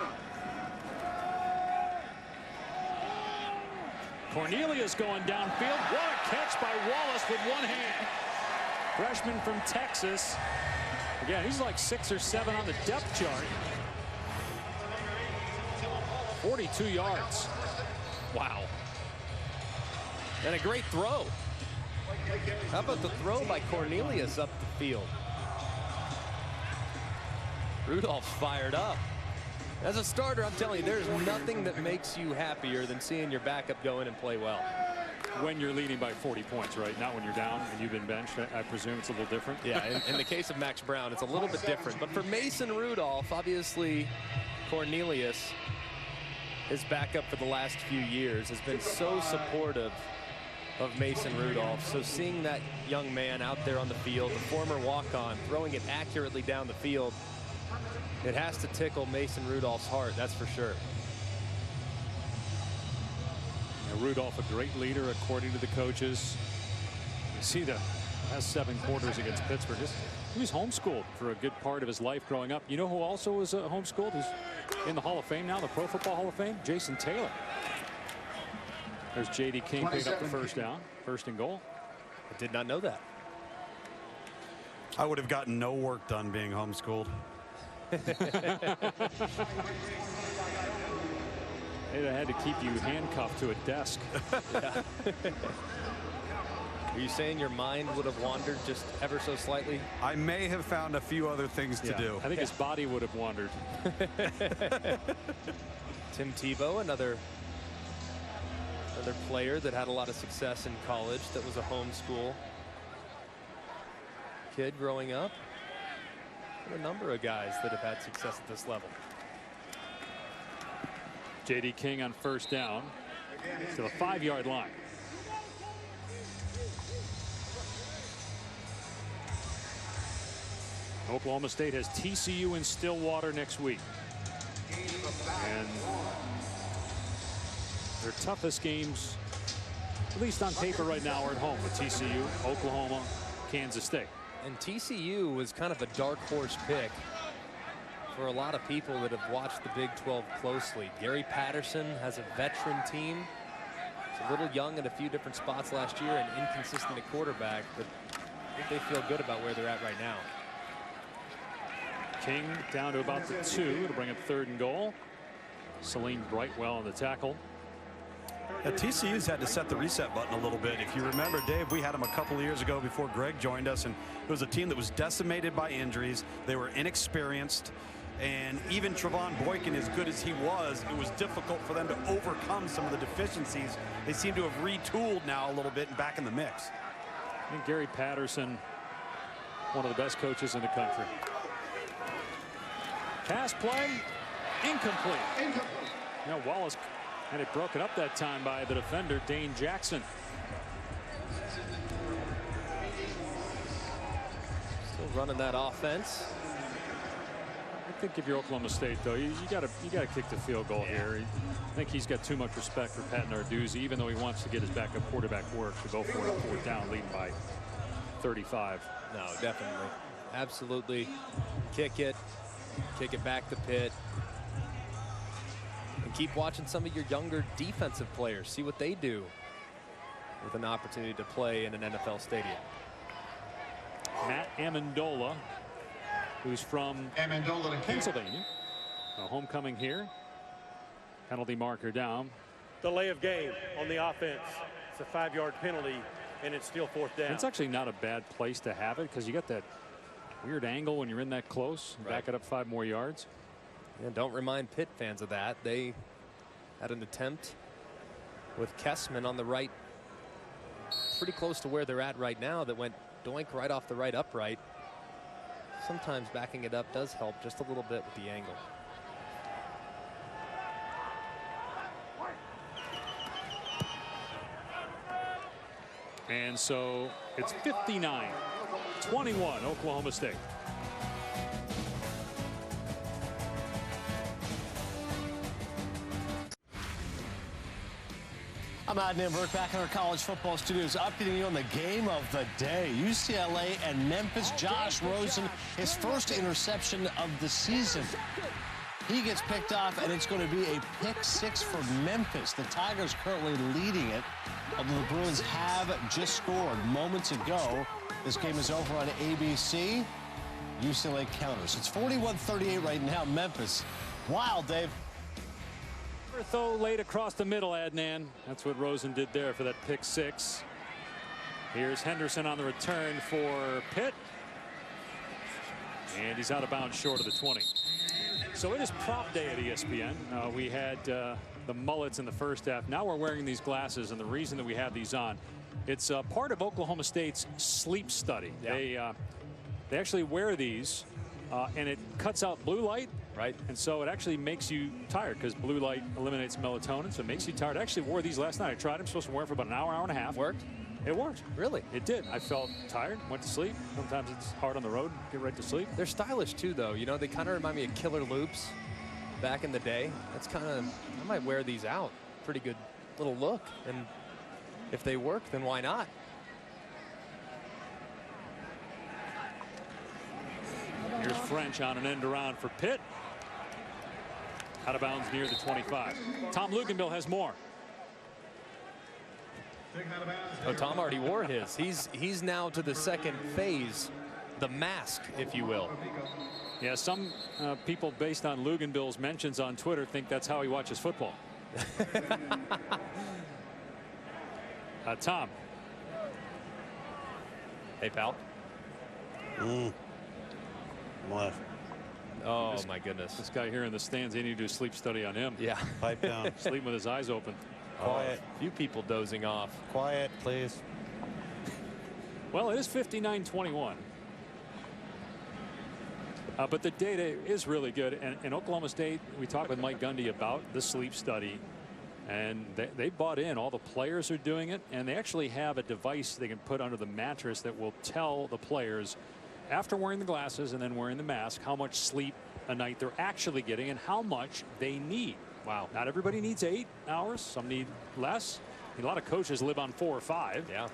Cornelius going downfield. What a catch by Wallace with one hand. Freshman from Texas. Again, he's like 6 or 7 on the depth chart. 42 yards. Wow. And a great throw. How about the throw by Cornelius up the field? Rudolph's fired up. As a starter, I'm telling you, there's nothing that makes you happier than seeing your backup go in and play well. When you're leading by 40 points, right? Not when you're down and you've been benched. I presume it's a little different. Yeah, in the case of Max Brown, it's a little bit different. But for Mason Rudolph, obviously, Cornelius, his backup for the last few years, has been so supportive of Mason Rudolph. So seeing that young man out there on the field, the former walk-on, throwing it accurately down the field, it has to tickle Mason Rudolph's heart, that's for sure. Rudolph, a great leader, according to the coaches. You see the last 7 quarters against Pittsburgh. He was homeschooled for a good part of his life growing up. You know who also was homeschooled? Who's in the Hall of Fame now, the Pro Football Hall of Fame? Jason Taylor. There's J.D. King picking up the first down, 1st and goal. I did not know that. I would have gotten no work done being homeschooled. They'd have had to keep you handcuffed to a desk. Yeah. Are you saying your mind would have wandered just ever so slightly? I may have found a few other things to do. I think his body would have wandered. Tim Tebow, another player that had a lot of success in college, that was a homeschool kid growing up. And a number of guys that have had success at this level. J.D. King on 1st down to the 5-yard line. Oklahoma State has TCU in Stillwater next week. And their toughest games, at least on paper right now, are at home with TCU, Oklahoma, Kansas State. And TCU was kind of a dark horse pick for a lot of people that have watched the Big 12 closely. Gary Patterson has a veteran team. It's a little young in a few different spots last year and inconsistent at quarterback, but I think they feel good about where they're at right now. King down to about the 2 to bring up 3rd and goal. Saline Brightwell on the tackle. TCU's had to set the reset button a little bit. If you remember, Dave, we had them a couple of years ago before Greg joined us, and it was a team that was decimated by injuries. They were inexperienced, and even Trevon Boykin, as good as he was, it was difficult for them to overcome some of the deficiencies. They seem to have retooled now a little bit and back in the mix. I think Gary Patterson, one of the best coaches in the country. Pass play, incomplete. You know, Wallace had it broken up that time by the defender, Dane Jackson. Still running that offense. I think if you're Oklahoma State, though, you gotta kick the field goal here. I think he's got too much respect for Pat Narduzzi, even though he wants to get his backup quarterback work to go for it on 4th down, leading by 35. No, definitely, absolutely. Kick it back the pit. And keep watching some of your younger defensive players. See what they do with an opportunity to play in an NFL stadium. Matt Amendola, who's from Pennsylvania. A homecoming here. Penalty marker down. Delay of game on the offense. It's a 5-yard penalty, and it's still 4th down. It's actually not a bad place to have it because you got that weird angle when you're in that close. Right. Back it up 5 more yards. Yeah, don't remind Pitt fans of that. They had an attempt with Kessman on the right, pretty close to where they're at right now, that went doink right off the right upright. Sometimes backing it up does help just a little bit with the angle. And so it's 59-21 Oklahoma State. I'm Adnan Burke back in our college football studios, updating you on the game of the day. UCLA and Memphis. Josh Rosen, his first interception of the season. He gets picked off, and it's going to be a pick 6 for Memphis. The Tigers currently leading it, although the Bruins have just scored moments ago. This game is over on ABC. UCLA counters. It's 41-38 right now. Memphis. Wild, Dave. Though laid across the middle, Adnan. That's what Rosen did there for that pick 6. Here's Henderson on the return for Pitt. And he's out of bounds short of the 20. So it is prop day at ESPN. We had the mullets in the first half. Now we're wearing these glasses, and the reason that we have these on, it's part of Oklahoma State's sleep study. Yeah. They actually wear these, and it cuts out blue light. Right. And so it actually makes you tired because blue light eliminates melatonin, so it makes you tired. I actually wore these last night. I tried them. Supposed to wear them for about an hour, hour and a half. Worked? It worked. Really? It did. I felt tired, went to sleep. Sometimes it's hard on the road, get right to sleep. They're stylish too, though. You know, they kind of remind me of Killer Loops back in the day. That's kind of, I might wear these out. Pretty good little look, and if they work, then why not? Here's French on an end around for Pitt. Out of bounds near the 25. Tom Luganbill has more. Oh, Tom already wore his. He's now to the second phase, the mask, if you will. Yeah, some people based on Luganbill's mentions on Twitter think that's how he watches football. Tom. Hey, pal. What? Oh, my goodness. This guy here in the stands, they need to do a sleep study on him. Yeah. Pipe down. Sleeping with his eyes open. Quiet. A few people dozing off. Quiet, please. Well, it is 59-21. But the data is really good. And in Oklahoma State, we talked with Mike Gundy about the sleep study. And they bought in. All the players are doing it. And they actually have a device they can put under the mattress that will tell the players, after wearing the glasses and then wearing the mask, how much sleep a night they're actually getting and how much they need. Wow. Not everybody needs 8 hours. Some need less. A lot of coaches live on 4 or 5. Yeah.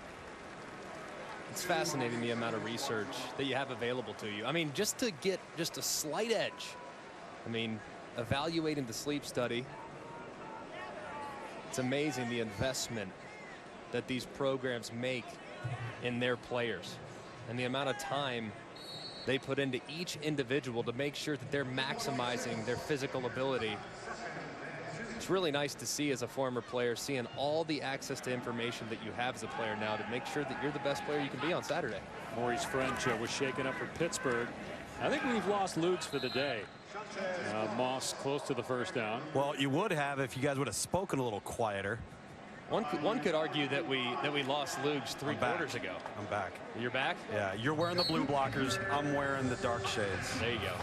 It's fascinating the amount of research that you have available to you. I mean, just to get just a slight edge. I mean, evaluating the sleep study. It's amazing the investment that these programs make in their players and the amount of time they put into each individual to make sure that they're maximizing their physical ability. It's really nice to see as a former player, seeing all the access to information that you have as a player now to make sure that you're the best player you can be on Saturday. Maurice French was shaken up for Pittsburgh. I think we've lost Luke's for the day. Moss close to the first down. Well, you would have if you guys would have spoken a little quieter. One could argue that we lost Luke's 3 quarters ago. I'm back. You're back? Yeah, you're wearing the blue blockers. I'm wearing the dark shades. There you go.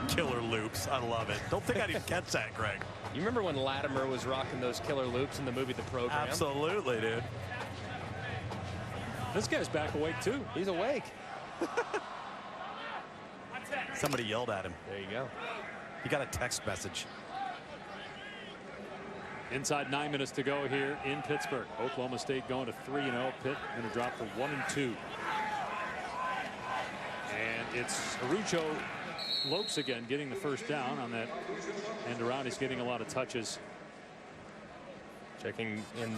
Killer loops. I love it. Don't think I'd even catch that, Greg. You remember when Latimer was rocking those killer loops in the movie The Program? Absolutely, dude. This guy's back awake, too. He's awake. Somebody yelled at him. There you go. He got a text message. Inside 9 minutes to go here in Pittsburgh. Oklahoma State going to 3-0. Pitt going to drop to 1-2. And it's Arujo Lopes again getting the first down on that end around. He's getting a lot of touches. Checking in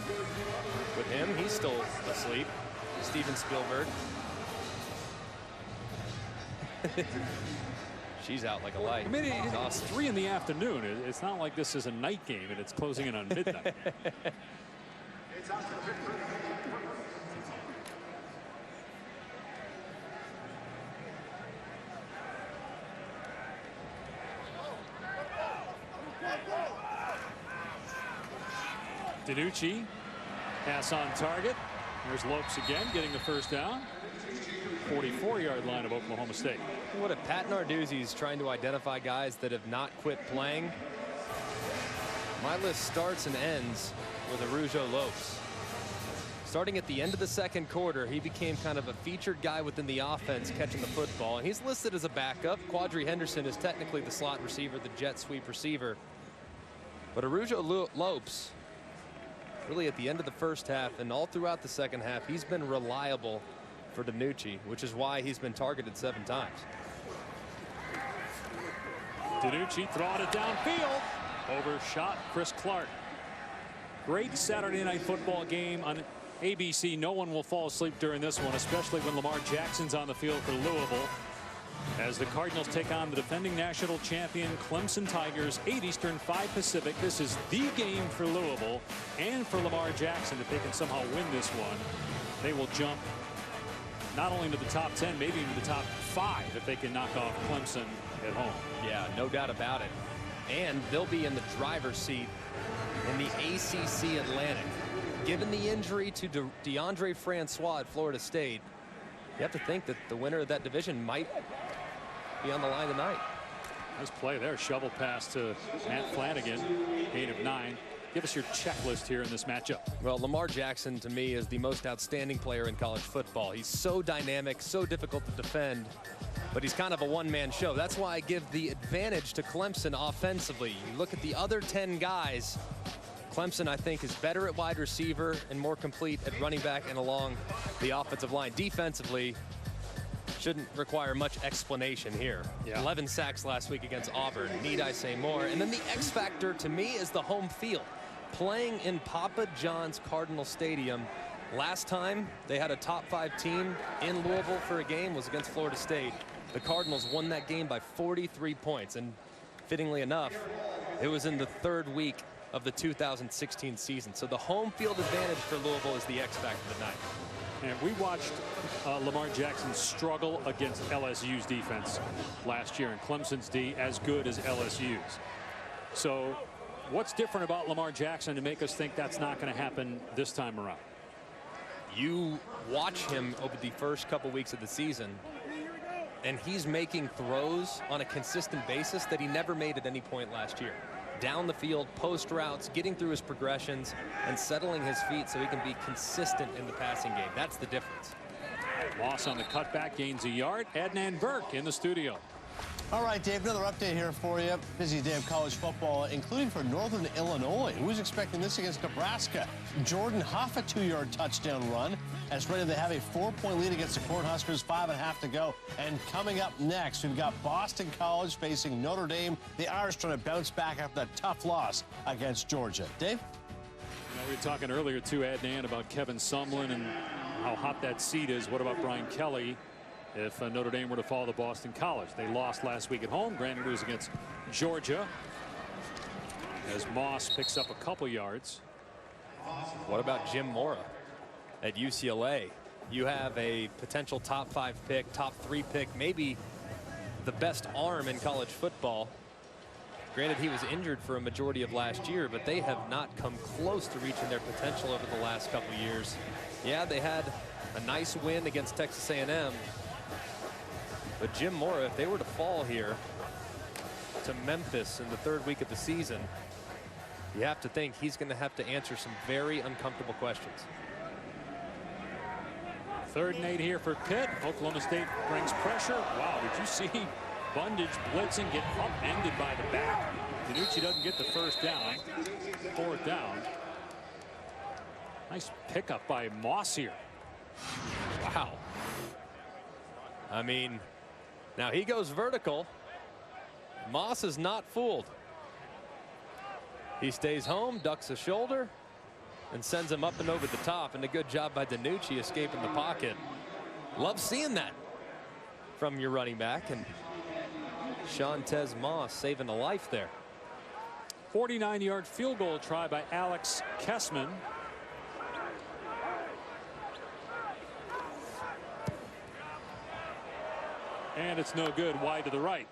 with him. He's still asleep. Steven Spielberg. She's out like a light. I mean, it's 3 in the afternoon. It's not like this is a night game and it's closing in on midnight. DiNucci, pass on target. There's Lopes again getting the first down. 44-yard line of Oklahoma State. What if Pat Narduzzi's trying to identify guys that have not quit playing? My list starts and ends with Arujo Lopes. Starting at the end of the second quarter, he became kind of a featured guy within the offense catching the football. And he's listed as a backup. Quadri Henderson is technically the slot receiver, the jet sweep receiver. But Arujo Lopes, really at the end of the first half and all throughout the second half, he's been reliable for DiNucci, which is why he's been targeted 7 times. DiNucci throwing it downfield. Overshot Chris Clark. Great Saturday night football game on ABC. No one will fall asleep during this one, especially when Lamar Jackson's on the field for Louisville. As the Cardinals take on the defending national champion Clemson Tigers, 8 Eastern, 5 Pacific. This is the game for Louisville and for Lamar Jackson. If they can somehow win this one, they will jump not only into the top 10, maybe into the top 5 if they can knock off Clemson at home. Yeah, no doubt about it. And they'll be in the driver's seat in the ACC Atlantic. Given the injury to DeAndre Francois at Florida State, you have to think that the winner of that division might be on the line tonight. Nice play there. Shovel pass to Matt Flanagan, 8 of 9. Give us your checklist here in this matchup. Well, Lamar Jackson, to me, is the most outstanding player in college football. He's so dynamic, so difficult to defend, but he's kind of a one-man show. That's why I give the advantage to Clemson offensively. You look at the other 10 guys, Clemson, I think, is better at wide receiver and more complete at running back and along the offensive line. Defensively, shouldn't require much explanation here. 11 sacks last week against Auburn. Need I say more? And then the X factor to me is the home field. Playing in Papa John's Cardinal Stadium. Last time they had a top 5 team in Louisville for a game was against Florida State. The Cardinals won that game by 43 points. And fittingly enough, it was in the 3rd week of the 2016 season. So the home field advantage for Louisville is the X factor tonight. And we watched Lamar Jackson struggle against LSU's defense last year, and Clemson's D as good as LSU's. So what's different about Lamar Jackson to make us think that's not going to happen this time around? You watch him over the first couple weeks of the season, and he's making throws on a consistent basis that he never made at any point last year. Down the field, post routes, getting through his progressions, and settling his feet so he can be consistent in the passing game. That's the difference. Moss on the cutback, gains a yard. Adnan Burke in the studio. All right, Dave, another update here for you. Busy day of college football, including for Northern Illinois. Who's expecting this against Nebraska? Jordan Huff, a 2-yard touchdown run. As ready, they have a 4-point lead against the Cornhuskers, 5.5 to go. And coming up next, we've got Boston College facing Notre Dame. The Irish trying to bounce back after that tough loss against Georgia. Dave? We were talking earlier, too, Adnan, about Kevin Sumlin and how hot that seat is. What about Brian Kelly if Notre Dame were to fall to Boston College? They lost last week at home. Granted, it was against Georgia. As Moss picks up a couple yards. What about Jim Mora at UCLA? You have a potential top 5 pick, top 3 pick, maybe the best arm in college football. Granted, he was injured for a majority of last year, but they have not come close to reaching their potential over the last couple years. Yeah, they had a nice win against Texas A&M. But Jim Mora, if they were to fall here to Memphis in the 3rd week of the season, you have to think he's going to have to answer some very uncomfortable questions. 3rd and 8 here for Pitt. Oklahoma State brings pressure. Wow, did you see Bundage blitzing, get upended by the back? DiNucci doesn't get the first down. 4th down. Nice pickup by Moss here. Wow. I mean, now he goes vertical. Moss is not fooled. He stays home, ducks a shoulder, and sends him up and over the top. And a good job by DiNucci escaping the pocket. Love seeing that from your running back. And Shantez Moss saving a life there. 49-yard field goal try by Alex Kessman. And it's no good, wide to the right.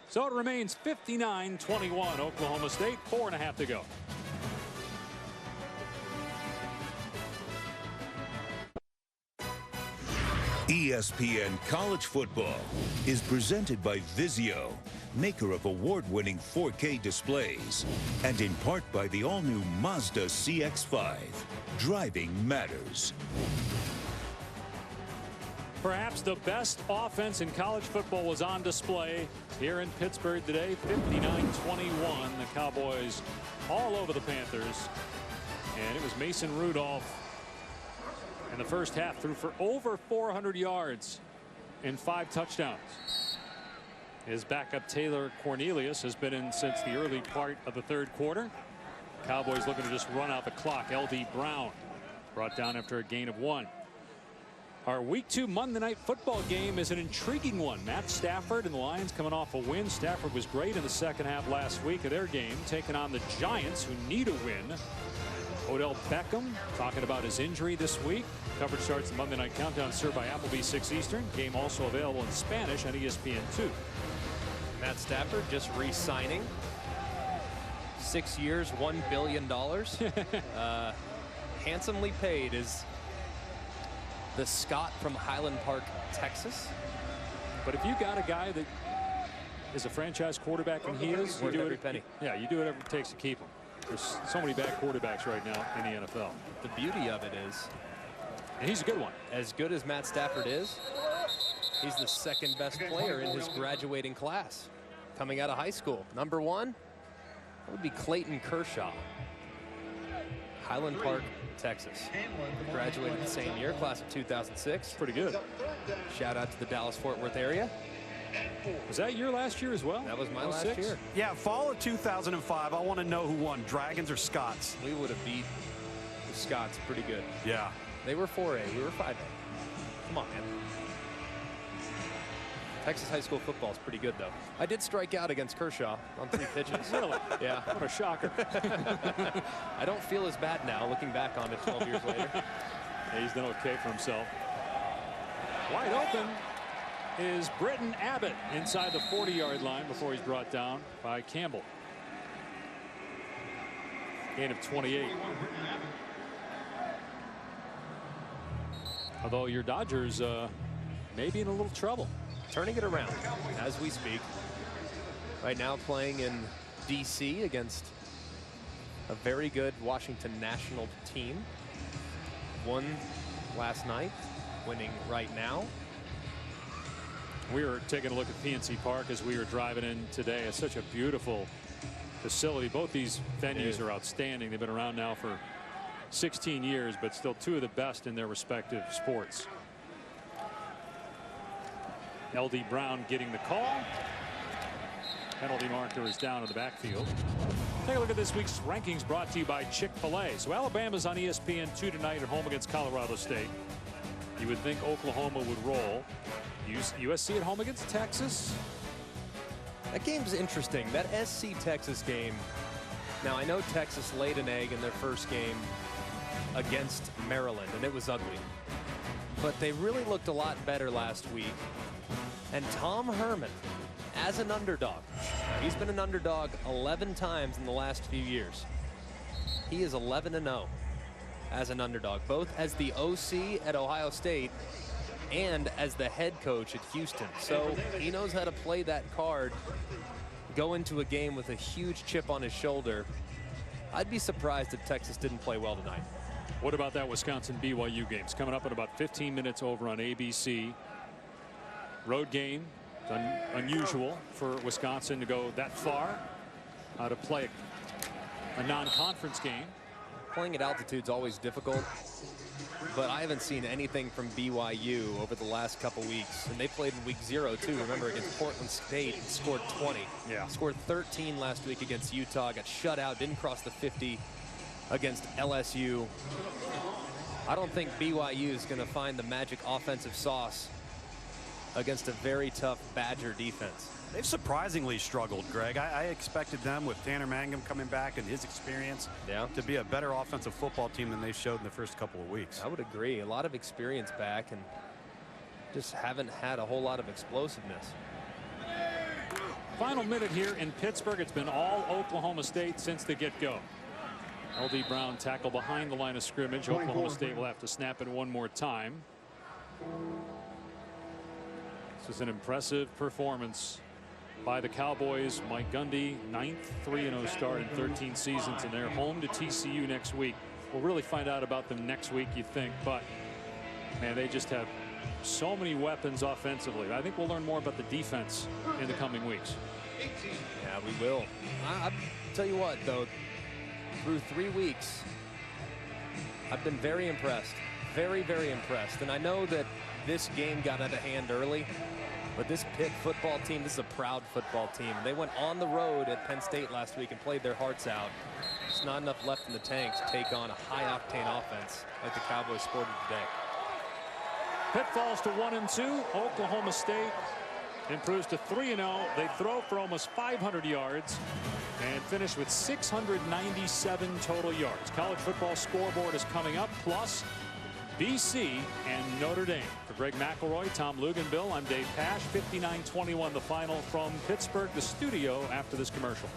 So it remains 59-21 Oklahoma State, 4.5 to go. ESPN College Football is presented by Vizio, maker of award-winning 4K displays, and in part by the all-new Mazda CX-5. Driving matters. Perhaps the best offense in college football was on display here in Pittsburgh today. 59-21. The Cowboys all over the Panthers. And it was Mason Rudolph in the first half, threw for over 400 yards and 5 touchdowns. His backup Taylor Cornelius has been in since the early part of the 3rd quarter. Cowboys looking to just run out the clock. L.D. Brown brought down after a gain of 1. Our Week 2 Monday Night Football game is an intriguing one. Matt Stafford and the Lions coming off a win. Stafford was great in the second half last week of their game, taking on the Giants, who need a win. Odell Beckham talking about his injury this week. Coverage starts the Monday Night Countdown, served by Applebee 6 Eastern. Game also available in Spanish on ESPN2. Matt Stafford just re-signing. 6 years, $1 billion. Handsomely paid is the Scott from Highland Park, Texas. But if you got a guy that is a franchise quarterback, and he is, you do every it, penny. Yeah, you do whatever it takes to keep him. There's so many bad quarterbacks right now in the NFL. The beauty of it is, and he's a good one. As good as Matt Stafford is, he's the 2nd best player in his graduating class coming out of high school. Number 1 would be Clayton Kershaw. Highland Park, Texas. Graduated the same year, class of 2006. Pretty good. Shout out to the Dallas-Fort Worth area. Was that your last year as well? That was my last year. Yeah, fall of 2005. I want to know who won, Dragons or Scots? We would have beat the Scots pretty good. Yeah. They were 4A. We were 5A. Come on, man. Texas high school football is pretty good, though. I did strike out against Kershaw on 3 pitches. Really? Yeah. What a shocker. I don't feel as bad now, looking back on it 12 years later. Yeah, he's done okay for himself. Wide open is Britton Abbott inside the 40-yard line before he's brought down by Campbell. Gain of 28. Although your Dodgers may be in a little trouble. Turning it around as we speak. Right now playing in D.C. against a very good Washington National team. Won last night, winning right now. We were taking a look at PNC Park as we were driving in today. It's such a beautiful facility. Both these venues are outstanding. They've been around now for 16 years, but still 2 of the best in their respective sports. L.D. Brown getting the call. Penalty marker is down in the backfield. Take a look at this week's rankings brought to you by Chick-fil-A. So Alabama's on ESPN2 tonight at home against Colorado State. You would think Oklahoma would roll. USC at home against Texas. That game's interesting. That SC Texas game. Now I know Texas laid an egg in their first game against Maryland, and it was ugly. But they really looked a lot better last week. And Tom Herman, as an underdog, he's been an underdog 11 times in the last few years. He is 11-0 as an underdog, both as the OC at Ohio State and as the head coach at Houston. So he knows how to play that card, go into a game with a huge chip on his shoulder. I'd be surprised if Texas didn't play well tonight. What about that Wisconsin-BYU game? It's coming up in about 15 minutes over on ABC. Road game. It's unusual for Wisconsin to go that far to play a non-conference game. Playing at altitude is always difficult, but I haven't seen anything from BYU over the last couple weeks. And they played in week 0 too. Remember, against Portland State and scored 20. Yeah. Scored 13 last week against Utah. Got shut out. Didn't cross the 50 against LSU. I don't think BYU is going to find the magic offensive sauce against a very tough Badger defense. They've surprisingly struggled, Greg. I expected them, with Tanner Mangum coming back and his experience, to be a better offensive football team than they showed in the first couple of weeks. I would agree. A lot of experience back and just haven't had a whole lot of explosiveness. Final minute here in Pittsburgh. It's been all Oklahoma State since the get-go. L.D. Brown tackle behind the line of scrimmage. Oklahoma State will have to snap it one more time. This is an impressive performance by the Cowboys. Mike Gundy, 9th 3-0 start in 13 seasons, and they're home to TCU next week. We'll really find out about them next week, you think, but man, they just have so many weapons offensively. I think we'll learn more about the defense in the coming weeks. Yeah, we will. I'll tell you what, though, through 3 weeks, I've been very impressed. Very, very impressed. And I know that this game got out of hand early, but this Pitt football team, this is a proud football team. They went on the road at Penn State last week and played their hearts out. There's not enough left in the tank to take on a high-octane offense like the Cowboys sported today. Pitt falls to 1-2. Oklahoma State improves to 3-0. They throw for almost 500 yards and finish with 697 total yards. College football scoreboard is coming up, plus BC and Notre Dame. For Greg McElroy, Tom Luganbill, I'm Dave Pasch. 59-21 the final from Pittsburgh, the studio, after this commercial.